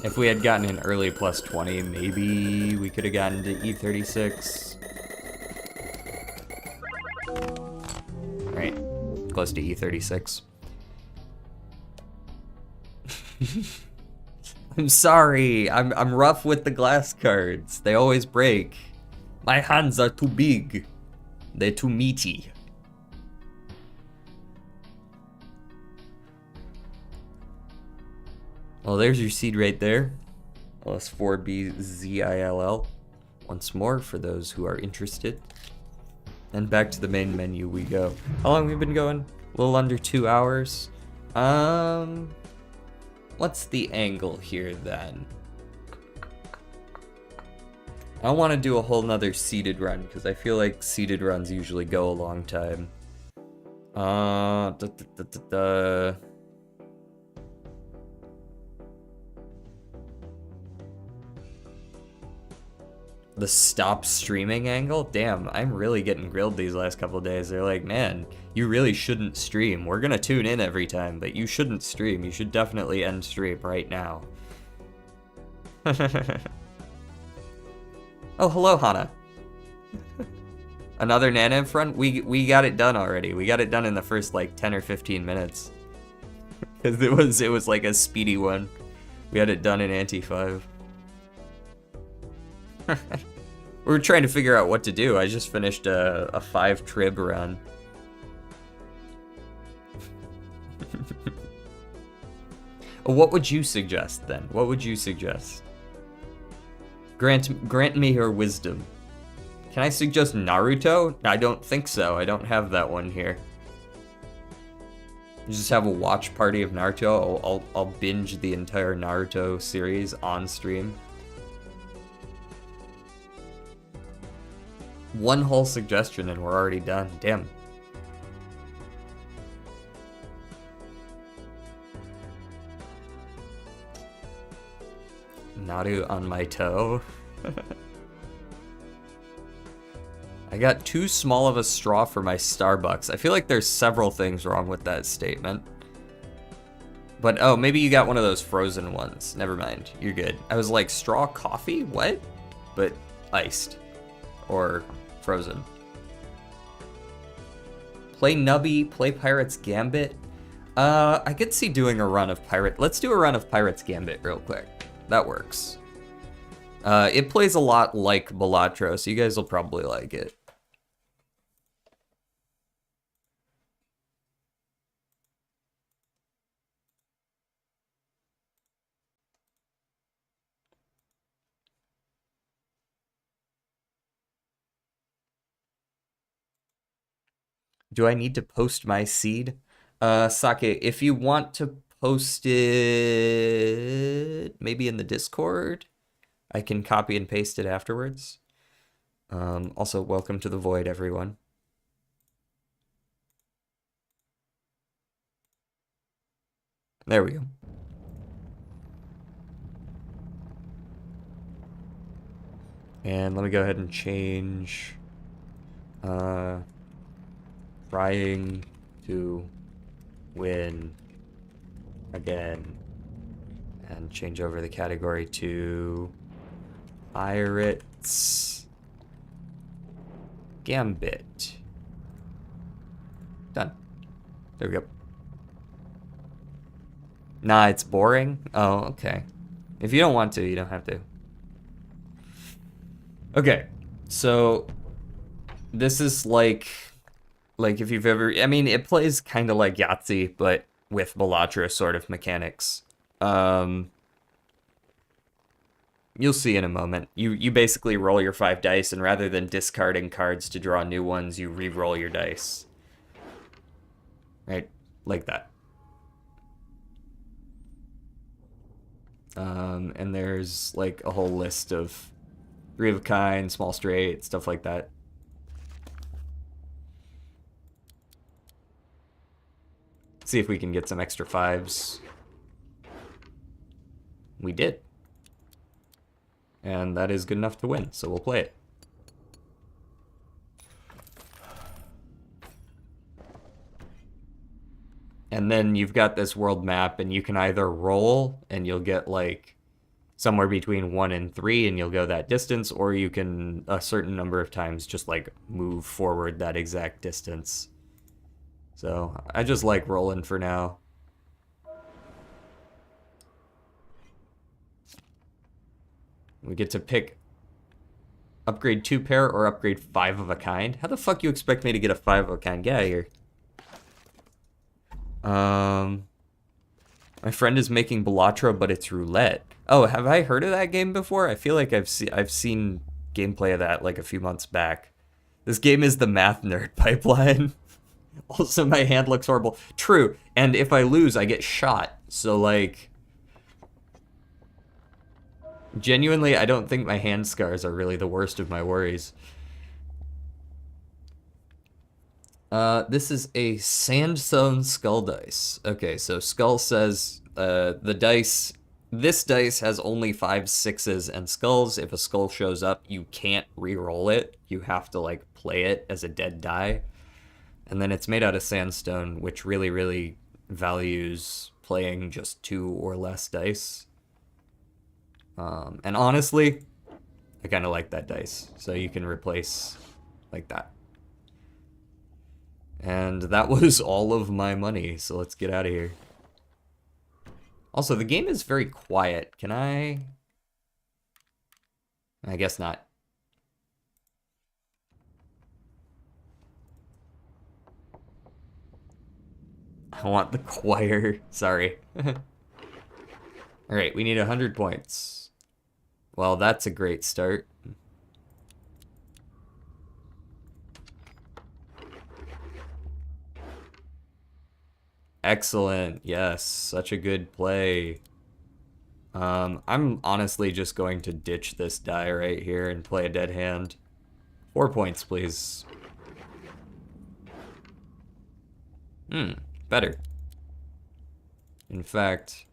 If we had gotten an early plus 20, maybe we could have gotten to E36. Right, close to E36. I'm sorry, I'm rough with the glass cards. They always break. My hands are too big. They're too meaty. Well, there's your seed right there. LS4BZILL. Once more for those who are interested. And back to the main menu we go. How long have we been going? A little under 2 hours. What's the angle here then? I don't want to do a whole nother seeded run because I feel like seeded runs usually go a long time. The stop streaming angle? Damn, I'm really getting grilled these last couple of days. They're like, man, you really shouldn't stream. We're gonna tune in every time, but you shouldn't stream. You should definitely end stream right now. Oh, hello, Hana. Another Naneinf run? We got it done already. We got it done in the first like 10 or 15 minutes. Because it was like a speedy one. We had it done in Anti 5. We were trying to figure out what to do. I just finished a 5 trib run. What would you suggest then? What would you suggest? Grant me your wisdom. Can I suggest Naruto? I don't think so. I don't have that one here. You just have a watch party of Naruto. I'll binge the entire Naruto series on stream. One whole suggestion and we're already done. Damn. Naru on my toe. I got too small of a straw for my Starbucks. I feel like there's several things wrong with that statement. But oh, maybe you got one of those frozen ones. Never mind. You're good. I was like, straw coffee? What? But iced. Or frozen. Play Nubby, play Pirates Gambit. I could see doing a run of Pirate. Let's do a run of Pirates Gambit real quick. That works. It plays a lot like Balatro, so you guys will probably like it. Do I need to post my seed? Sake, if you want to post it maybe in the Discord, I can copy and paste it afterwards. Also, welcome to the Void, everyone. There we go. And let me go ahead and change trying to win again and change over the category to Pirates Gambit. Done. There we go. Nah, it's boring? Oh, okay. If you don't want to, you don't have to. Okay, so this is like if you've ever, I mean, it plays kind of like Yahtzee, but with Balatro sort of mechanics. Um, you'll see in a moment. You basically roll your 5 dice, and rather than discarding cards to draw new ones, you re-roll your dice. Right? Like that. And there's like a whole list of 3 of a kind, small straight, stuff like that. See if we can get some extra 5s. We did. And that is good enough to win, so we'll play it. And then you've got this world map, and you can either roll, and you'll get like somewhere between 1 and 3, and you'll go that distance, or you can a certain number of times just like move forward that exact distance. So I just like rolling for now. We get to pick upgrade 2 pair or upgrade 5 of a kind. How the fuck you expect me to get a 5 of a kind? Get out of here. My friend is making Balatro, but it's roulette. Oh, have I heard of that game before? I feel like I've seen gameplay of that like a few months back. This game is the Math Nerd Pipeline. Also, my hand looks horrible. True, and if I lose, I get shot. So, like, genuinely, I don't think my hand scars are really the worst of my worries. This is a sandstone skull dice. Okay, so skull says the dice. This dice has only 5 6s and skulls. If a skull shows up, you can't re-roll it. You have to like play it as a dead die. And then it's made out of sandstone, which really, really values playing just 2 or less dice. And honestly, I kind of like that dice. So you can replace like that. And that was all of my money, so let's get out of here. Also, the game is very quiet. Can I guess not. I want the choir. Sorry. Alright, we need 100 points. Well, that's a great start. Excellent. Yes, such a good play. I'm honestly just going to ditch this die right here and play a dead hand. 4 points, please. Better. In fact,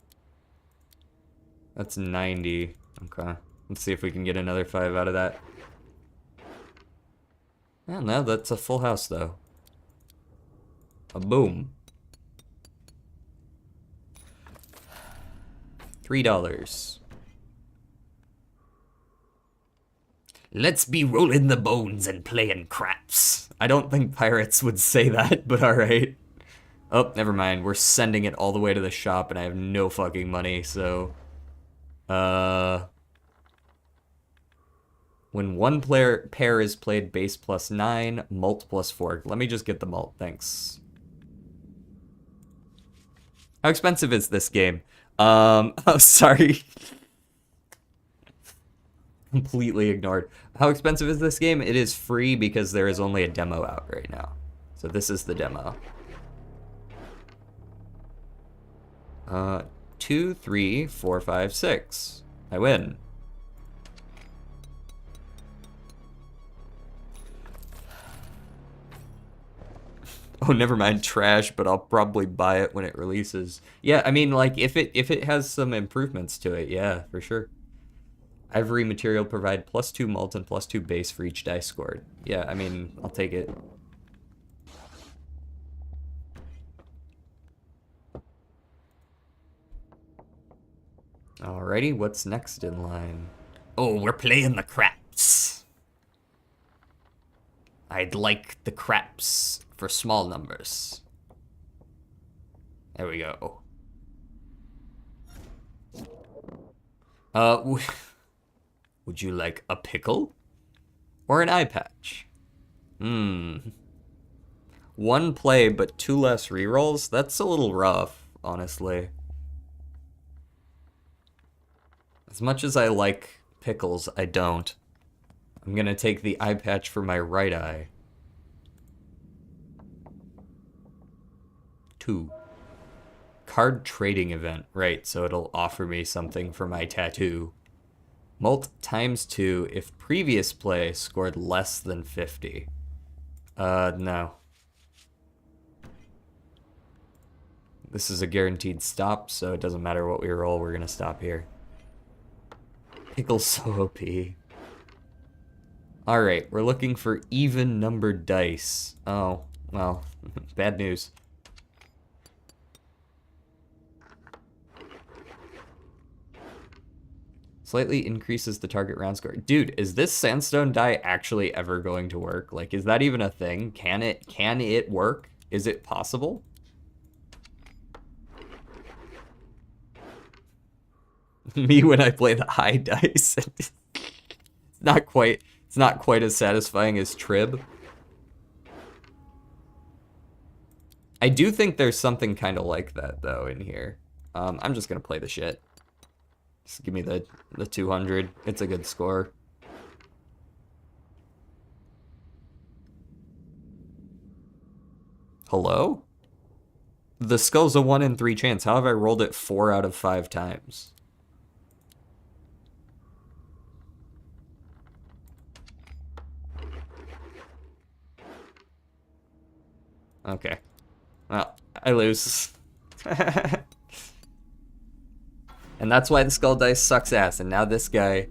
that's 90. Okay. Let's see if we can get another 5 out of that. Oh, no, that's a full house, though. A boom. $3. Let's be rolling the bones and playing craps. I don't think pirates would say that, but alright. Oh, never mind. We're sending it all the way to the shop, and I have no fucking money, so... When one pair is played base +9, mult +4. Let me just get the mult, thanks. How expensive is this game? Oh, sorry. Completely ignored. How expensive is this game? It is free because there is only a demo out right now. So this is the demo. 2, 3, 4, 5, 6. I win. Oh, never mind, trash, but I'll probably buy it when it releases. Yeah, I mean, like, if it has some improvements to it, yeah, for sure. Ivory material provide +2 mult and +2 base for each dice scored. Yeah, I mean, I'll take it. Alrighty, what's next in line? Oh, we're playing the craps. I'd like the craps for small numbers. There we go. Would you like a pickle or an eye patch? Hmm. One play, but two less rerolls? That's a little rough, honestly. As much as I like pickles, I don't. I'm gonna take the eye patch for my right eye. 2. Card trading event. Right, so it'll offer me something for my tattoo. Mult times 2 if previous play scored less than 50. No. This is a guaranteed stop, so it doesn't matter what we roll, we're gonna stop here. Pickle's so OP. Alright, we're looking for even numbered dice. Oh, well, bad news. Slightly increases the target round score. Dude, is this sandstone die actually ever going to work? Like, is that even a thing? Can it work? Is it possible? Me when I play the high dice. It's not quite as satisfying as Trib. I do think there's something kind of like that though in here. I'm just gonna play the shit. Just give me the 200. It's a good score. Hello? The skull's a 1 in 3 chance. How have I rolled it 4 out of 5 times? Okay. Well, I lose. And that's why the skull dice sucks ass. And now this guy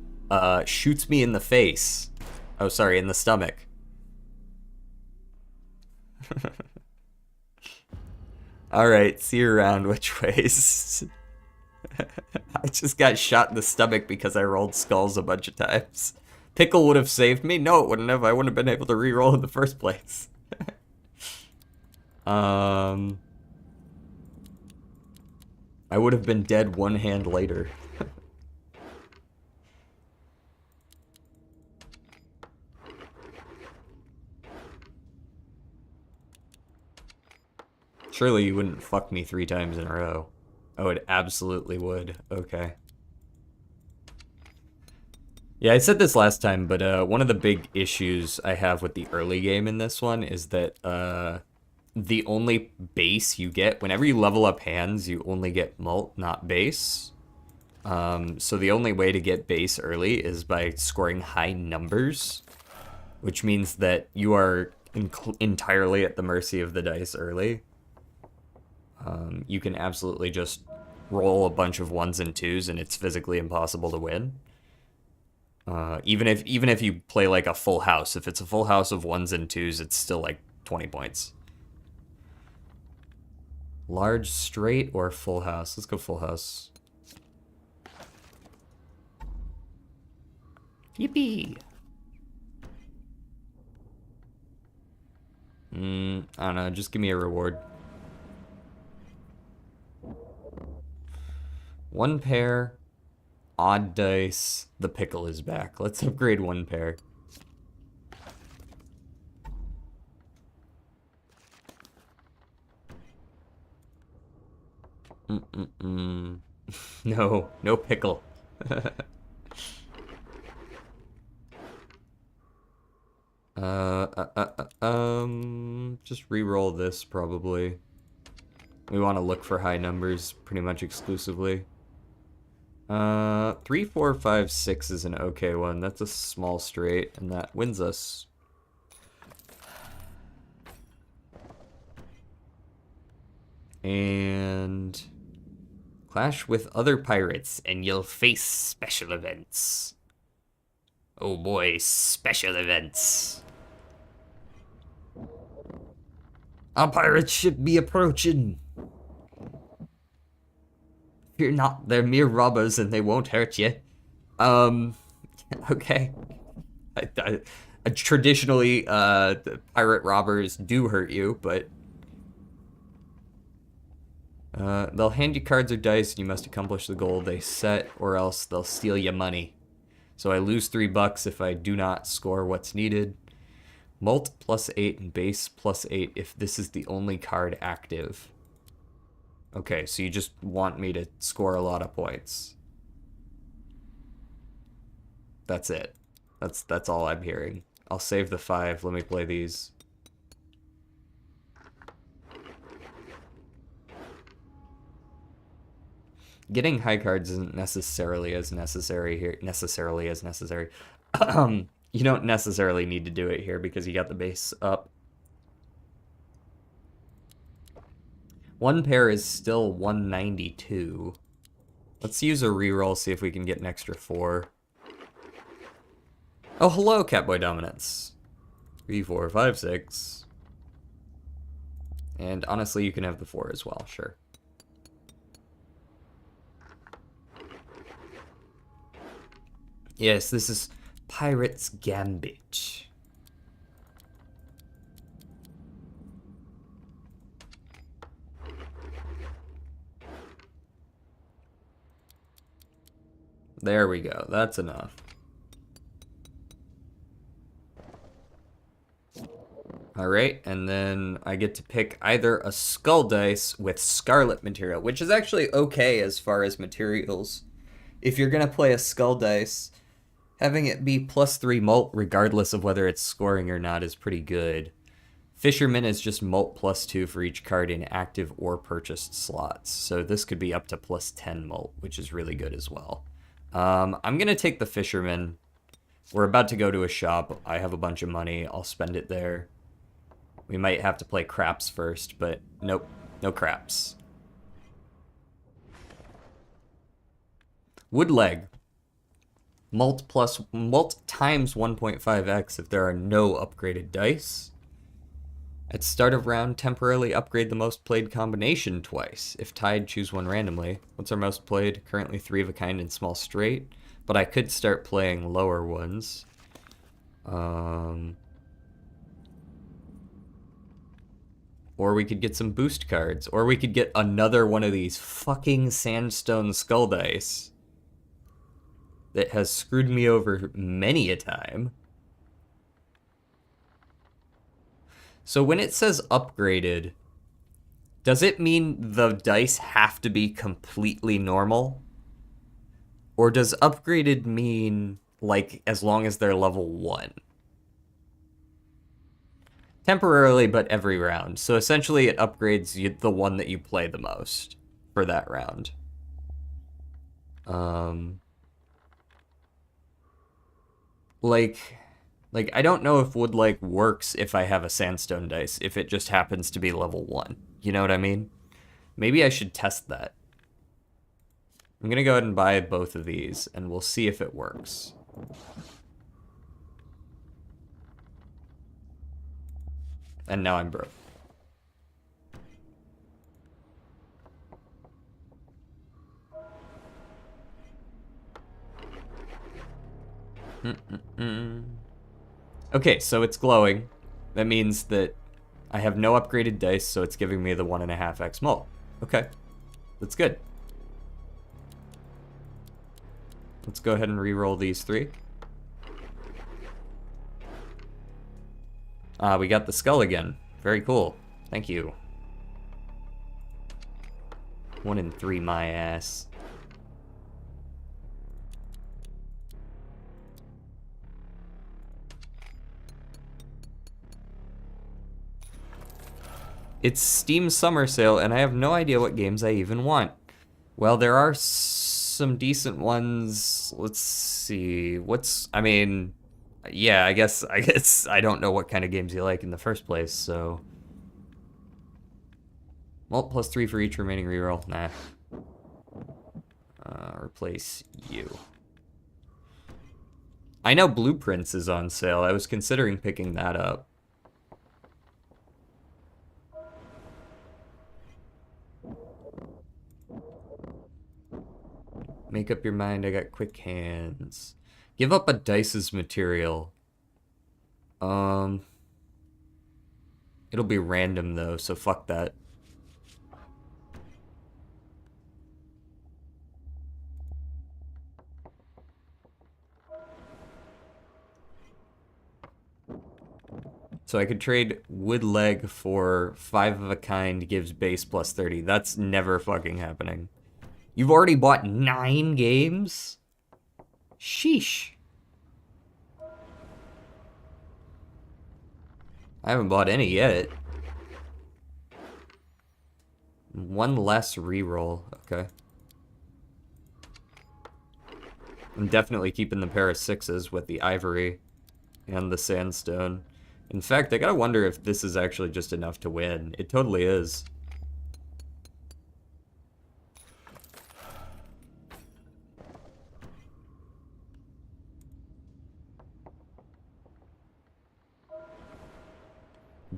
shoots me in the face. Oh, sorry, in the stomach. Alright, see you around which ways. I just got shot in the stomach because I rolled skulls a bunch of times. Pickle would have saved me? No, it wouldn't have. I wouldn't have been able to re-roll in the first place. I would have been dead one hand later. Surely you wouldn't fuck me 3 times in a row. Oh, it absolutely would. Okay. Yeah, I said this last time, but one of the big issues I have with the early game in this one is that the only base you get, whenever you level up hands, you only get mult, not base. So the only way to get base early is by scoring high numbers, which means that you are entirely at the mercy of the dice early. You can absolutely just roll a bunch of 1s and 2s and it's physically impossible to win. Even if you play like a full house, if it's a full house of 1s and 2s, it's still like 20 points. Large straight or full house? Let's go full house. Yippee! I don't know, just give me a reward. 1 pair, odd dice, the pickle is back. Let's upgrade 1 pair. No, no pickle. Just re-roll this probably. We want to look for high numbers pretty much exclusively. 3, 4, 5, 6 is an okay one. That's a small straight, and that wins us. And clash with other pirates, and you'll face special events. Oh boy, special events. Our pirate ship be approaching. Fear not, they're mere robbers and they won't hurt you. Okay. Traditionally, pirate robbers do hurt you, but... They'll hand you cards or dice and you must accomplish the goal they set or else they'll steal your money. So I lose $3 if I do not score what's needed. Mult +8 and base +8 if this is the only card active. Okay, so you just want me to score a lot of points. That's it. That's all I'm hearing. I'll save the 5. Let me play these. Getting high cards isn't necessarily as necessary here. You don't necessarily need to do it here because you got the base up. One pair is still 192. Let's use a reroll, see if we can get an extra 4. Oh, hello, Catboy Dominance. 3, 4, 5, 6. And honestly, you can have the 4 as well, sure. Yes, this is Pirate's Gambit. There we go. That's enough. Alright, and then I get to pick either a skull dice with scarlet material, which is actually okay as far as materials. If you're going to play a skull dice, having it be +3 mult, regardless of whether it's scoring or not, is pretty good. Fisherman is just mult +2 for each card in active or purchased slots. So this could be up to +10 mult, which is really good as well. I'm going to take the Fisherman. We're about to go to a shop. I have a bunch of money. I'll spend it there. We might have to play craps first, but nope, no craps. Woodleg. Mult times 1.5x if there are no upgraded dice. At start of round, temporarily upgrade the most played combination twice. If tied, choose one randomly. What's our most played? Currently 3 of a kind and small straight. But I could start playing lower ones. Or we could get some boost cards. Or we could get another one of these fucking sandstone skull dice that has screwed me over many a time. So when it says upgraded, does it mean the dice have to be completely normal? Or does upgraded mean, like, as long as they're level 1? Temporarily, but every round. So essentially it upgrades the one that you play the most for that round. Like, I don't know if wood works if I have a sandstone dice, if it just happens to be level 1. You know what I mean? Maybe I should test that. I'm gonna go ahead and buy both of these, and we'll see if it works. And now I'm broke. Okay, so it's glowing. That means that I have no upgraded dice, so it's giving me the 1.5x mult. Okay, that's good. Let's go ahead and re-roll these 3. We got the skull again. Very cool. Thank you. 1 in 3, my ass. It's Steam Summer Sale, and I have no idea what games I even want. Well, there are some decent ones. Let's see. Yeah, I guess I don't know what kind of games you like in the first place, so. Mult +3 for each remaining reroll. Nah. Replace you. I know Blueprints is on sale. I was considering picking that up. Make up your mind, I got quick hands. Give up a dice's material. It'll be random though, so fuck that. So I could trade wood leg for 5 of a kind gives base plus 30. That's never fucking happening. You've already bought 9 games? Sheesh. I haven't bought any yet. 1 less reroll. Okay. I'm definitely keeping the pair of 6s with the ivory and the sandstone. In fact, I gotta wonder if this is actually just enough to win. It totally is.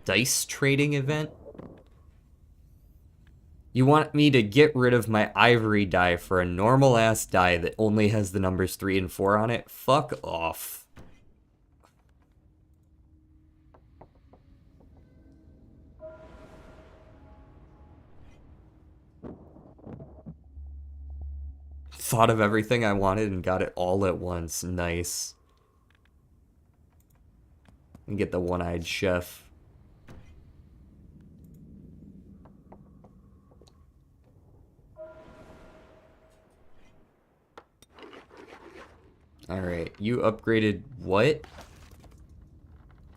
Dice trading event? You want me to get rid of my ivory die for a normal ass die that only has the numbers 3 and 4 on it? Fuck off. Thought of everything I wanted and got it all at once. Nice. And get the one-eyed chef. Alright, you upgraded what?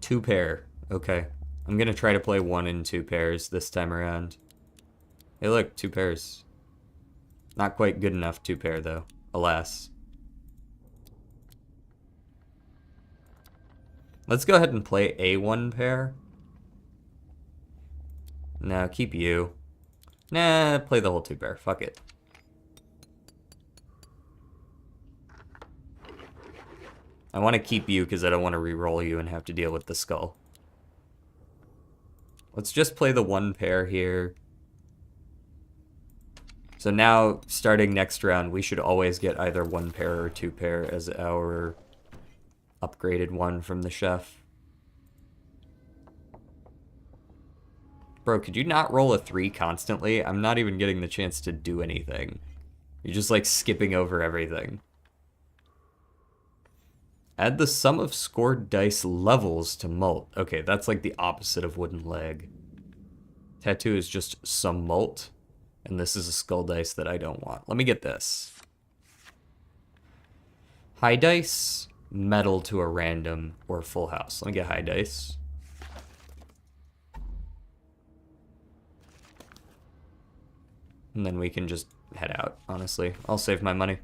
2 pair. Okay. I'm gonna try to play 1 and 2 pairs this time around. Hey look, 2 pairs. Not quite good enough 2 pair though, alas. Let's go ahead and play a 1 pair. No, keep you. Nah, play the whole 2 pair, fuck it. I want to keep you because I don't want to re-roll you and have to deal with the skull. Let's just play the 1 pair here. So now, starting next round, we should always get either 1 pair or 2 pair as our upgraded one from the chef. Bro, could you not roll a 3 constantly? I'm not even getting the chance to do anything. You're just like skipping over everything. Add the sum of scored dice levels to mult. Okay, that's like the opposite of wooden leg. Tattoo is just some mult, and this is a skull dice that I don't want. Let me get this. High dice, metal to a random, or full house. Let me get high dice. And then we can just head out, honestly. I'll save my money.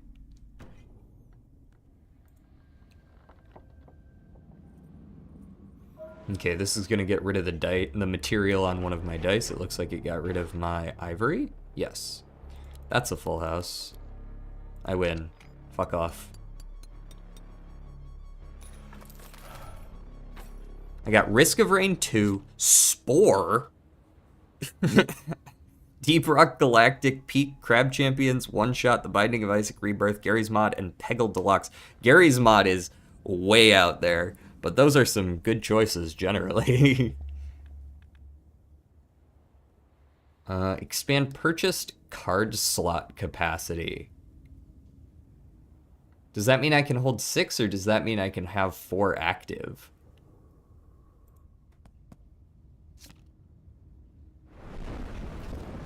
Okay, this is gonna get rid of the material on one of my dice. It looks like it got rid of my ivory. Yes. That's a full house. I win. Fuck off. I got Risk of Rain 2, Spore, Deep Rock Galactic, Peak, Crab Champions, One Shot, The Binding of Isaac Rebirth, Gary's Mod, and Peggle Deluxe. Gary's Mod is way out there. But those are some good choices, generally. Expand purchased card slot capacity. Does that mean I can hold 6, or does that mean I can have 4 active?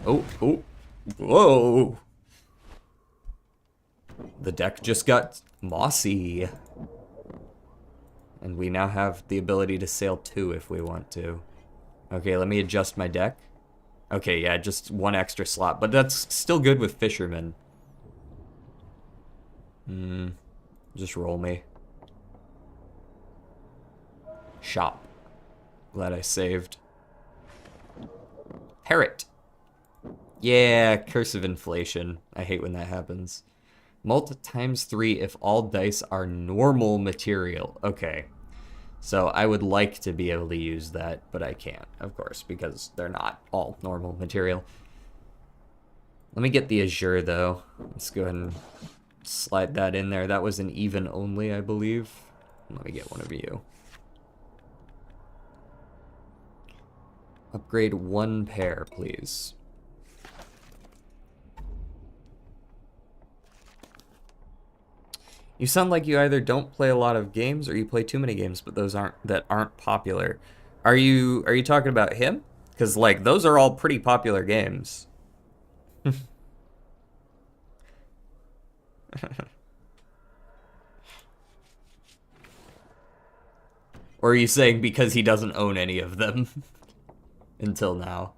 Oh, whoa. The deck just got mossy. And we now have the ability to sail 2 if we want to. Okay, let me adjust my deck. Okay, yeah, just 1 extra slot, but that's still good with Fisherman. Just roll me. Shop. Glad I saved. Parrot. Yeah, Curse of Inflation. I hate when that happens. Mult times 3 if all dice are normal material. Okay. So I would like to be able to use that, but I can't, of course, because they're not all normal material. Let me get the Azure, though. Let's go ahead and slide that in there. That was an even only, I believe. Let me get one of you. Upgrade 1 pair, please. You sound like you either don't play a lot of games or you play too many games, but those aren't popular. Are you talking about him? Because like those are all pretty popular games. Or are you saying because he doesn't own any of them until now?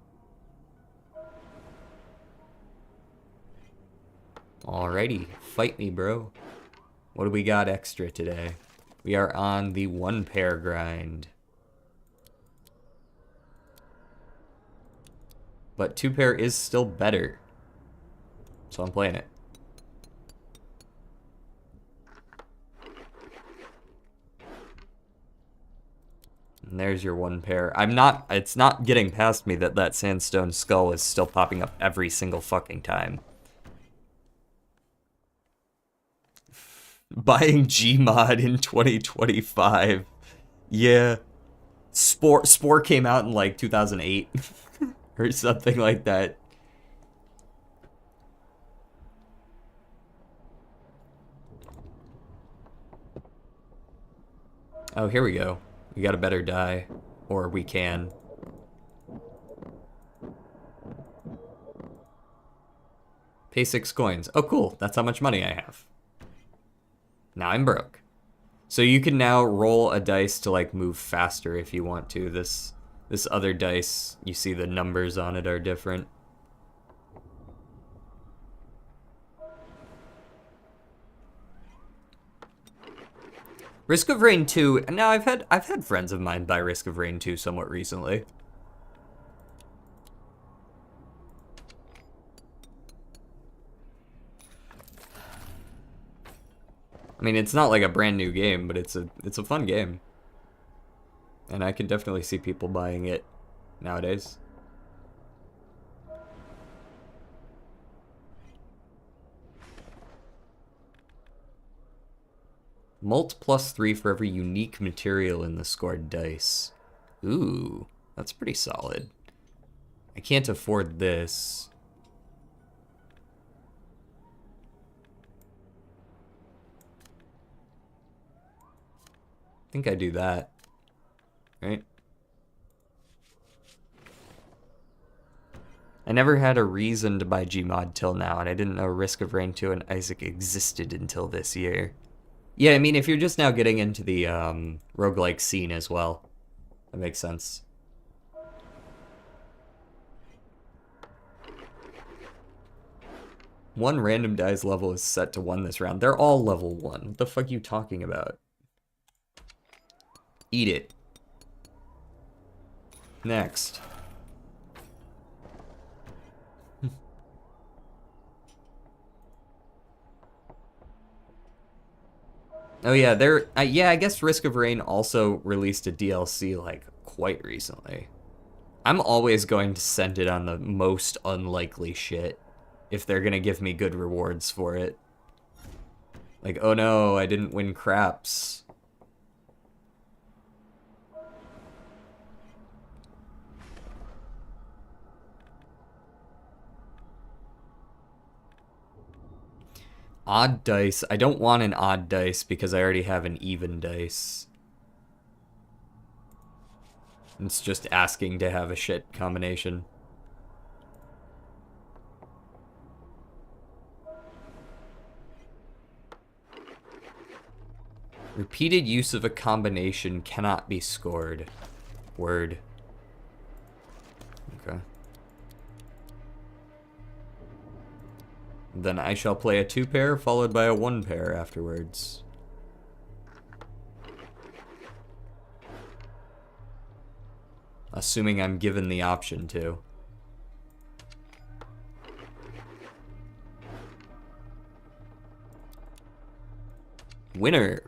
Alrighty, fight me, bro. What do we got extra today? We are on the 1-pair grind. But 2-pair is still better. So I'm playing it. And there's your 1-pair. It's not getting past me that that sandstone skull is still popping up every single fucking time. Buying Gmod in 2025. Yeah. Spore came out in like 2008 or something like that. Oh, here we go. We got a better die. Or we can. Pay 6 coins. Oh, cool. That's how much money I have. Now I'm broke. So you can now roll a dice to like move faster if you want to. This other dice, you see the numbers on it are different. Risk of Rain 2. Now I've had friends of mine buy Risk of Rain 2 somewhat recently. I mean, it's not like a brand new game, but it's a fun game. And I can definitely see people buying it nowadays. Mult +3 for every unique material in the scored dice. Ooh, that's pretty solid. I can't afford this. I think I do that. Right? I never had a reason to buy Gmod till now, and I didn't know Risk of Rain 2 and Isaac existed until this year. Yeah, I mean, if you're just now getting into the roguelike scene as well, that makes sense. One random dice level is set to 1 this round. They're all level 1. What the fuck are you talking about? Eat it. Next. Oh yeah, yeah, I guess Risk of Rain also released a DLC like quite recently. I'm always going to send it on the most unlikely shit if they're gonna give me good rewards for it. Like, oh no, I didn't win craps. Odd dice. I don't want an odd dice because I already have an even dice. It's just asking to have a shit combination. Repeated use of a combination cannot be scored. Word. Okay. Then I shall play a 2-pair followed by a 1-pair afterwards. Assuming I'm given the option to. Winner.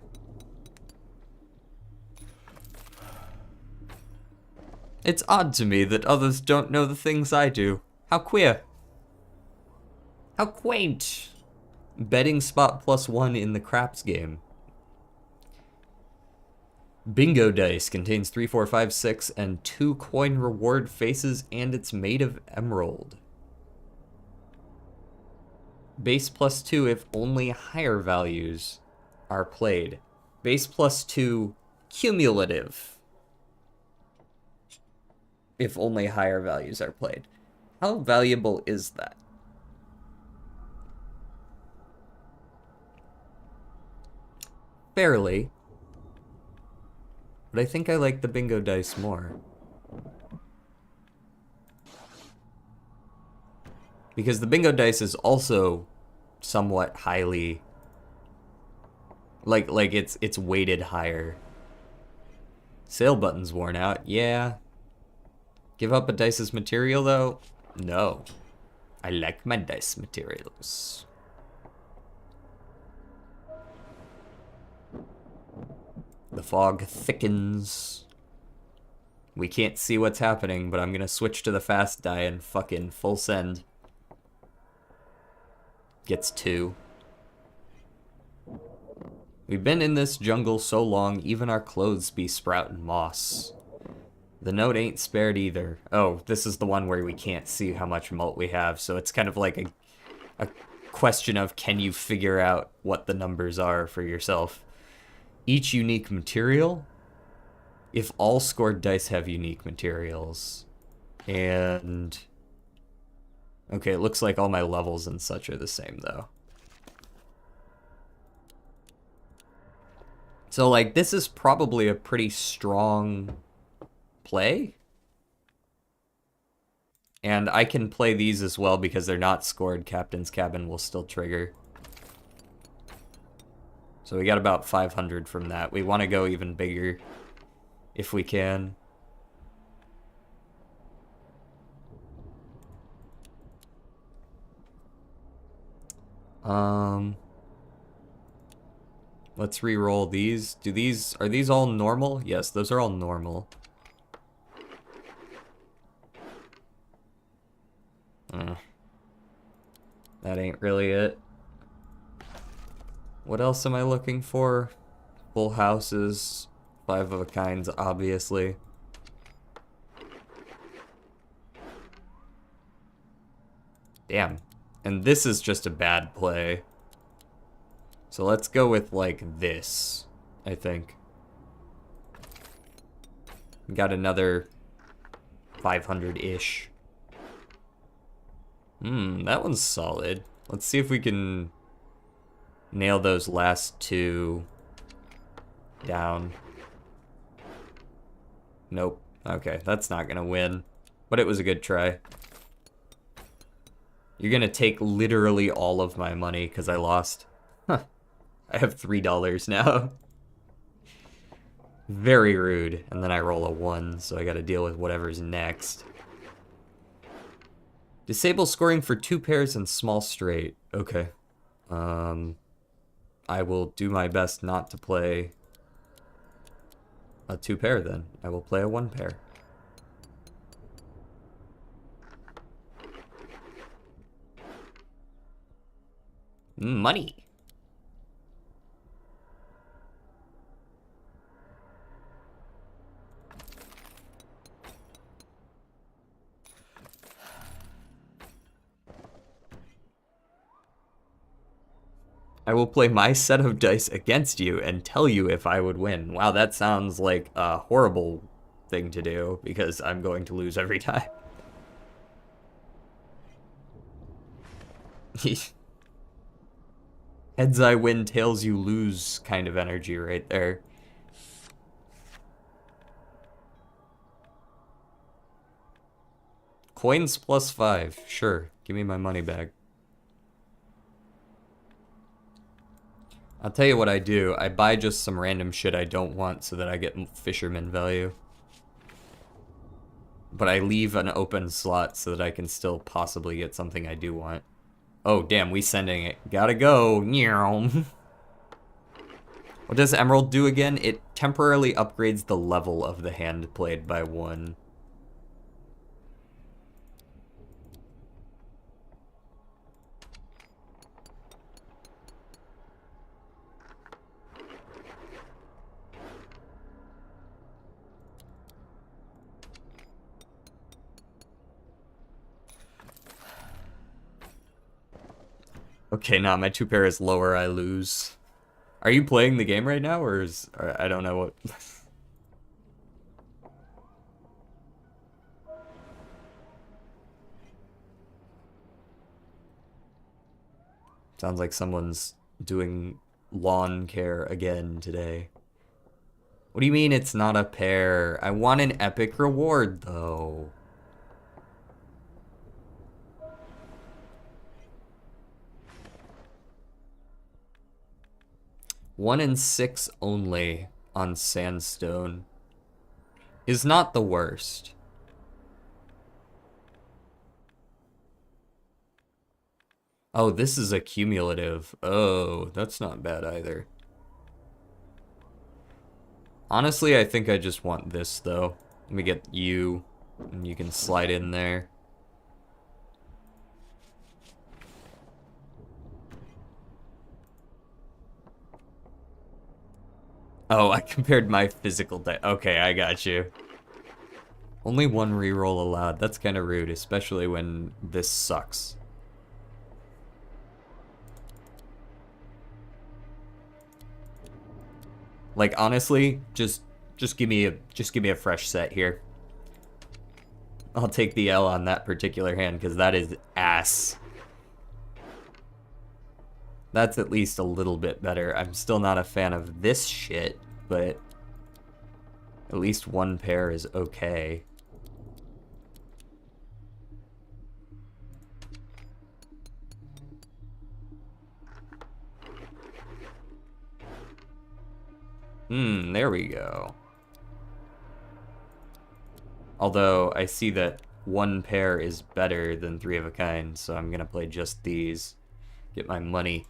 It's odd to me that others don't know the things I do. How queer. How quaint. Betting spot +1 in the craps game. Bingo dice contains 3, 4, 5, 6, and 2 coin reward faces, and it's made of emerald. Base +2 if only higher values are played. Base +2 cumulative. if only higher values are played. How valuable is that? Barely. But I think I like the bingo dice more. Because the bingo dice is also somewhat highly... Like it's weighted higher. Sale button's worn out, yeah. Give up a dice's material, though? No. I like my dice materials. The fog thickens. We can't see what's happening, but I'm gonna switch to the fast die and fucking full send. Gets 2. We've been in this jungle so long, even our clothes be sproutin' moss. The note ain't spared either. Oh, this is the one where we can't see how much malt we have, so it's kind of like a question of can you figure out what the numbers are for yourself. Each unique material, if all scored dice have unique materials, and... Okay, it looks like all my levels and such are the same, though. So, like, this is probably a pretty strong play. And I can play these as well because they're not scored. Captain's Cabin will still trigger. So we got about 500 from that. We want to go even bigger if we can. Let's re-roll these. Are these all normal? Yes, those are all normal. That ain't really it. What else am I looking for? Full houses, 5 of a kinds, obviously. Damn. And this is just a bad play. So let's go with, like, this, I think. Got another 500-ish. That one's solid. Let's see if we can nail those last 2 down. Nope. Okay, that's not gonna win. But it was a good try. You're gonna take literally all of my money because I lost. Huh. I have $3 now. Very rude. And then I roll a 1, so I gotta deal with whatever's next. Disable scoring for 2 pairs and small straight. Okay. I will do my best not to play a 2 pair then. I will play a 1 pair. Money. I will play my set of dice against you and tell you if I would win. Wow, that sounds like a horrible thing to do because I'm going to lose every time. Heads I win, tails you lose kind of energy right there. Coins plus 5. Sure, give me my money back. I'll tell you what I do. I buy just some random shit I don't want so that I get fisherman value. But I leave an open slot so that I can still possibly get something I do want. Oh, damn, we sending it. Gotta go. What does Emerald do again? It temporarily upgrades the level of the hand played by 1. Okay, nah, my 2 pair is lower, I lose. Are you playing the game right now, or I don't know what... Sounds like someone's doing lawn care again today. What do you mean it's not a pair? I want an epic reward, though. One in 6 only on sandstone is not the worst. Oh, this is a cumulative. Oh, that's not bad either. Honestly, I think I just want this, though. Let me get you, and you can slide in there. Oh, I compared my physical die. Okay, I got you. Only one reroll allowed. That's kind of rude, especially when this sucks. Like honestly, just give me a fresh set here. I'll take the L on that particular hand because that is ass. That's at least a little bit better. I'm still not a fan of this shit, but at least one pair is okay. There we go. Although I see that one pair is better than 3 of a kind, so I'm gonna play just these. Get my money.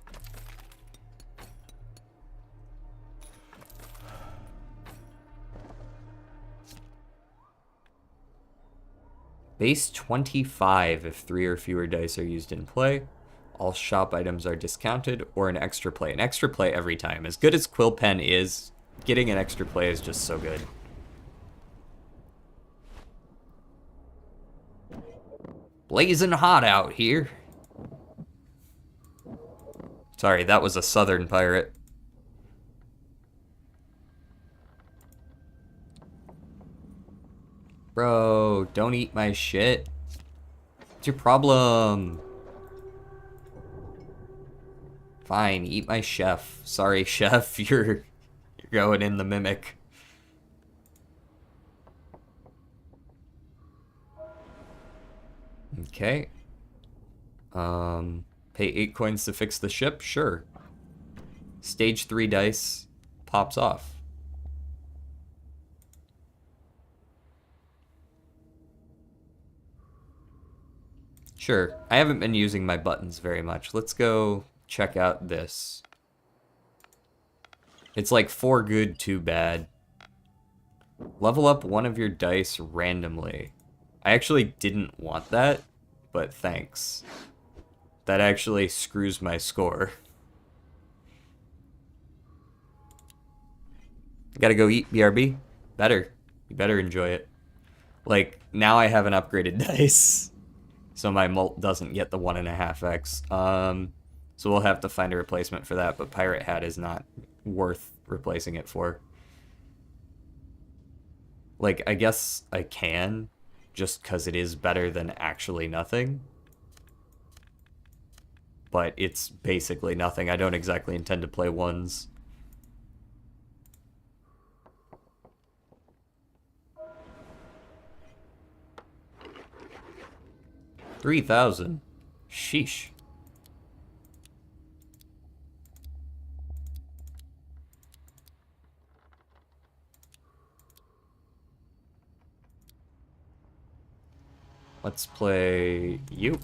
Base 25 if 3 or fewer dice are used in play. All shop items are discounted, or an extra play. An extra play every time. As good as Quill Pen is, getting an extra play is just so good. Blazing hot out here. Sorry, that was a southern pirate. Bro, don't eat my shit. What's your problem? Fine, eat my chef. Sorry, chef, you're going in the mimic. Okay. Pay 8 coins to fix the ship? Sure. Stage 3 dice pops off. Sure. I haven't been using my buttons very much. Let's go check out this. It's like 4 good, 2 bad. Level up one of your dice randomly. I actually didn't want that, but thanks. That actually screws my score. Gotta go eat, BRB. Better. You better enjoy it. Like, now I have an upgraded dice. So my mult doesn't get the 1.5x. So we'll have to find a replacement for that, but Pirate Hat is not worth replacing it for. Like, I guess I can, just because it is better than actually nothing. But it's basically nothing. I don't exactly intend to play ones. $3,000. Sheesh. Let's play you.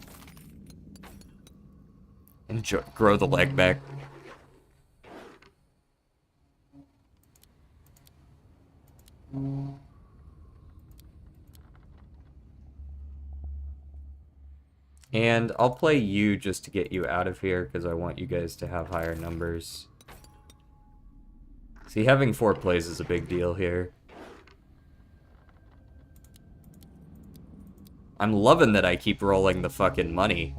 Enjoy. Grow the leg back. And I'll play you just to get you out of here, because I want you guys to have higher numbers. See, having 4 plays is a big deal here. I'm loving that I keep rolling the fucking money.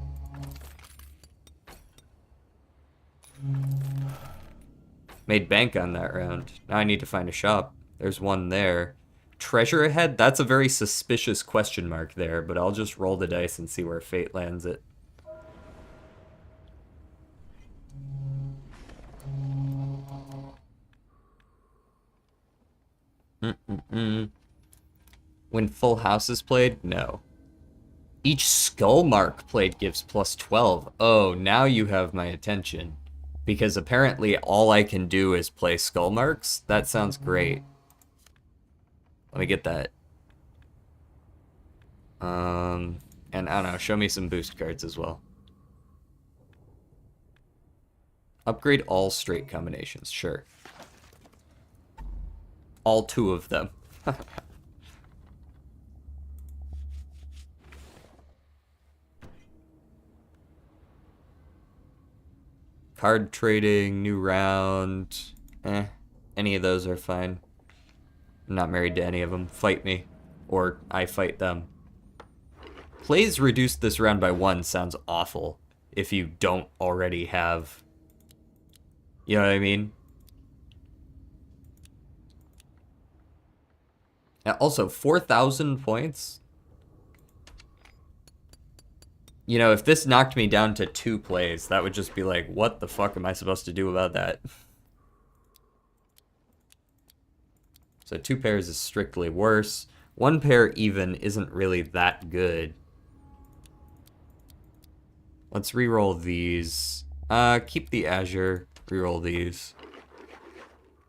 Made bank on that round. Now I need to find a shop. There's one there. Treasure ahead? That's a very suspicious question mark there, but I'll just roll the dice and see where fate lands it. When Full House is played, no. Each skull mark played gives plus 12. Oh, now you have my attention. Because apparently all I can do is play skull marks. That sounds great. Let me get that. And I don't know, show me some boost cards as well. Upgrade all straight combinations, sure. All 2 of them. Card trading, new round. Any of those are fine. I'm not married to any of them. Fight me. Or I fight them. Plays reduced this round by 1 sounds awful if you don't already have... You know what I mean? Also, 4,000 points? You know, if this knocked me down to 2 plays, that would just be like, what the fuck am I supposed to do about that? So 2 pairs is strictly worse. 1 pair even isn't really that good. Let's reroll these. Keep the Azure. Reroll these.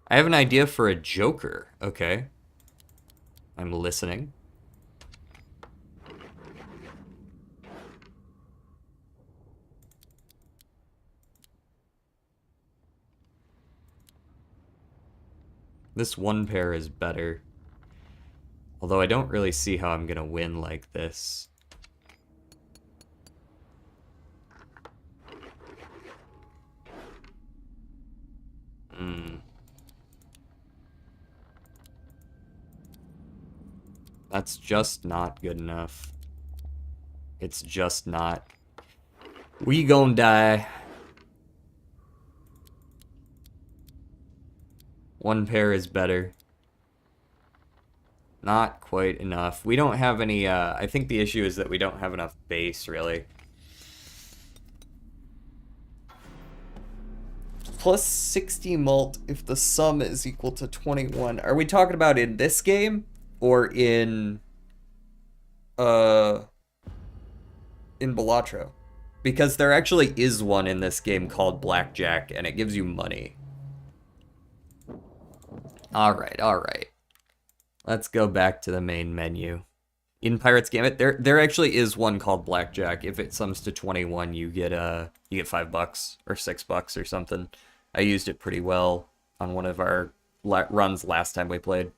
I have an idea for a Joker. Okay. I'm listening. This 1 pair is better. Although I don't really see how I'm gonna win like this. That's just not good enough. It's just not. We gon' die. 1 pair is better. Not quite enough. We don't have any, I think the issue is that we don't have enough base, really. Plus 60 mult if the sum is equal to 21. Are we talking about in this game? Or in Balatro? Because there actually is one in this game called Blackjack, and it gives you money. Alright, alright. Let's go back to the main menu. In Pirates Gambit, there actually is one called Blackjack. If it sums to 21, you get $5 or $6 or something. I used it pretty well on one of our runs last time we played.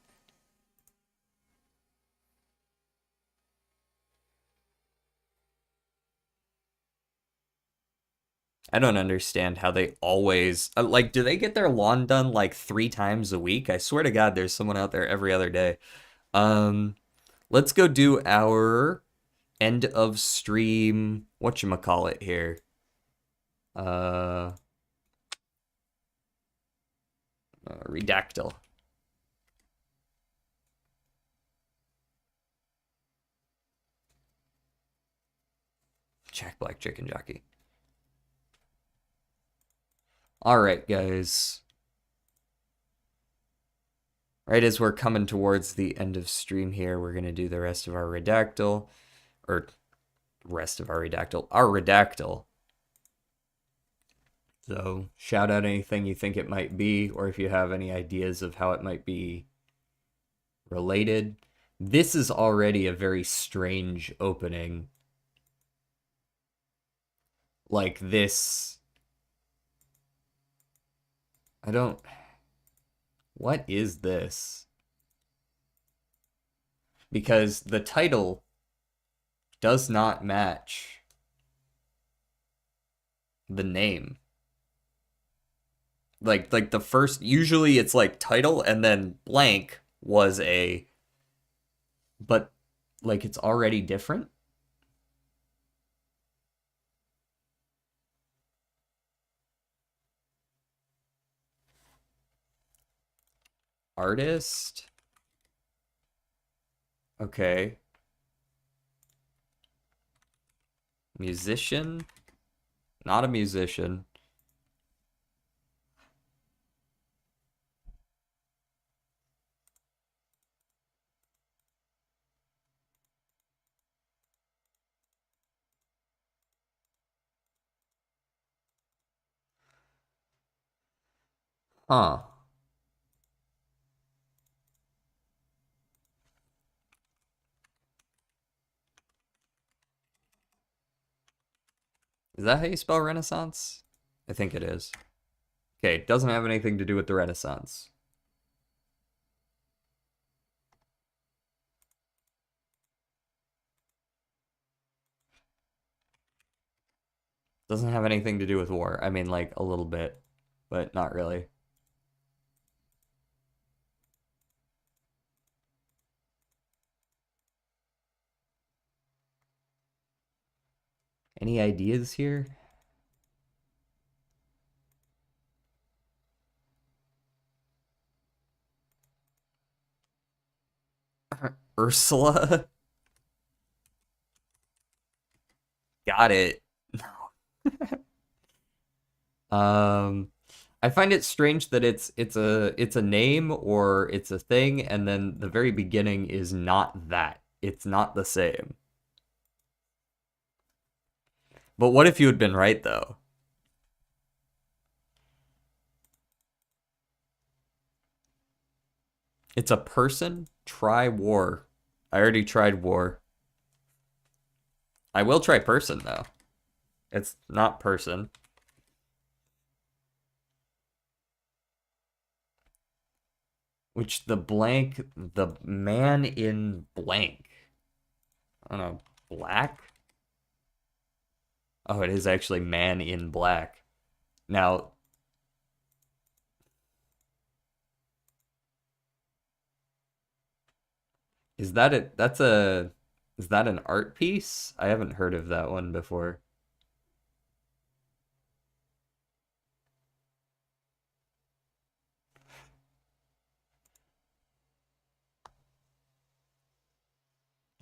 I don't understand how they always... like, do they get their lawn done, like, 3 times a week? I swear to God, there's someone out there every other day. Let's go do our end of stream... whatchamacallit here? Redactyl. Jack Black Chicken Jockey. Alright, guys. Right as we're coming towards the end of stream here, we're going to do the rest of our Redactyl. Or, rest of our Redactyl. Our Redactyl. So, shout out anything you think it might be, or if you have any ideas of how it might be related. This is already a very strange opening. Like this... I don't... What is this? Because the title does not match the name. Like the first... Usually it's like title and then blank was a... But, like, it's already different? Artist? Okay. Musician? Not a musician. Huh. Is that how you spell Renaissance? I think it is. Okay, it doesn't have anything to do with the Renaissance. Doesn't have anything to do with war. I mean, like, a little bit, but not really. Any ideas here? Ursula? Got it. Um, I find it strange that it's a name or it's a thing, and then the very beginning is not that. It's not the same. But what if you had been right though? It's a person? Try war. I already tried war. I will try person though. It's not person. Which the man in blank. I don't know, black? Oh, it is actually man in black. Now, is that it? Is that an art piece? I haven't heard of that one before.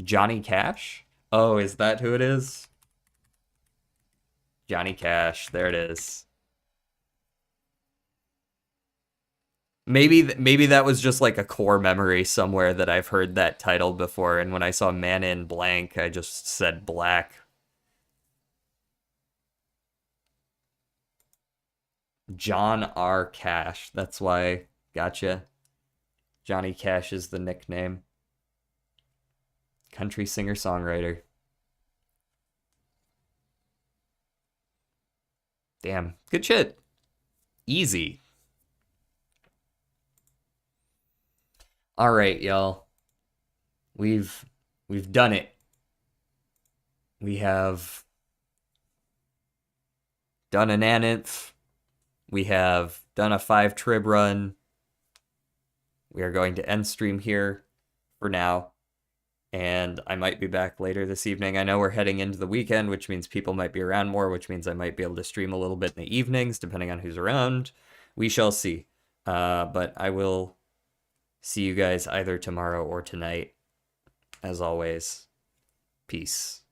Johnny Cash? Oh, is that who it is? Johnny Cash. There it is. Maybe that was just like a core memory somewhere that I've heard that title before, and when I saw Man in Blank, I just said black. John R. Cash. That's why. Gotcha. Johnny Cash is the nickname. Country singer-songwriter. Damn. Good shit. Easy. All right, y'all. We've we've done it. We have done a Naneinf. We have done a 5 trib run. We are going to end stream here for now. And I might be back later this evening. I know we're heading into the weekend, which means people might be around more, which means I might be able to stream a little bit in the evenings, depending on who's around. We shall see. But I will see you guys either tomorrow or tonight. As always, peace.